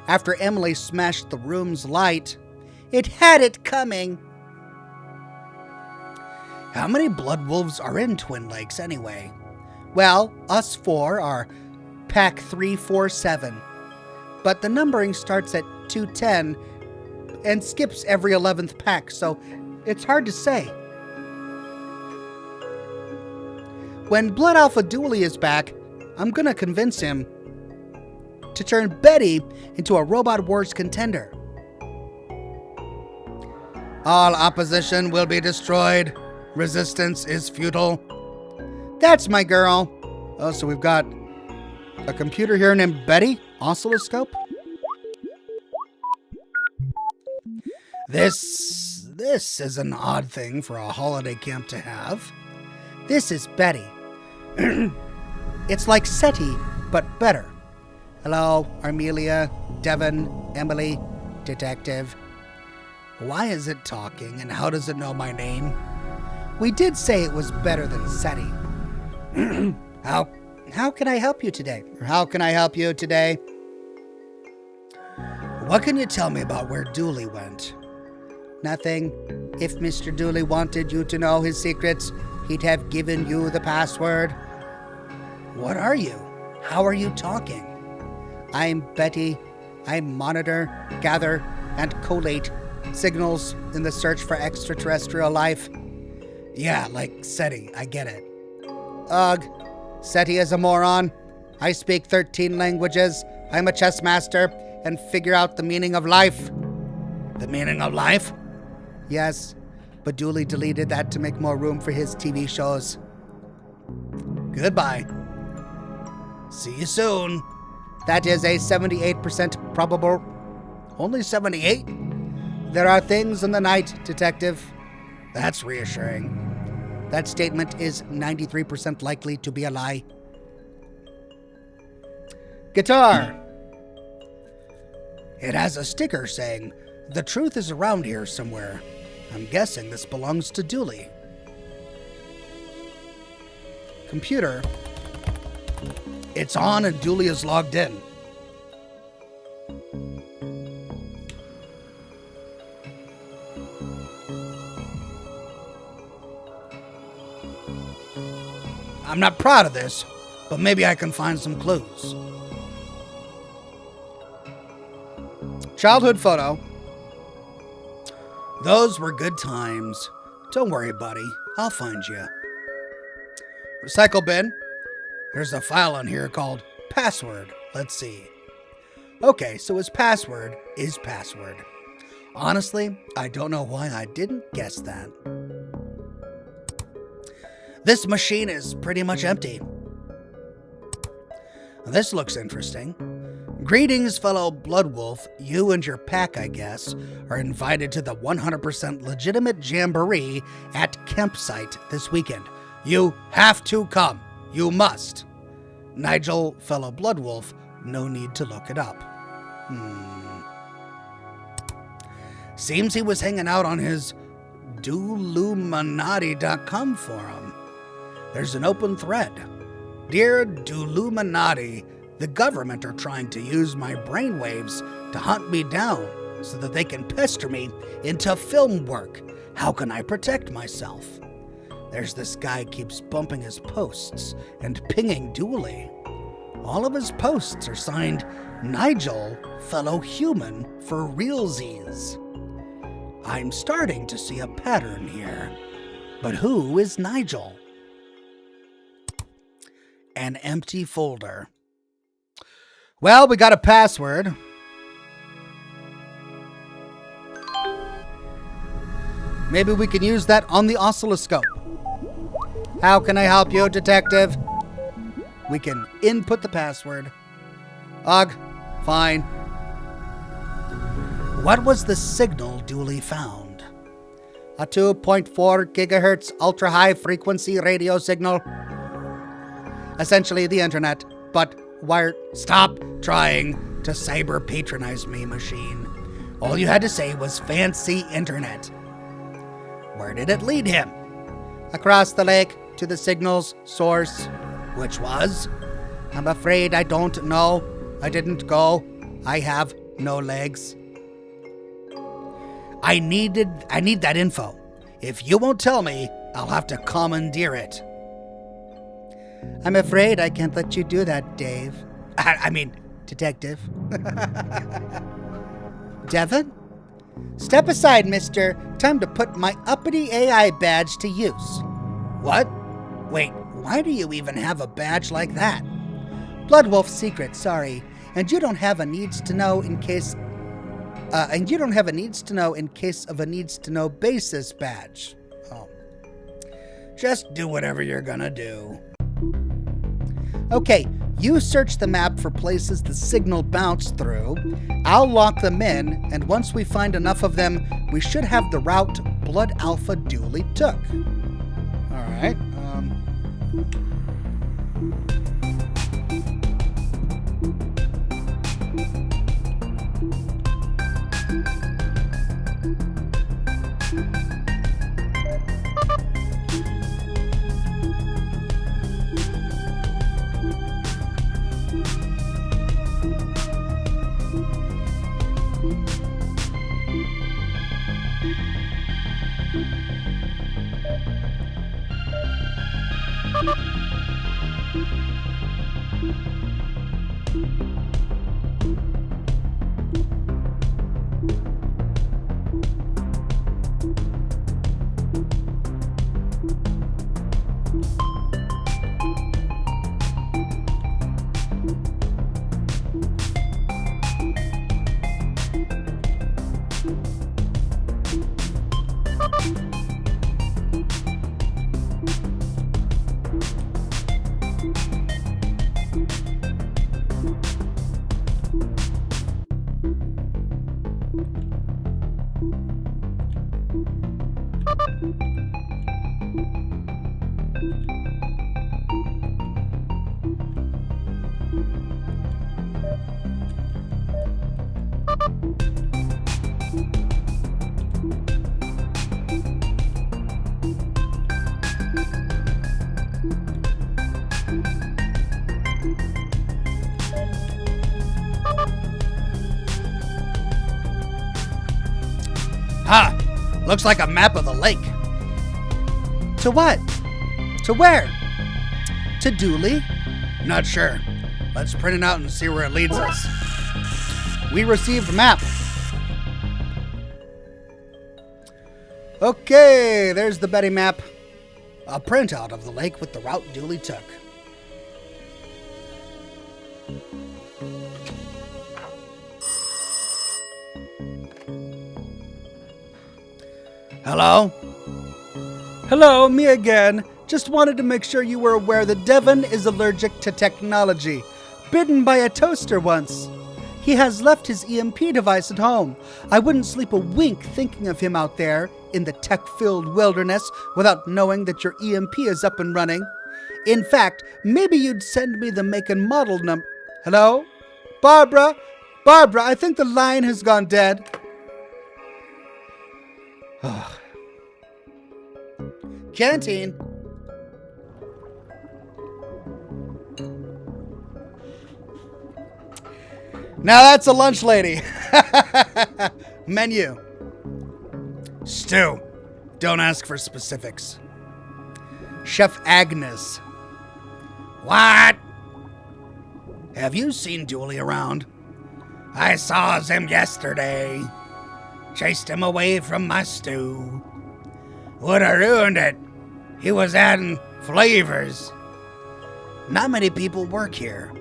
After Emily smashed the room's light, it had it coming. How many Blood Wolves are in Twin Lakes anyway? Well, us four are pack 347. But the numbering starts at 210 and skips every 11th pack, so it's hard to say. When Blood Alpha Dooley is back, I'm gonna convince him to turn Betty into a Robot Wars contender. All opposition will be destroyed. Resistance is futile. That's my girl. Oh, so we've got a computer here named Betty. Oscilloscope. This is an odd thing for a holiday camp to have. This is Betty. It's like SETI, but better. Hello, Armelia, Devin, Emily, Detective. Why is it talking, and how does it know my name? We did say it was better than SETI. How can I help you today? Or how can I help you today? What can you tell me about where Dooley went? Nothing. If Mr. Dooley wanted you to know his secrets, he'd have given you the password. What are you? How are you talking? I'm Betty. I monitor, gather, and collate signals in the search for extraterrestrial life. Yeah, like SETI. I get it. Ugh. SETI is a moron. I speak 13 languages. I'm a chess master and figure out the meaning of life. The meaning of life? Yes, but Dooley deleted that to make more room for his TV shows. Goodbye. See you soon. That is a 78% probable. Only 78? There are things in the night, Detective. That's reassuring. That statement is 93% likely to be a lie. Guitar. It has a sticker saying, "The truth is around here somewhere." I'm guessing this belongs to Dooley. Computer. It's on and Dooley is logged in. I'm not proud of this, but maybe I can find some clues. Childhood photo. Those were good times. Don't worry, buddy. I'll find you. Recycle bin. There's a file on here called password. Let's see. Okay, so his password is password. Honestly, I don't know why I didn't guess that. This machine is pretty much empty. This looks interesting. Greetings, fellow Blood Wolf. You and your pack, I guess, are invited to the 100% legitimate jamboree at Campsite this weekend. You have to come. You must. Nigel, fellow Blood Wolf. No need to look it up. Seems he was hanging out on his Dooluminati.com forum. There's an open thread. Dear Dooluminati, the government are trying to use my brainwaves to hunt me down so that they can pester me into film work. How can I protect myself? There's this guy keeps bumping his posts and pinging Dooley. All of his posts are signed Nigel, fellow human, for realsies. I'm starting to see a pattern here. But who is Nigel? An empty folder. Well, we got a password. Maybe we can use that on the oscilloscope. How can I help you, Detective? We can input the password. Ugh, fine. What was the signal Dooley found? A 2.4 gigahertz ultra-high frequency radio signal. Essentially the internet, but wired. Stop trying to cyber patronize me, machine. All you had to say was fancy internet. Where did it lead him? Across the lake to the signal's source, which was? I'm afraid I don't know. I didn't go. I have no legs. I need that info. If you won't tell me, I'll have to commandeer it. I'm afraid I can't let you do that, Dave. I mean, Detective. Devon? Step aside, mister. Time to put my uppity AI badge to use. What? Wait, why do you even have a badge like that? Blood Wolf secret, sorry. And you don't have a needs to know in case of a needs to know basis badge. Oh. Just do whatever you're gonna do. Okay, you search the map for places the signal bounced through. I'll lock them in, and once we find enough of them, we should have the route Blood Alpha Dooley took. All right. Looks like a map of the lake. To what? To where? To Dooley? Not sure. Let's print it out and see where it leads us. We received map. Okay, there's the Betty map. A printout of the lake with the route Dooley took. Hello? Hello, me again. Just wanted to make sure you were aware that Devon is allergic to technology. Bitten by a toaster once. He has left his EMP device at home. I wouldn't sleep a wink thinking of him out there in the tech-filled wilderness without knowing that your EMP is up and running. In fact, maybe you'd send me the make and model number. Hello? Barbara? Barbara, I think the line has gone dead. Canteen. Now that's a lunch lady. Menu. Stew. Don't ask for specifics. Chef Agnes. What? Have you seen Dooley around? I saw him yesterday. Chased him away from my stew. Would have ruined it. He was adding flavors. Not many people work here.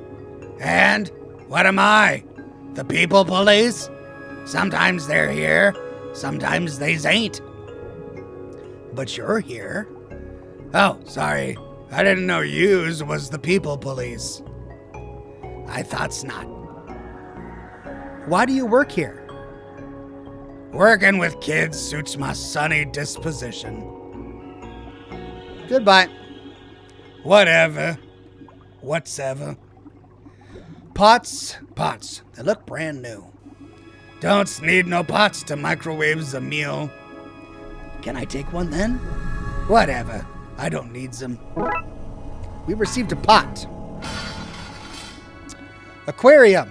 And what am I? The people police? Sometimes they're here, sometimes they ain't. But you're here. Oh, sorry. I didn't know yous was the people police. I thought's not. Why do you work here? Working with kids suits my sunny disposition. Goodbye. Whatever. Whatsoever. Pots. They look brand new. Don't need no pots to microwave a meal. Can I take one then? Whatever. I don't need them. We received a pot. Aquarium.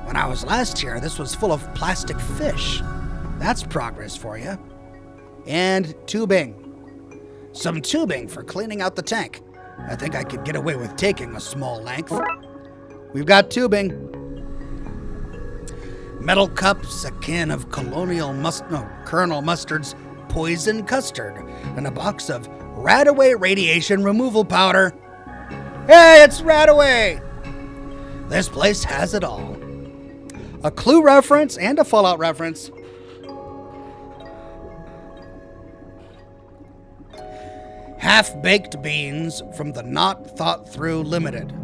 When I was last here, this was full of plastic fish. That's progress for you. And tubing. Some tubing for cleaning out the tank. I think I could get away with taking a small length. We've got tubing. Metal cups, a can of Colonel Mustard's poison custard, and a box of Radaway radiation removal powder. Hey, it's Radaway! This place has it all. A Clue reference and a Fallout reference. Half-baked beans from the Not Thought Through Limited.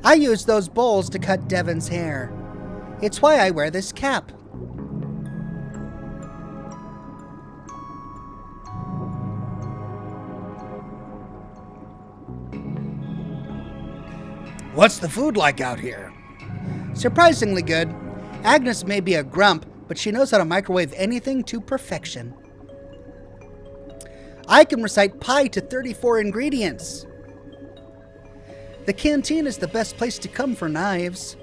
I use those bowls to cut Devon's hair. It's why I wear this cap. What's the food like out here? Surprisingly good. Agnes may be a grump, but she knows how to microwave anything to perfection. I can recite pie to 34 ingredients. The canteen is the best place to come for knives.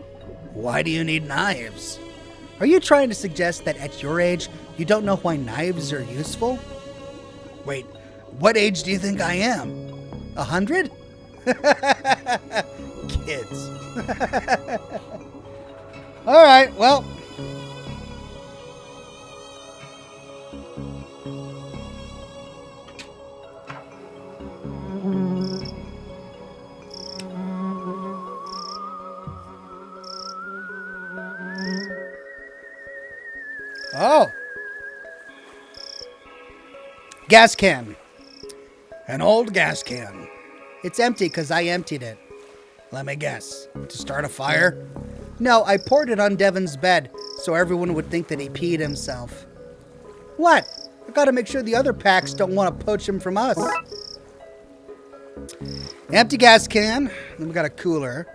Why do you need knives? Are you trying to suggest that at your age, you don't know why knives are useful? Wait, what age do you think I am? 100? Kids. All right, well. Oh. Gas can. An old gas can. It's empty because I emptied it. Let me guess. To start a fire? No, I poured it on Devon's bed so everyone would think that he peed himself. What? I gotta make sure the other packs don't want to poach him from us. Empty gas can. Then we got a cooler.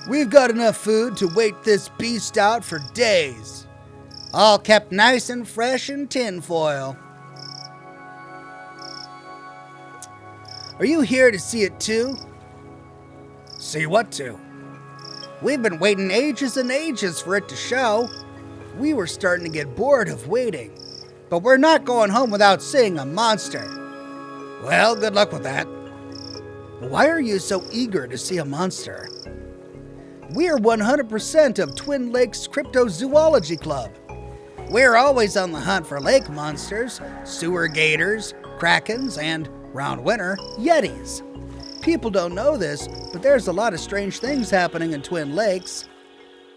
We've got enough food to wait this beast out for days. All kept nice and fresh in tin foil. Are you here to see it too? See what to? We've been waiting ages and ages for it to show. We were starting to get bored of waiting, but we're not going home without seeing a monster. Well, good luck with that. Why are you so eager to see a monster? We're 100% of Twin Lakes Cryptozoology Club. We're always on the hunt for lake monsters, sewer gators, krakens, and, round winter, yetis. People don't know this, but there's a lot of strange things happening in Twin Lakes.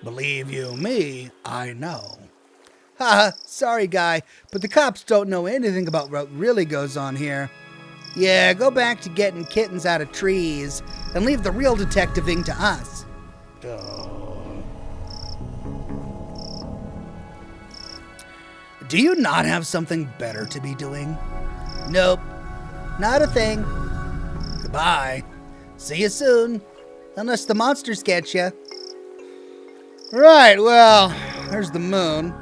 Believe you me, I know. Haha, sorry guy, but the cops don't know anything about what really goes on here. Yeah, go back to getting kittens out of trees and leave the real detectiving to us. Do you not have something better to be doing? Nope, not a thing. Goodbye. See you soon, unless the monsters get you. Right, well, there's the moon.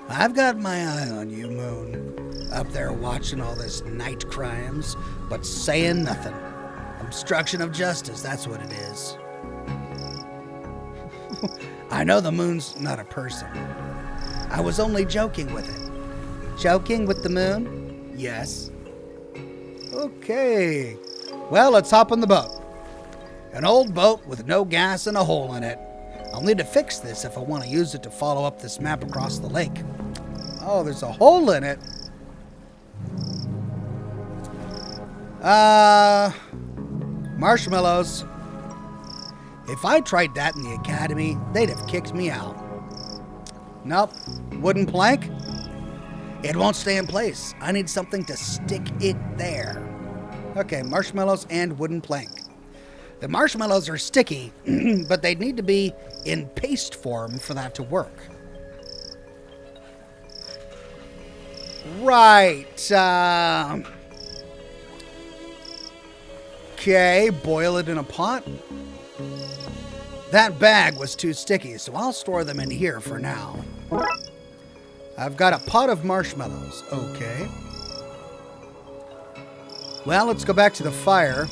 I've got my eye on you, moon. Up there watching all this night crimes, but saying nothing. Obstruction of justice, that's what it is. I know the moon's not a person. I was only joking with it. Joking with the moon? Yes. Okay. Well, let's hop on the boat. An old boat with no gas and a hole in it. I'll need to fix this if I want to use it to follow up this map across the lake. Oh, there's a hole in it. Marshmallows. If I tried that in the academy, they'd have kicked me out. Nope. Wooden plank? It won't stay in place. I need something to stick it there. Okay, marshmallows and wooden plank. The marshmallows are sticky, but they need to be in paste form for that to work. Right. Okay, boil it in a pot. That bag was too sticky, so I'll store them in here for now. I've got a pot of marshmallows. Okay. Well, let's go back to the fire.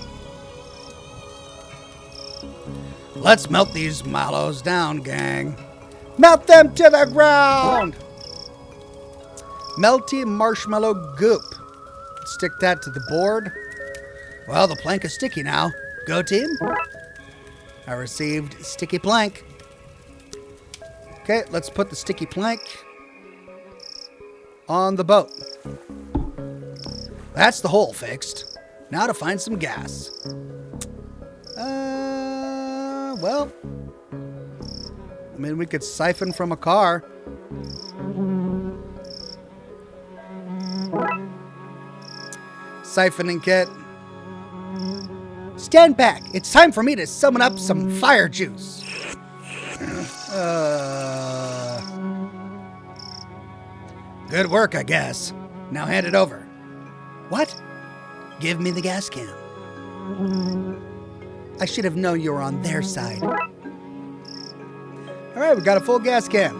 Let's melt these mallows down, gang. Melt them to the ground! Melty marshmallow goop. Stick that to the board. Well, the plank is sticky now. Go team. I received sticky plank. Okay, let's put the sticky plank on the boat. That's the hole fixed. Now to find some gas. Well, I mean, we could siphon from a car. Siphoning kit. Stand back. It's time for me to summon up some fire juice. Good work, I guess. Now hand it over. What? Give me the gas can. I should have known you were on their side. All right, we got a full gas can.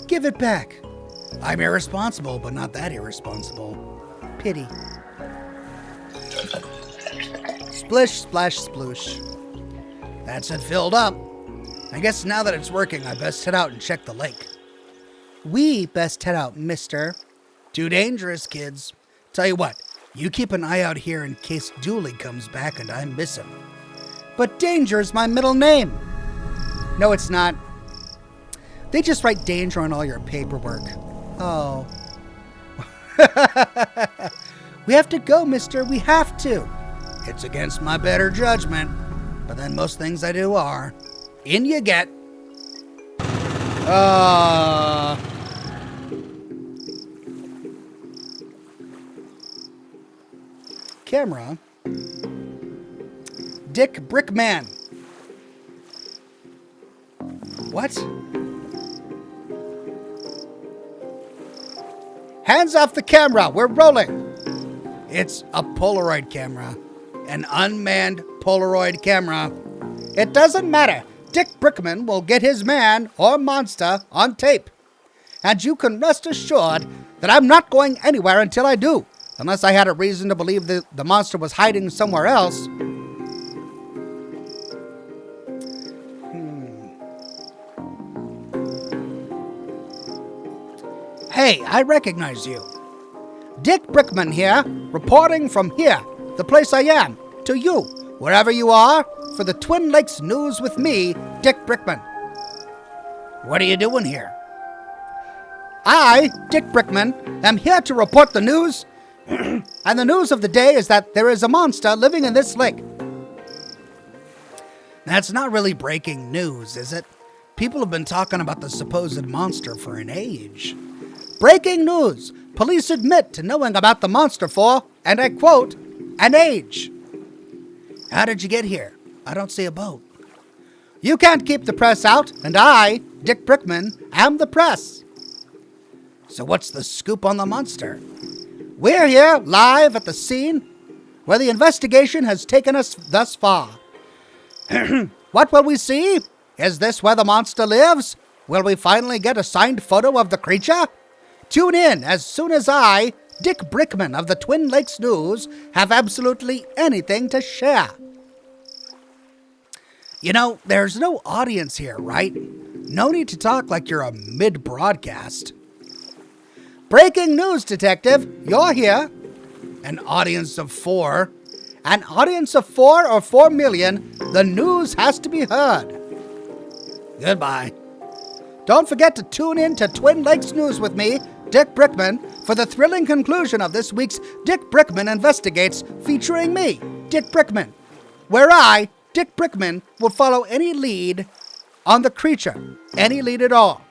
Give it back. I'm irresponsible, but not that irresponsible. Pity. Splish, splash, sploosh. That's it filled up. I guess now that it's working, I best head out and check the lake. We best head out, mister. Too dangerous, kids. Tell you what, you keep an eye out here in case Dooley comes back and I miss him. But Danger is my middle name. No, it's not. They just write Danger on all your paperwork. Oh. We have to go, mister. We have to. It's against my better judgment. But then most things I do are. In you get. Camera. Dick Brickman. What? Hands off the camera. We're rolling. It's a Polaroid camera. An unmanned Polaroid camera. It doesn't matter. Dick Brickman will get his man or monster on tape. And you can rest assured that I'm not going anywhere until I do. Unless I had a reason to believe that the monster was hiding somewhere else. Hey, I recognize you. Dick Brickman here, reporting from here, the place I am, to you, wherever you are, for the Twin Lakes News with me, Dick Brickman. What are you doing here? I, Dick Brickman, am here to report the news, and the news of the day is that there is a monster living in this lake. That's not really breaking news, is it? People have been talking about the supposed monster for an age. Breaking news! Police admit to knowing about the monster for, and I quote, an age. How did you get here? I don't see a boat. You can't keep the press out, and I, Dick Brickman, am the press. So what's the scoop on the monster? We're here, live at the scene, where the investigation has taken us thus far. What will we see? Is this where the monster lives? Will we finally get a signed photo of the creature? Tune in as soon as I, Dick Brickman of the Twin Lakes News, have absolutely anything to share. You know, there's no audience here, right? No need to talk like you're a mid-broadcast. Breaking news, detective. You're here. An audience of 4. An audience of 4 or 4 million. The news has to be heard. Goodbye. Don't forget to tune in to Twin Lakes News with me, Dick Brickman, for the thrilling conclusion of this week's Dick Brickman Investigates, featuring me, Dick Brickman, where I, Dick Brickman, will follow any lead on the creature, any lead at all.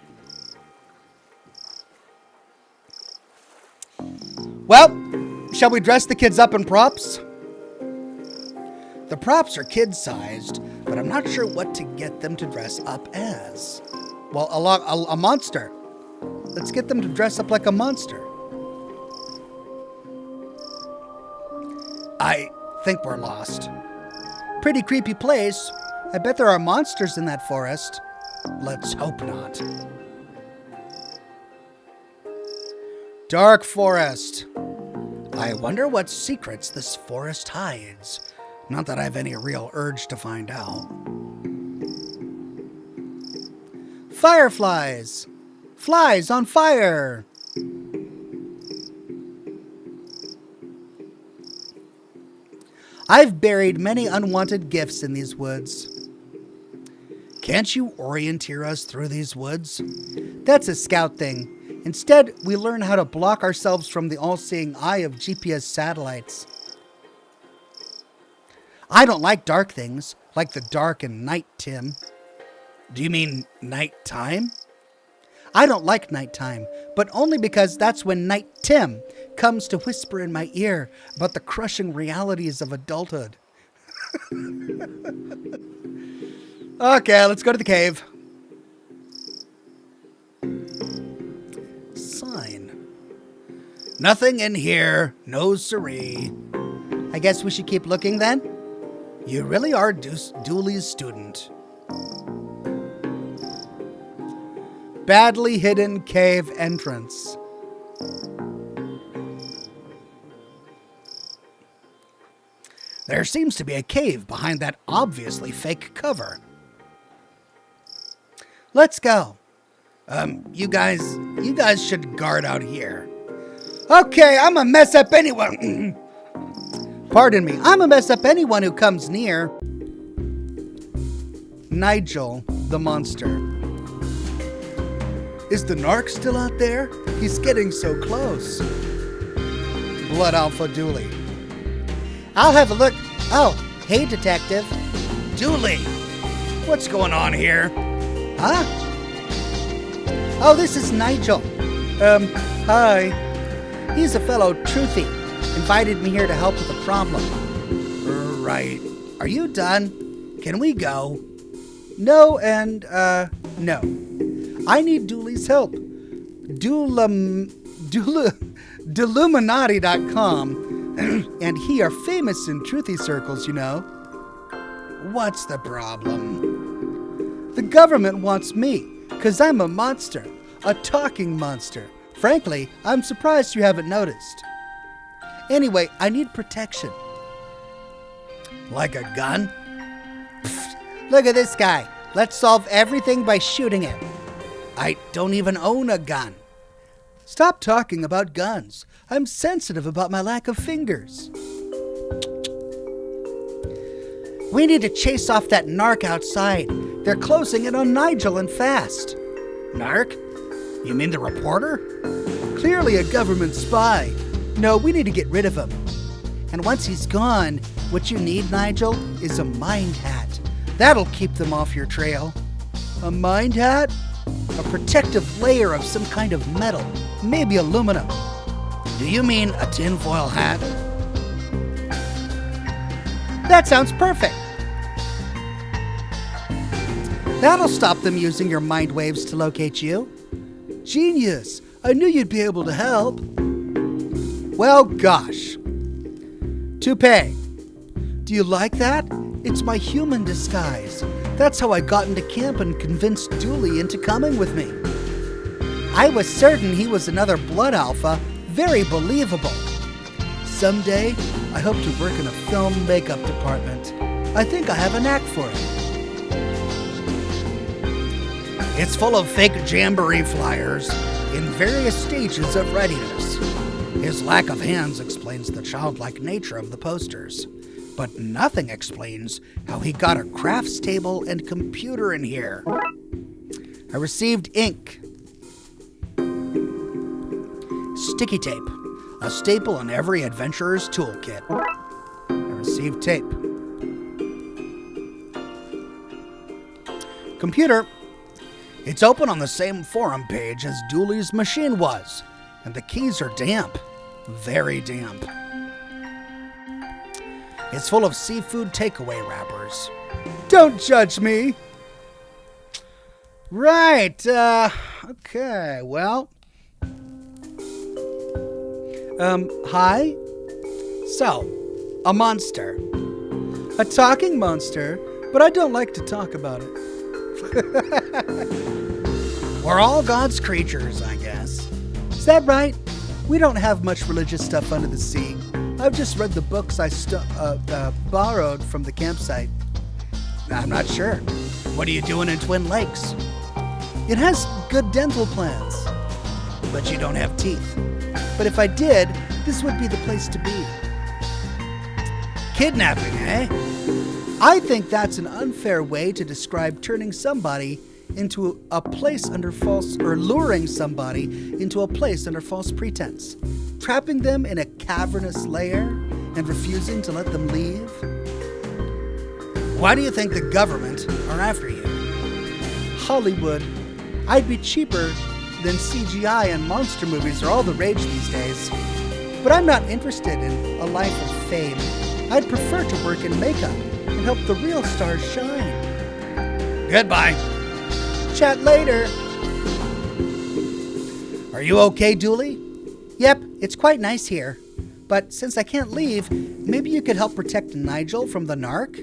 Well, shall we dress the kids up in props? The props are kid-sized, but I'm not sure what to get them to dress up as. Well, a monster. Let's get them to dress up like a monster. I think we're lost. Pretty creepy place. I bet there are monsters in that forest. Let's hope not. Dark forest. I wonder what secrets this forest hides. Not that I have any real urge to find out. Fireflies. Flies on fire. I've buried many unwanted gifts in these woods. Can't you orienteer us through these woods? That's a scout thing. Instead, we learn how to block ourselves from the all-seeing eye of GPS satellites. I don't like dark things, like the dark and night, Tim. Do you mean nighttime? I don't like nighttime, but only because that's when Night Tim comes to whisper in my ear about the crushing realities of adulthood. Okay, let's go to the cave. Sign. Nothing in here. No siree. I guess we should keep looking then? You really are Dooley's student. Badly hidden cave entrance. There seems to be a cave behind that obviously fake cover. Let's go. You guys should guard out here. Okay, I'm a mess up anyone. Pardon me, I'm a mess up anyone who comes near. Nigel, the monster. Is the narc still out there? He's getting so close. Blood Alpha Dooley. I'll have a look. Oh, hey, detective. Dooley, what's going on here? Huh? Oh, this is Nigel. Hi. He's a fellow truthy. Invited me here to help with a problem. Right. Are you done? Can we go? No and, no. I need Dooley's help. Deluminati.com and he are famous in truthy circles, you know. What's the problem? The government wants me, 'cause I'm a monster. A talking monster. Frankly, I'm surprised you haven't noticed. Anyway, I need protection. Like a gun? Pfft, look at this guy. Let's solve everything by shooting him. I don't even own a gun. Stop talking about guns. I'm sensitive about my lack of fingers. We need to chase off that narc outside. They're closing in on Nigel and fast. Narc? You mean the reporter? Clearly a government spy. No, we need to get rid of him. And once he's gone, what you need, Nigel, is a mind hat. That'll keep them off your trail. A mind hat? A protective layer of some kind of metal, maybe aluminum. Do you mean a tinfoil hat? That sounds perfect. That'll stop them using your mind waves to locate you. Genius! I knew you'd be able to help. Well, gosh. Toupee. Do you like that? It's my human disguise. That's how I got into camp and convinced Dooley into coming with me. I was certain he was another blood alpha. Very believable. Someday, I hope to work in a film makeup department. I think I have a knack for it. It's full of fake jamboree flyers in various stages of readiness. His lack of hands explains the childlike nature of the posters, but nothing explains how he got a crafts table and computer in here. I received ink, sticky tape, a staple in every adventurer's toolkit. I received tape. Computer. It's open on the same forum page as Dooley's machine was, and the keys are damp. Very damp. It's full of seafood takeaway wrappers. Don't judge me! Right, okay, well. Hi? So, a monster. A talking monster, but I don't like to talk about it. We're all God's creatures, I guess. Is that right? We don't have much religious stuff under the sea. I've just read the books I borrowed from the campsite. I'm not sure. What are you doing in Twin Lakes? It has good dental plans. But you don't have teeth. But if I did, this would be the place to be. Kidnapping, eh? I think that's an unfair way to describe turning somebody into a place under false, or luring somebody into a place under false pretense, trapping them in a cavernous lair and refusing to let them leave. Why do you think the government are after you? Hollywood. I'd be cheaper than CGI and monster movies are all the rage these days. But I'm not interested in a life of fame. I'd prefer to work in makeup and help the real stars shine. Goodbye. Chat later. Are you okay, Dooley? Yep, it's quite nice here. But since I can't leave, maybe you could help protect Nigel from the narc?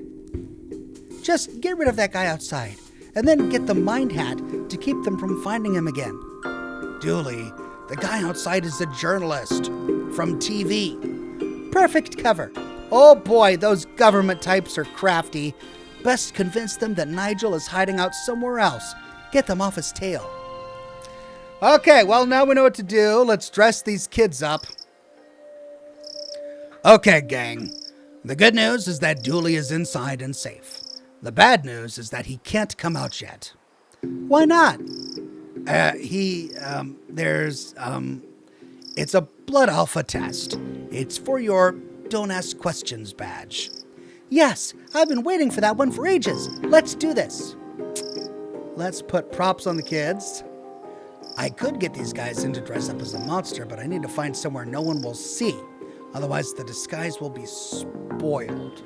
Just get rid of that guy outside, and then get the mind hat to keep them from finding him again. Dooley, the guy outside is a journalist from TV. Perfect cover. Oh boy, those government types are crafty. Best convince them that Nigel is hiding out somewhere else. Get them off his tail. Okay, well, now we know what to do. Let's dress these kids up. Okay, gang. The good news is that Dooley is inside and safe. The bad news is that he can't come out yet. Why not? It's a blood alpha test. It's for your Don't Ask Questions badge. Yes, I've been waiting for that one for ages. Let's do this. Let's put props on the kids. I could get these guys in to dress up as a monster, but I need to find somewhere no one will see. Otherwise, the disguise will be spoiled.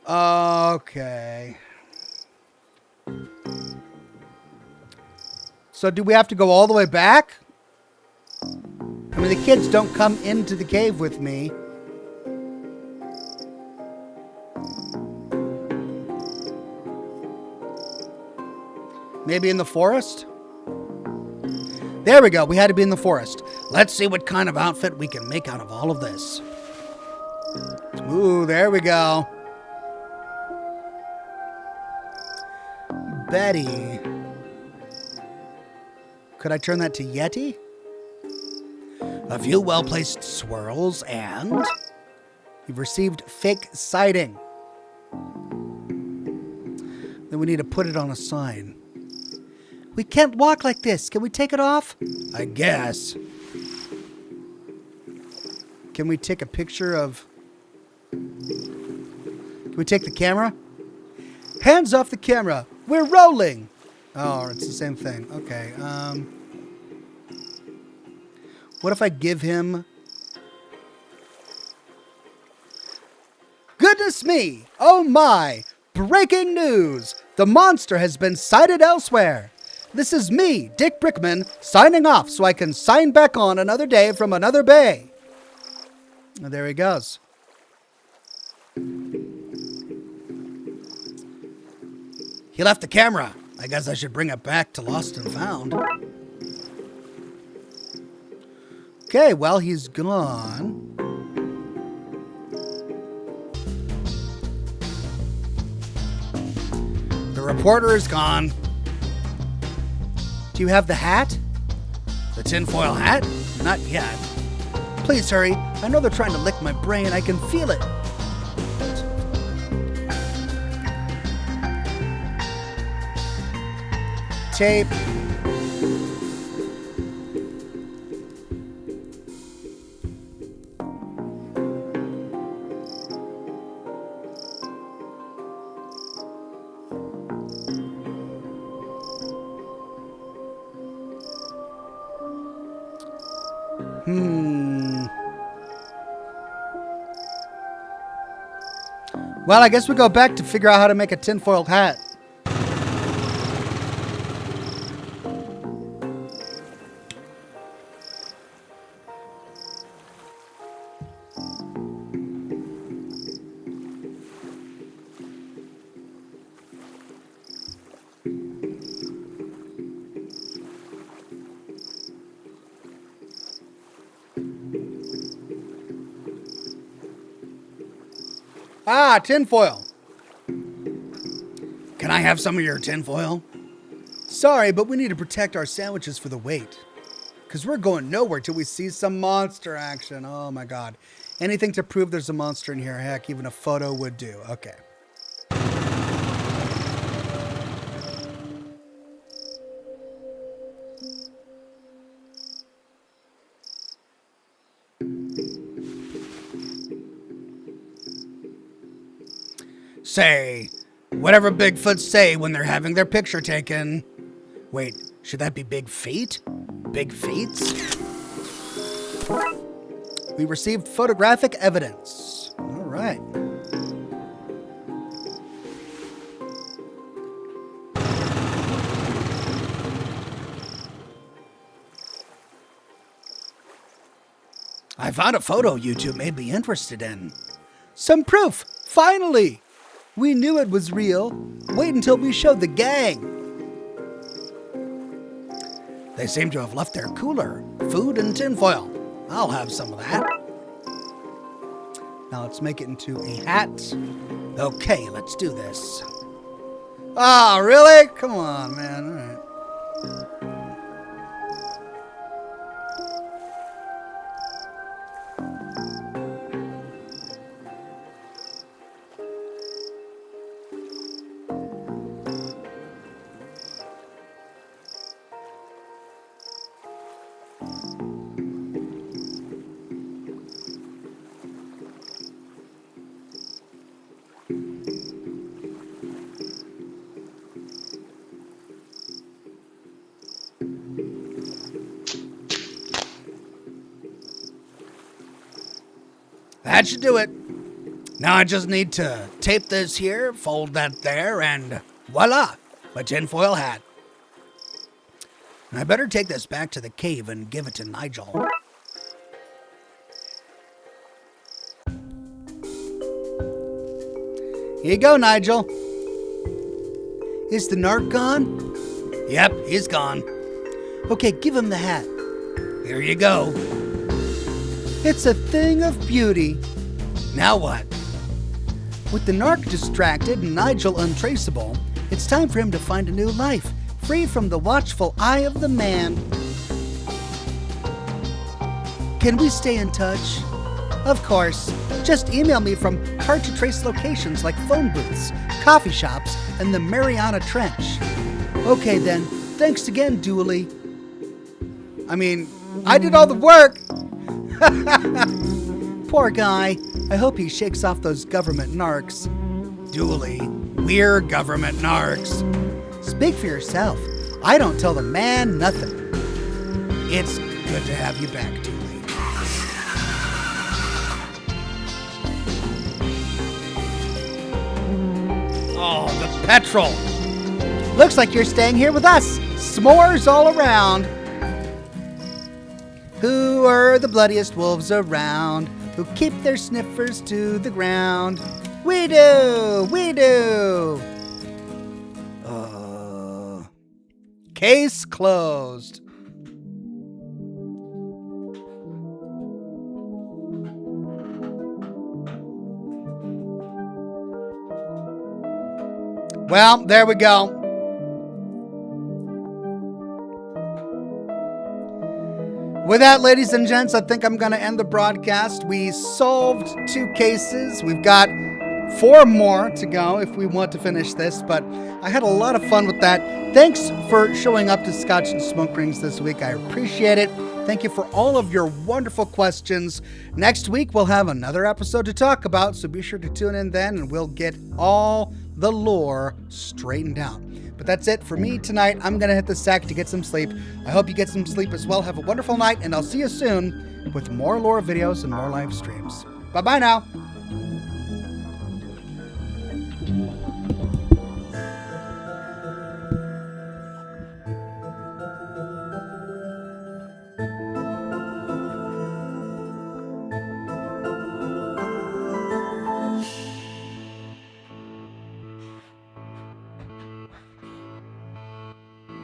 Okay. So do we have to go all the way back? I mean, the kids don't come into the cave with me. Maybe in the forest? There we go. We had to be in the forest. Let's see what kind of outfit we can make out of all of this. Ooh, there we go. Betty. Could I turn that to Yeti? A few well-placed swirls and... You've received fake sighting. Then we need to put it on a sign. We can't walk like this. Can we take it off? I guess. Can we take a picture of... Can we take the camera? Hands off the camera. We're rolling. Oh, it's the same thing. Okay. What if I give him... Goodness me! Oh my! Breaking news! The monster has been sighted elsewhere. This is me, Dick Brickman, signing off so I can sign back on another day from another bay. And there he goes. He left the camera. I guess I should bring it back to Lost and Found. Okay, well, he's gone. The reporter is gone. Do you have the hat? The tinfoil hat? Not yet. Please hurry. I know they're trying to lick my brain. I can feel it. Tape. Well, I guess we go back to figure out how to make a tinfoil hat. Ah, tinfoil. Can I have some of your tinfoil? Sorry, but we need to protect our sandwiches for the wait. Because we're going nowhere till we see some monster action. Oh my god. Anything to prove there's a monster in here. Heck, even a photo would do. Okay. Say, whatever Bigfoots say when they're having their picture taken. Wait, should that be Big Feet? Big Feets? We received photographic evidence. All right. I found a photo you two may be interested in. Some proof, finally! We knew it was real. Wait until we showed the gang. They seem to have left their cooler, food and tinfoil. I'll have some of that. Now let's make it into a hat. Okay, let's do this. Ah, really? Come on, man. All right. That should do it. Now I just need to tape this here, fold that there, and voila, a tinfoil hat. I better take this back to the cave and give it to Nigel. Here you go, Nigel. Is the narc gone? Yep, he's gone. Okay, give him the hat. Here you go. It's a thing of beauty. Now what? With the narc distracted and Nigel untraceable, it's time for him to find a new life, free from the watchful eye of the man. Can we stay in touch? Of course. Just email me from hard-to-trace locations like phone booths, coffee shops, and the Mariana Trench. Okay then, thanks again, Dooley. I mean, I did all the work. Poor guy. I hope he shakes off those government narcs. Dooley, we're government narcs. Speak for yourself. I don't tell the man nothing. It's good to have you back, Dooley. Oh, the petrol. Looks like you're staying here with us. S'mores all around. Who are the bloodiest wolves around? Who keep their sniffers to the ground? We do! We do! Case closed. Well, there we go. With that, ladies and gents, I think I'm going to end the broadcast. We solved 2 cases. We've got 4 more to go if we want to finish this, but I had a lot of fun with that. Thanks for showing up to Scotch and Smoke Rings this week. I appreciate it. Thank you for all of your wonderful questions. Next week, we'll have another episode to talk about, so be sure to tune in then, and we'll get all the lore straightened out. But that's it for me tonight. I'm going to hit the sack to get some sleep. I hope you get some sleep as well. Have a wonderful night, and I'll see you soon with more lore videos and more live streams. Bye-bye now.